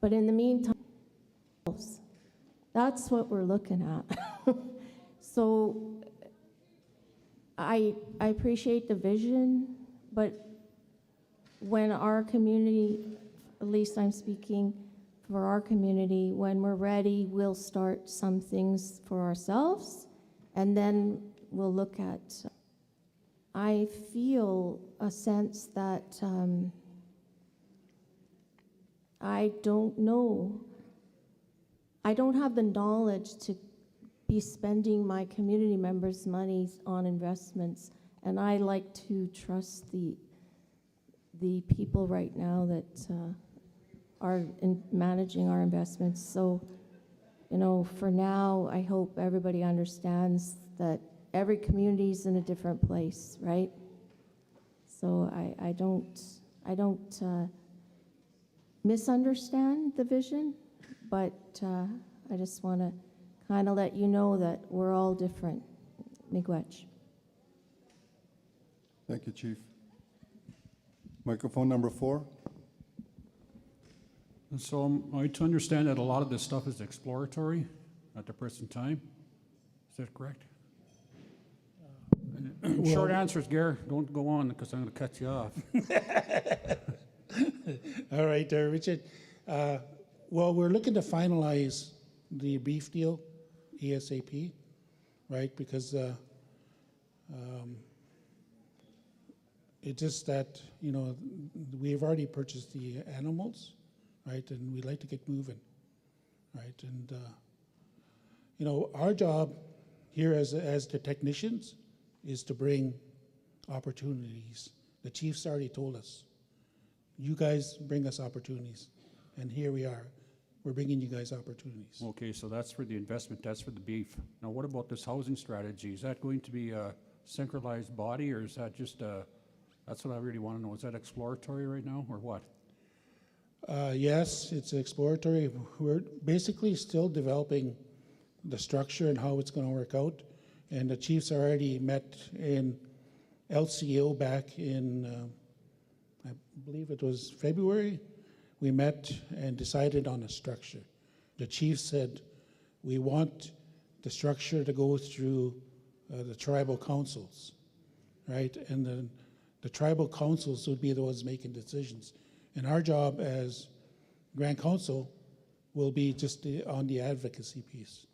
But in the meantime, that's what we're looking at. So I appreciate the vision, but when our community, at least I'm speaking for our community, when we're ready, we'll start some things for ourselves, and then we'll look at, I feel a sense that I don't know. I don't have the knowledge to be spending my community members' monies on investments, and I like to trust the people right now that are managing our investments. So, you know, for now, I hope everybody understands that every community is in a different place, right? So I don't misunderstand the vision, but I just want to kind of let you know that we're all different. Miigwetch. Thank you, Chief. Microphone number 4. And so am I to understand that a lot of this stuff is exploratory at the present time? Is that correct? Short answers, Gare. Don't go on because I'm going to cut you off. All right, Richard. Well, we're looking to finalize the beef deal ASAP, right? Because it's just that, you know, we've already purchased the animals, right? And we'd like to get moving, right? And, you know, our job here as the technicians is to bring opportunities. The chief's already told us, you guys bring us opportunities. And here we are. We're bringing you guys opportunities. Okay, so that's for the investment, that's for the beef. Now, what about this housing strategy? Is that going to be a centralized body, or is that just that's what I really want to know. Is that exploratory right now, or what? Yes, it's exploratory. We're basically still developing the structure and how it's going to work out. And the chiefs already met in LCO back in, I believe it was February. We met and decided on a structure. The chief said, we want the structure to go through the tribal councils, right? And then the tribal councils would be the ones making decisions. And our job as Grand Council will be just on the advocacy piece,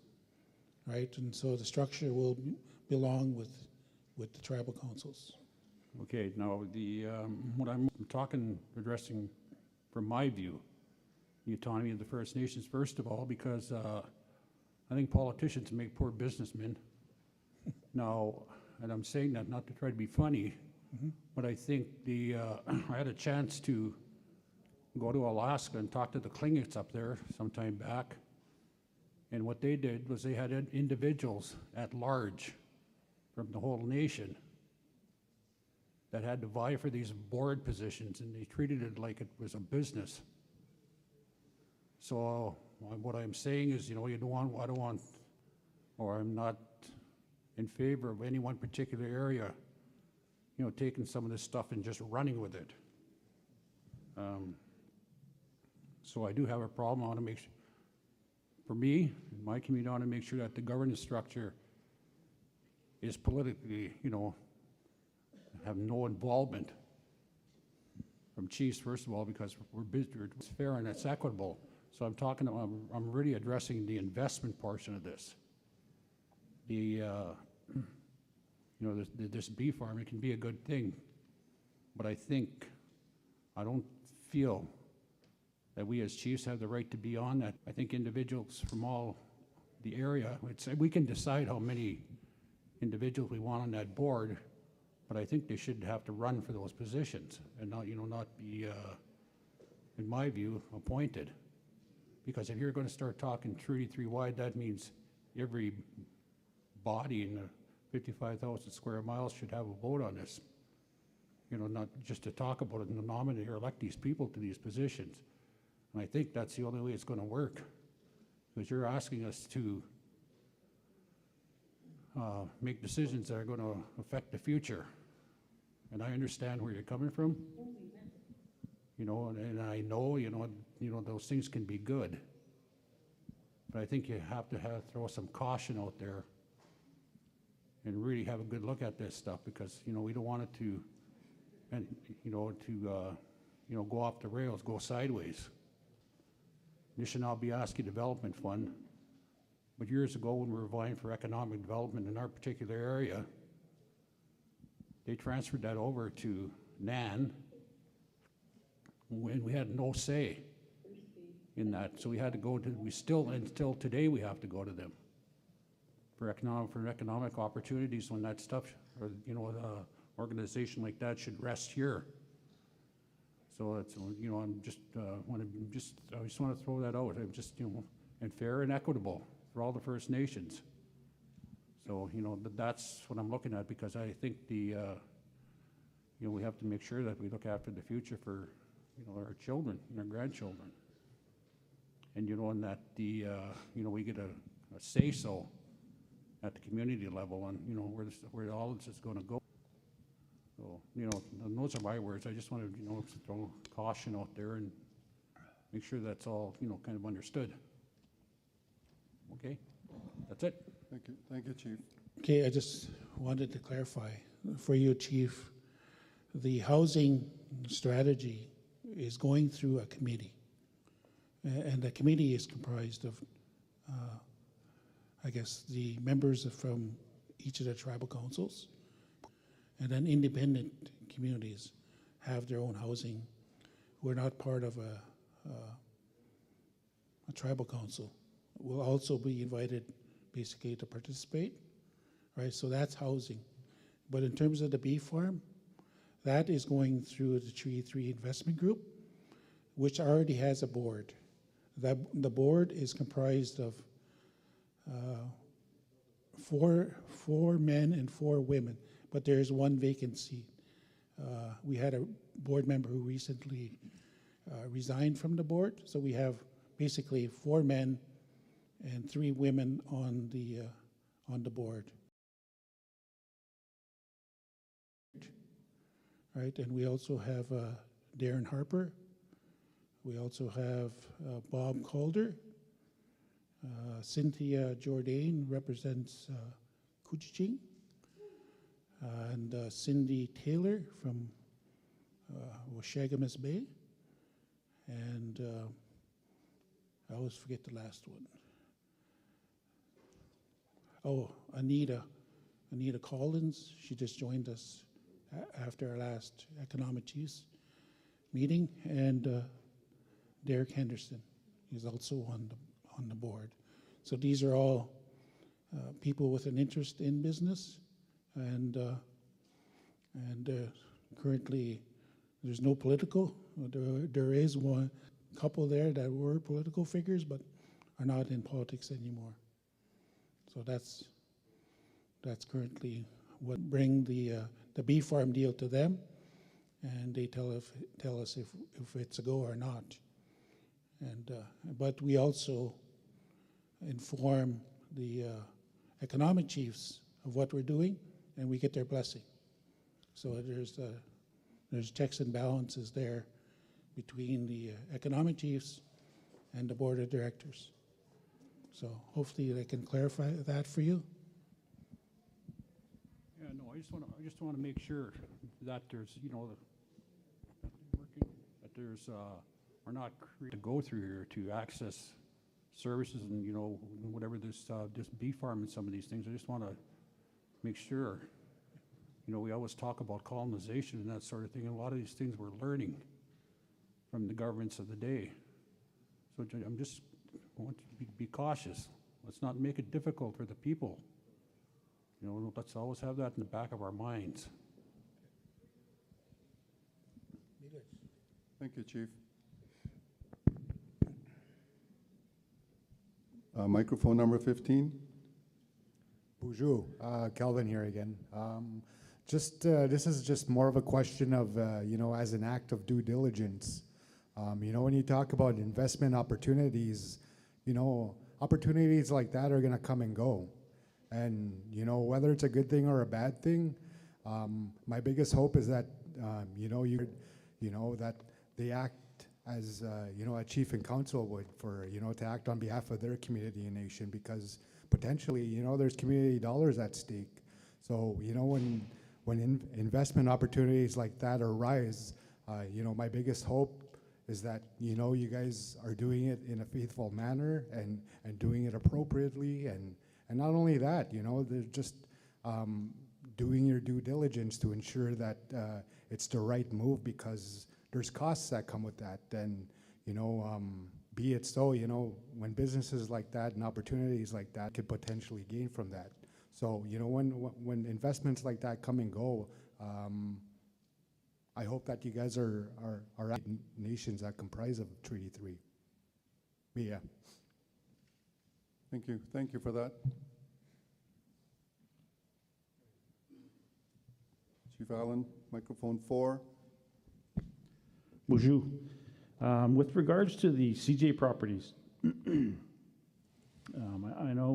right? And so the structure will belong with the tribal councils. Okay, now what I'm addressing from my view, the autonomy of the First Nations, first of all, because I think politicians make poor businessmen. Now, and I'm saying that not to try to be funny, but I think I had a chance to go to Alaska and talk to the Klingits up there some time back, and what they did was they had individuals at large from the whole nation that had to vie for these board positions, and they treated it like it was a business. So what I'm saying is, you know, I don't want, or I'm not in favor of any one particular area, you know, taking some of this stuff and just running with it. So I do have a problem. I want to make sure, for me, in my community, I want to make sure that the governance structure is politically, you know, have no involvement from chiefs, first of all, because it's fair and it's equitable. So I'm really addressing the investment portion of this. You know, this bee farm, it can be a good thing, but I don't feel that we as chiefs have the right to be on that. I think individuals from all the area, we can decide how many individuals we want on that board, but I think they should have to run for those positions and not, you know, not be, in my view, appointed. Because if you're going to start talking Treaty 3 wide, that means every body in the 55,000 square miles should have a vote on this. You know, not just to talk about it and nominate or elect these people to these positions. And I think that's the only way it's going to work, because you're asking us to make decisions that are going to affect the future. And I understand where you're coming from. You know, and I know, you know, those things can be good. But I think you have to throw some caution out there and really have a good look at this stuff, because, you know, we don't want it to, and you know, go off the rails, go sideways. This should not be ASCII Development Fund. But years ago, when we were vying for economic development in our particular area, they transferred that over to NAN, when we had no say. in that. So we had to go to, we still, and still today, we have to go to them for economic opportunities when that stuff, or, you know, organization like that should rest here. So it's, you know, I just want to throw that out. I'm just, you know, and fair and equitable for all the First Nations. So, you know, that's what I'm looking at, because I think you know, we have to make sure that we look after the future for, you know, our children and our grandchildren. And, you know, and that you know, we get a say-so at the community level on, you know, where all this is going to go. So, you know, and those are my words. I just want to, you know, throw caution out there and make sure that's all, you know, kind of understood. Okay, that's it. Thank you, Chief. Okay, I just wanted to clarify for you, Chief. The housing strategy is going through a committee, and the committee is comprised of, I guess, the members from each of the tribal councils, and then independent communities have their own housing. We're not part of a tribal council. We'll also be invited basically to participate, right? So that's housing. But in terms of the bee farm, that is going through the Treaty 3 Investment Group, which already has a board. The board is comprised of four men and 4 women, but there's 1 vacancy. We had a board member who recently resigned from the board, so we have basically 4 men and 3 women on the board. Right, and we also have Darren Harper. We also have Bob Calder. Cynthia Jourdain represents Couchiching. And Cindy Taylor from Wachegamis Bay. And I always forget the last one. Oh, Anita Collins. She just joined us after our last Economic Chiefs meeting, and Derek Henderson is also on the board. So these are all people with an interest in business, and currently there's no political. There is one couple there that were political figures, but are not in politics anymore. So that's currently what bring the bee farm deal to them, and they tell us if it's a go or not. And but we also inform the economic chiefs of what we're doing, and we get their blessing. So there's checks and balances there between the economic chiefs and the board of directors. So hopefully they can clarify that for you. Yeah, no, I just want to make sure that there's, you know, that there's we're not to go through here to access services and, you know, whatever this bee farm and some of these things. I just want to make sure, you know, we always talk about colonization and that sort of thing, and a lot of these things we're learning from the governments of the day. So I'm just want to be cautious. Let's not make it difficult for the people. You know, let's always have that in the back of our minds. Thank you, Chief. Microphone number 15. Bonjour, Kelvin here again. This is just more of a question of, you know, as an act of due diligence. You know, when you talk about investment opportunities, you know, opportunities like that are going to come and go. And, you know, whether it's a good thing or a bad thing, my biggest hope is that, you know, that they act as, you know, a chief and council would for, you know, to act on behalf of their community and nation, because potentially, you know, there's community dollars at stake. So, you know, when investment opportunities like that arise, you know, my biggest hope is that, you know, you guys are doing it in a faithful manner and doing it appropriately, and not only that, you know, they're just doing your due diligence to ensure that it's the right move, because there's costs that come with that. And, you know, be it so, you know, when businesses like that and opportunities like that could potentially gain from that. So, you know, when investments like that come and go, I hope that you guys are nations that comprise of Treaty 3. Yeah. Thank you. Thank you for that. Chief Allen, microphone 4. Bonjour. With regards to the CJ properties, I know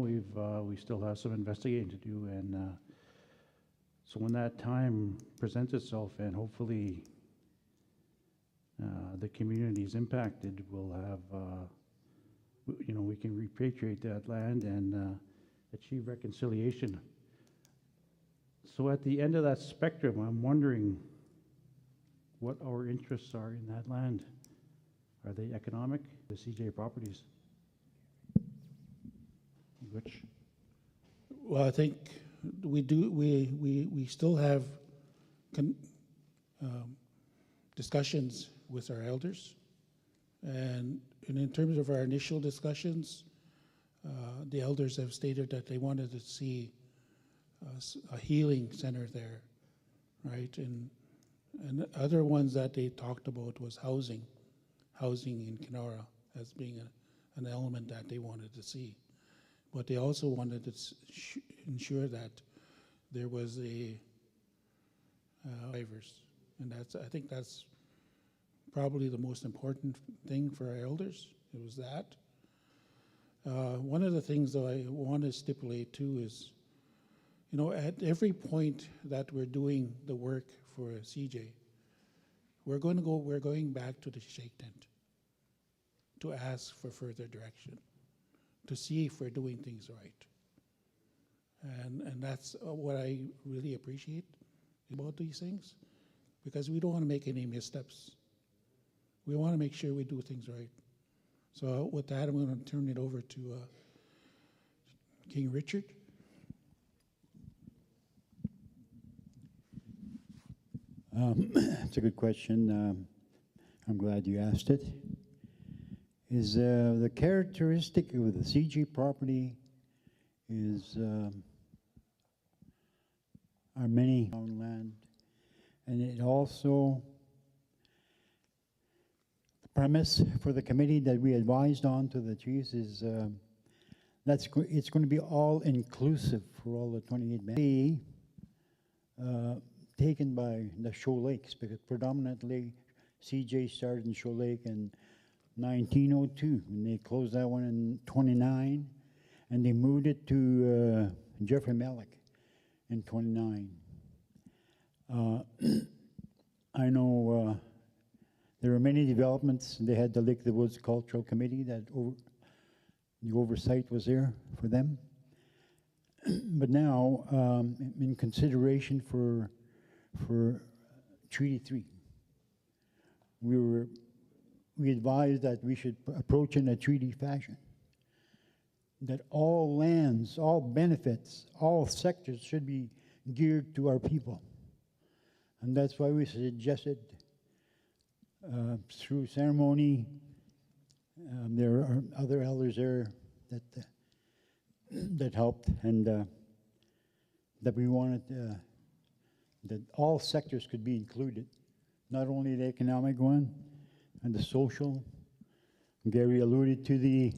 we still have some investigating to do, and so when that time presents itself, and hopefully the community is impacted, we'll have, you know, we can repatriate that land and achieve reconciliation. So at the end of that spectrum, I'm wondering what our interests are in that land. Are they economic, the CJ properties? Which? Well, I think we do. We still have discussions with our elders, and in terms of our initial discussions, the elders have stated that they wanted to see a healing center there, right? And other ones that they talked about was housing in Kenora as being an element that they wanted to see. But they also wanted to ensure that there was a waivers, and I think that's probably the most important thing for our elders. It was that. One of the things that I want to stipulate too is, you know, at every point that we're doing the work for CJ, we're going back to the shake tent to ask for further direction, to see if we're doing things right. And that's what I really appreciate about these things, because we don't want to make any missteps. We want to make sure we do things right. So with that, I'm going to turn it over to King Richard. It's a good question. I'm glad you asked it. Is the characteristic of the CG property is our many land, and it also the premise for the committee that we advised on to the chiefs is it's going to be all inclusive for all the 28 men. Taken by the Shoal Lakes, because predominantly CJ started in Shoal Lake in 1902, and they closed that one in 29, and they moved it to Jeffrey Melick in 29. I know there were many developments. They had the Lake of the Woods Cultural Committee that the oversight was there for them. But now, in consideration for Treaty 3, we advised that we should approach in a treaty fashion, that all lands, all benefits, all sectors should be geared to our people. And that's why we suggested through ceremony, there are other elders there that helped, and that we wanted that all sectors could be included, not only the economic one and the social. Gary alluded to the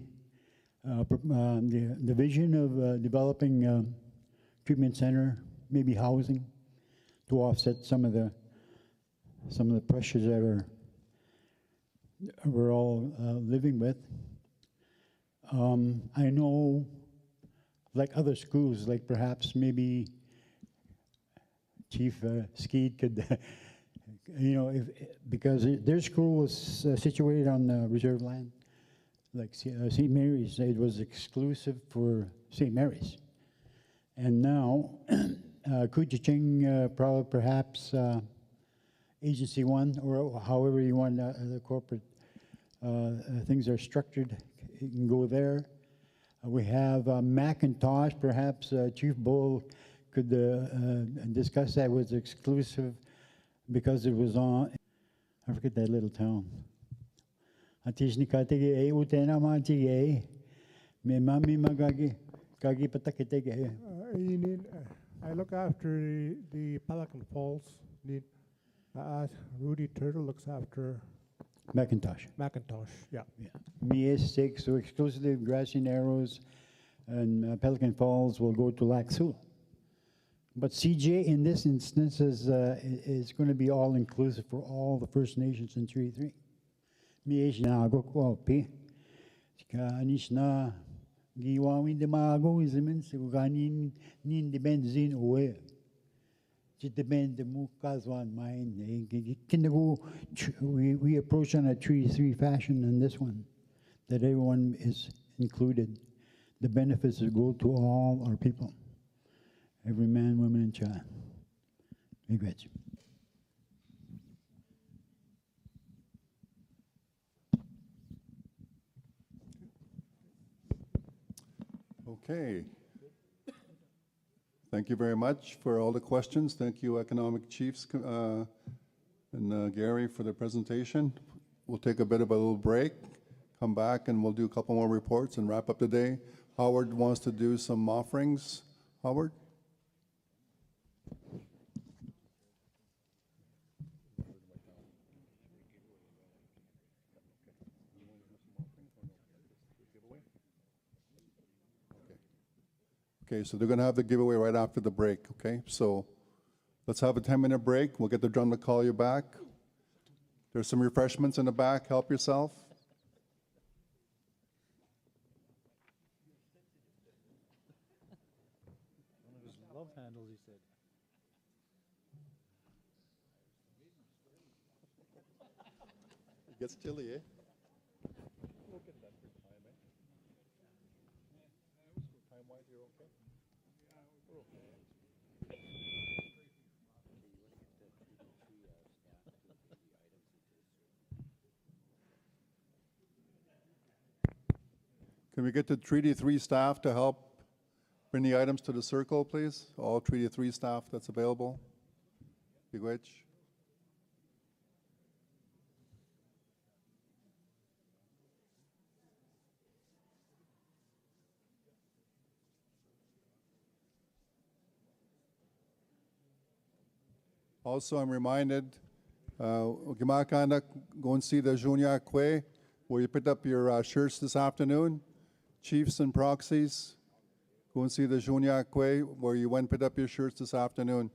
vision of developing treatment center, maybe housing, to offset some of the pressures that we're all living with. I know, like other schools, like perhaps maybe Chief Skeed could, you know, because their school was situated on reserve land, like St. Mary's. It was exclusive for St. Mary's. And now, Kuchiching, perhaps Agency 1, or however you want the corporate things are structured, you can go there. We have Macintosh, perhaps Chief Bull could discuss that. Was exclusive because it was on, I forget that little town. Atis ni katege e utena ma tige me mami magagi kagi patakitege. I look after the Pelican Falls. Need, Rudy Turtle looks after Macintosh. Macintosh. Yeah. Me is 6, so exclusively Grassy Narrows and Pelican Falls will go to Lac Seul. But CJ in this instance is going to be all inclusive for all the First Nations in Treaty 3. Me is na go ko pi. Ka anis na giwawin de mago izemen se ganin nin de benzin oe. It depends the mukazwan mine. We approach on a Treaty 3 fashion in this one, that everyone is included. The benefits will go to all our people, every man, woman, and child. Miigwetch. Okay. Thank you very much for all the questions. Thank you, Economic Chiefs and Gary for the presentation. We'll take a bit of a little break, come back, and we'll do a couple more reports and wrap up the day. Howard wants to do some offerings. Howard? Okay, so they're going to have the giveaway right after the break, okay? So let's have a 10-minute break. We'll get the drum to call you back. There's some refreshments in the back. Help yourself. One of his love handles, he said. It gets chilly, eh? Can we get the Treaty 3 staff to help bring the items to the circle, please? All Treaty 3 staff that's available. Miigwetch. Also, I'm reminded, Gimakanda, go and see the Junior Kwe, where you picked up your shirts this afternoon. Chiefs and proxies, go and see the Junior Kwe, where you went and picked up your shirts this afternoon.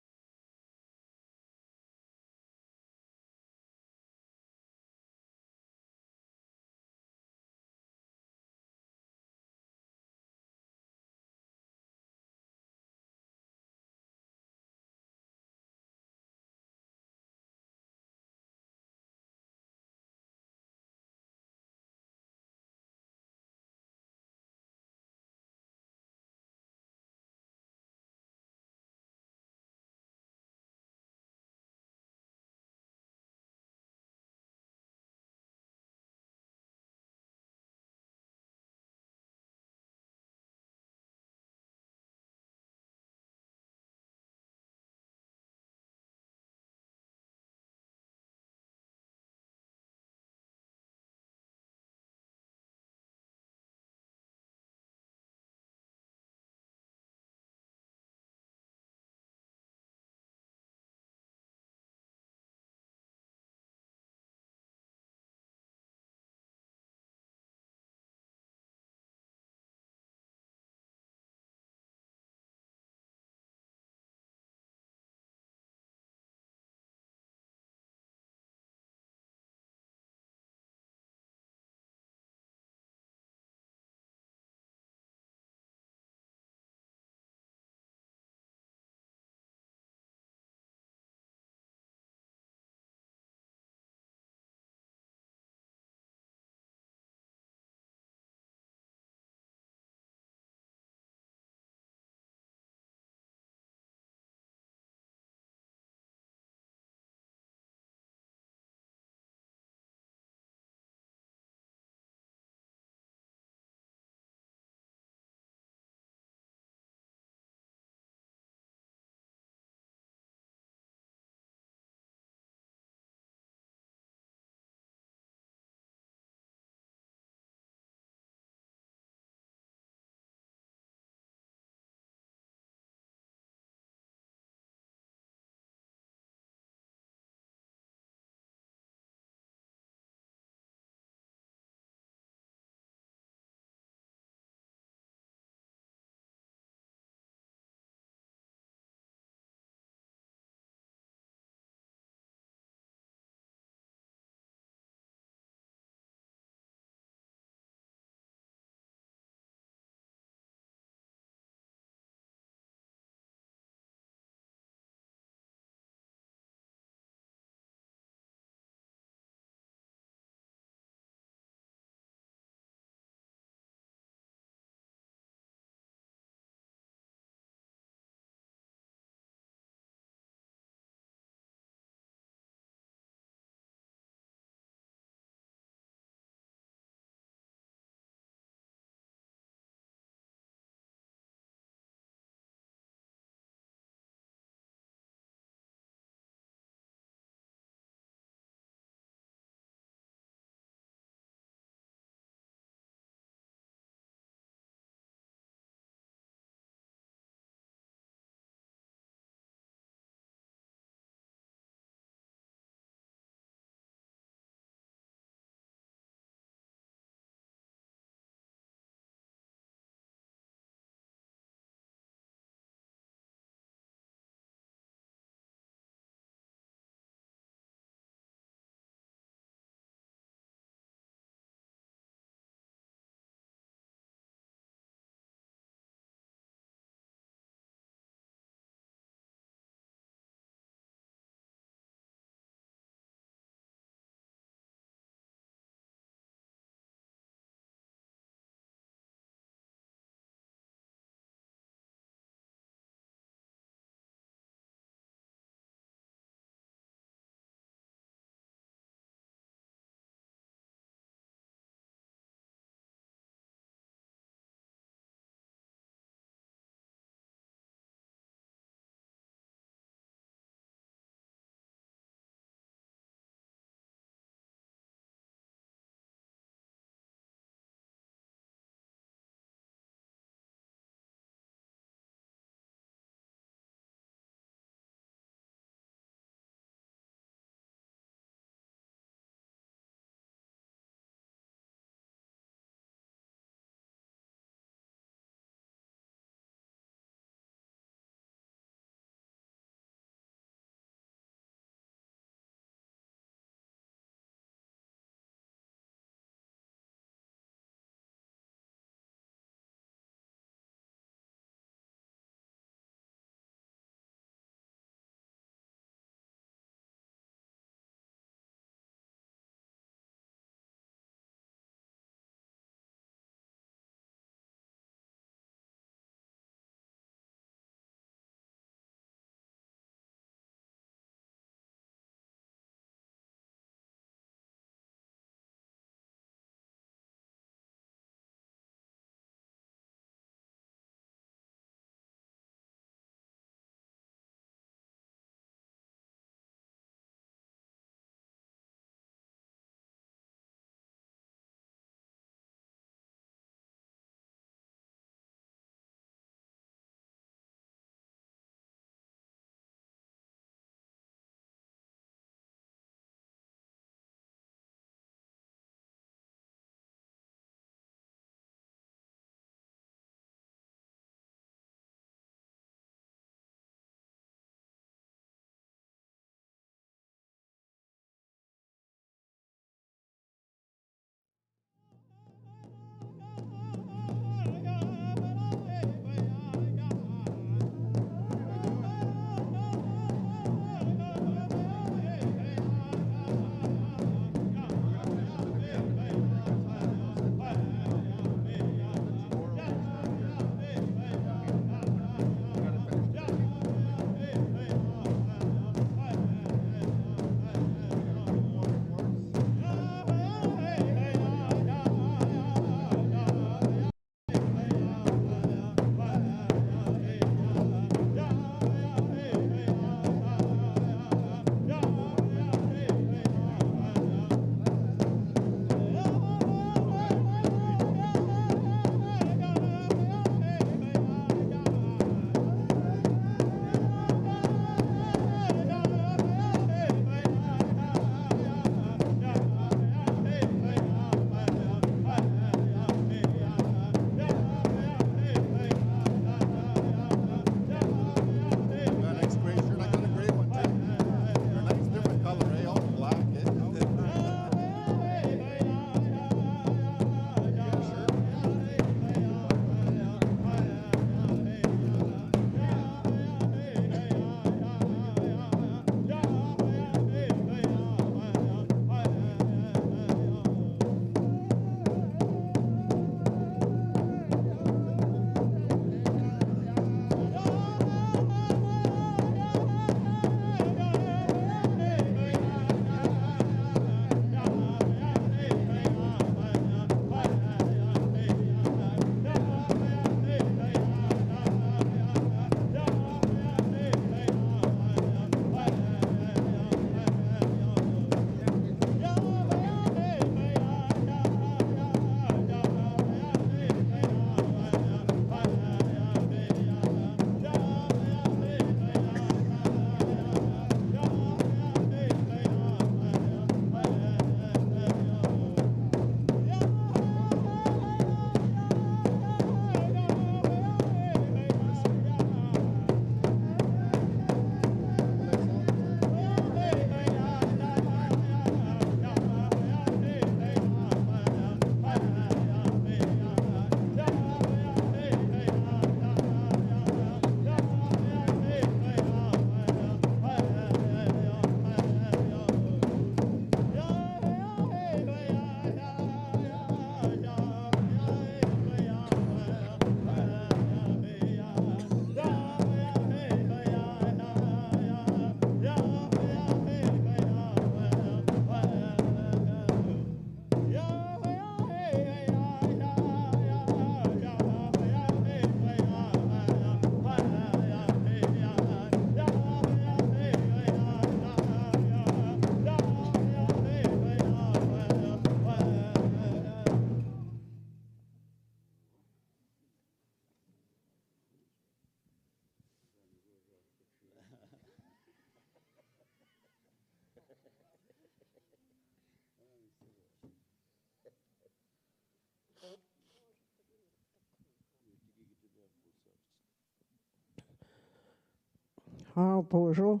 bonjour.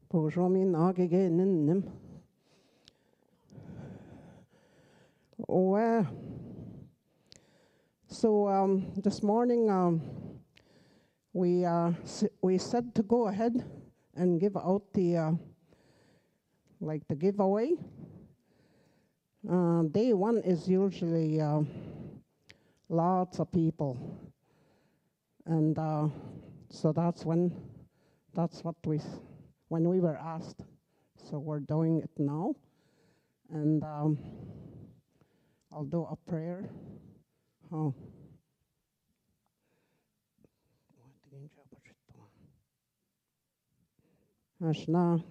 Bonjour, min agege. Well, so this morning we said to go ahead and give out the the giveaway. Day one is usually lots of people, and so that's when we were asked. So we're doing it now, and I'll do a prayer. Oh. Ashna.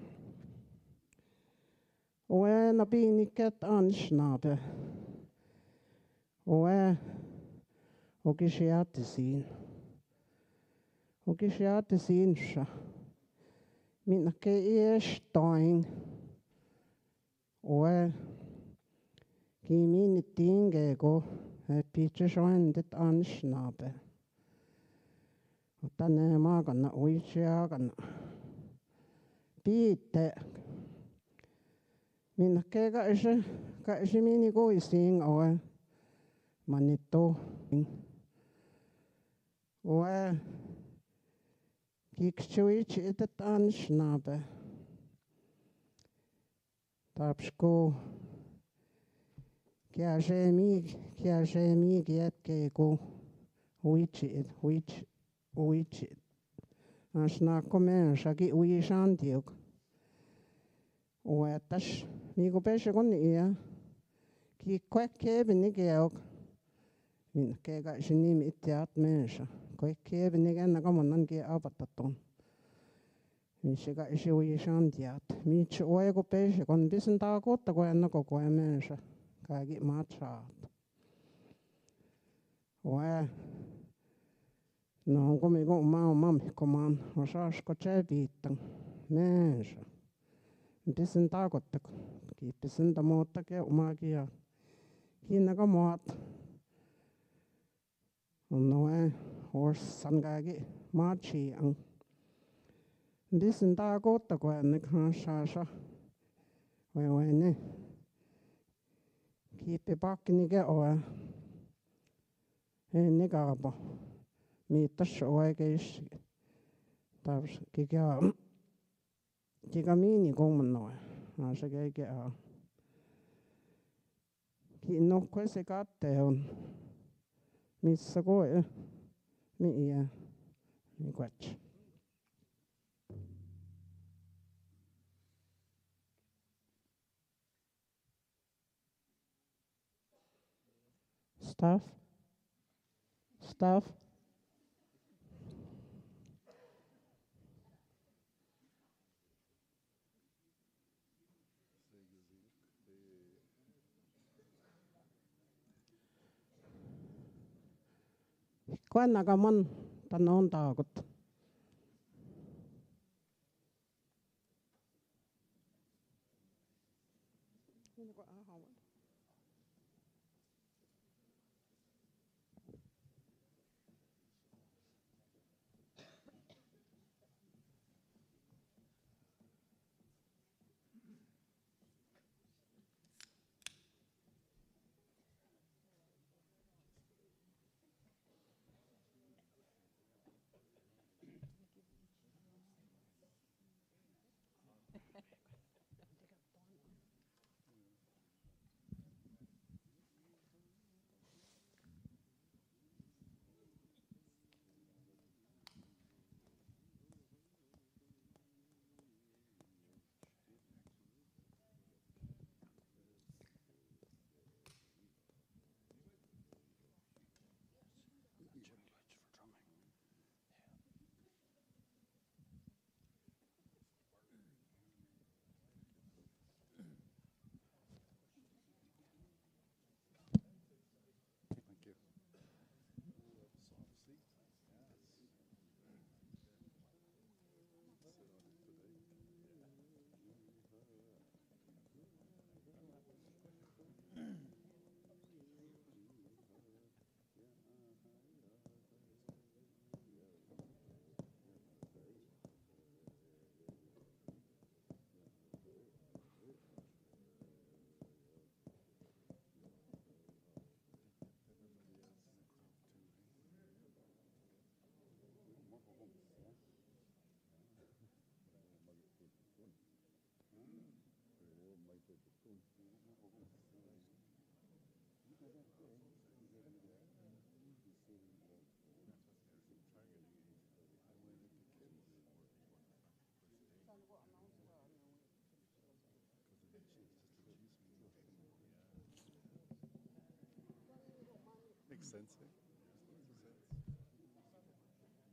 When a biniket ansnabe. Oe ogishiatisin. Ogishiatisin sha. Minake is dying. Oe Kimini tingego pitches ended ansnabe. Tane magana uishiagana. Pite. Minake ga is mini go is seeing oe manito. Oe Kikshuich it ansnabe. Tapsko. Kia jemi get go which it. Ashna komen shagi ui shantiuk. Oetash migo peshagon ear. Ki quick cabin nigeok. Min kega shinim itiat mensha. Quick cabin again nagamon and get abataton. Mishiga is ui shantiat. Mich oego peshagon bisantagot the guanago mensha. Kagi matchat. Oe. No, come go mam command, or sash cochebitan. Mensch. Bissen tagot, keep bissen the motor get magia. Kinagamot. No, horse sangagi, marchi, and bissen tagot the guanic shasha. When keep it back in the get or a nigaba. Meet oe geis tabs gigamini gomano as a gay ki no quese gatte on miss a goe Miigwetch. Stuff. Quanagaman tanon tagot. Makes sense, eh?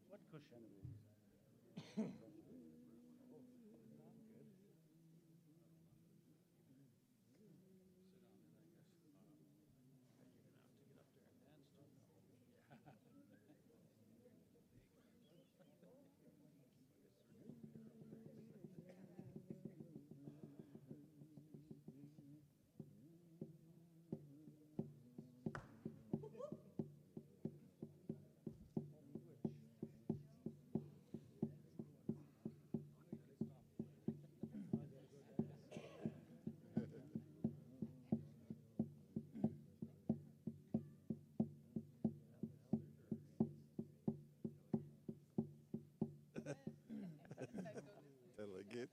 What cushion? Delegate.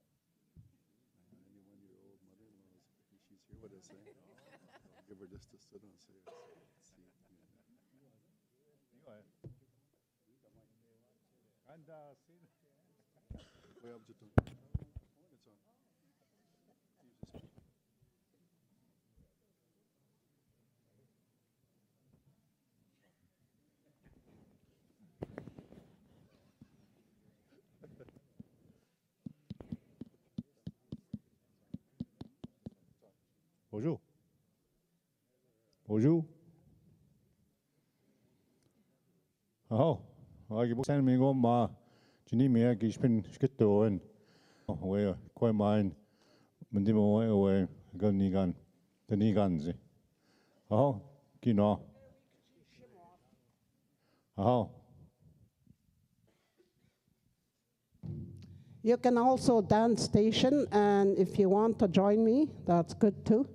My 91-year-old mother-in-law, she's here with us, eh? I'll give her just to sit on, see. Way up to it's on. Bonjour. Bonjour. Oh, I give send me go ma. Jini me I give spin skitto and we quite mine. Mendimo we gan nigan. The niganzi. Oh, kino. Oh. You can also dance station, and if you want to join me, that's good too.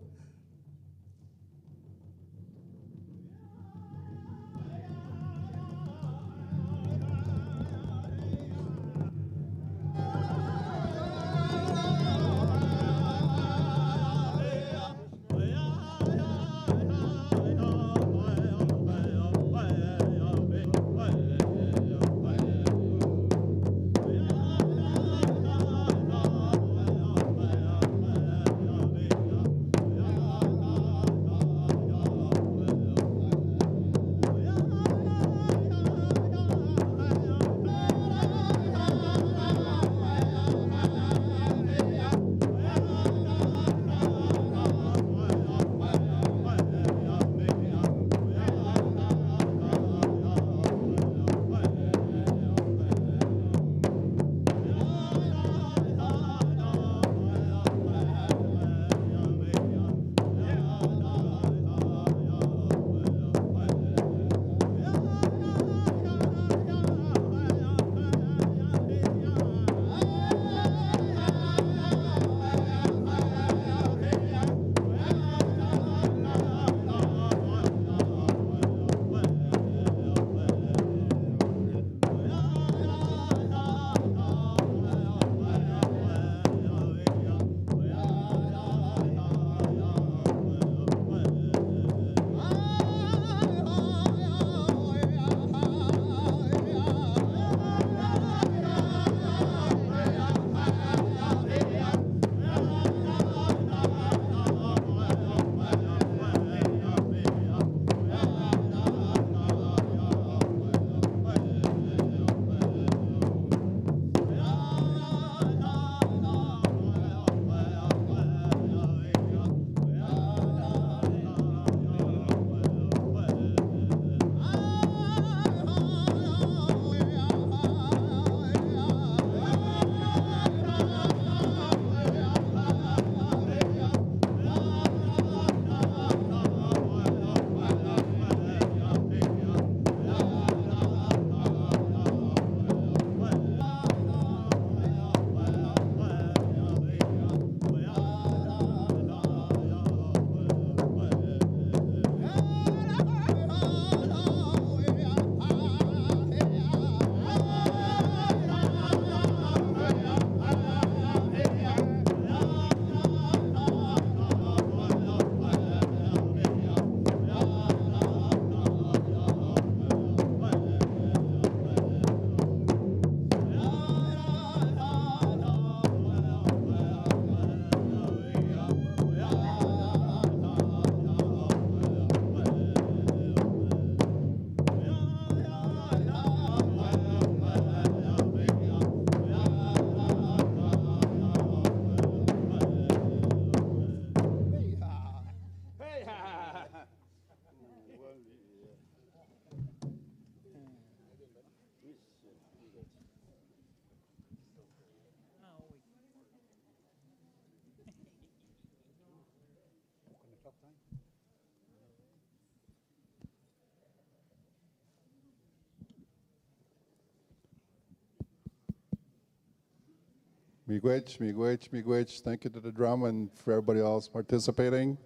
Miigwetch, Miigwetch, Miigwetch. Thank you to the drum and for everybody else participating.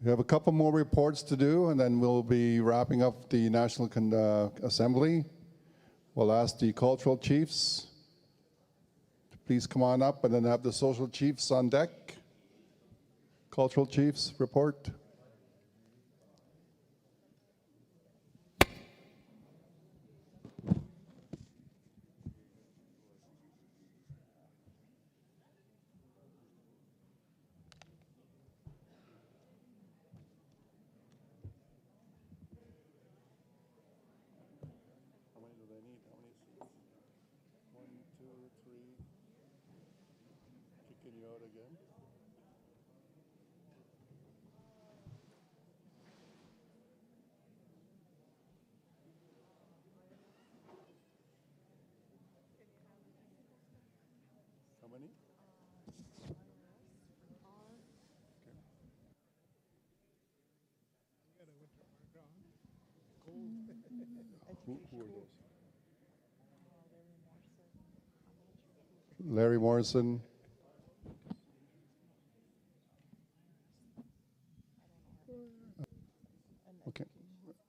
We have a couple more reports to do, and then we'll be wrapping up the National Assembly. We'll ask the cultural chiefs to please come on up, and then have the social chiefs on deck. Cultural chiefs, report. How many do they need? How many seats? 1, 2, 3. Kicking you out again. How many? Who are those? Larry Morrison. Okay,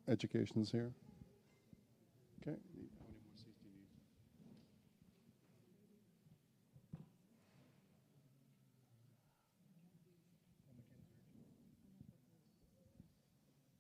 education's here.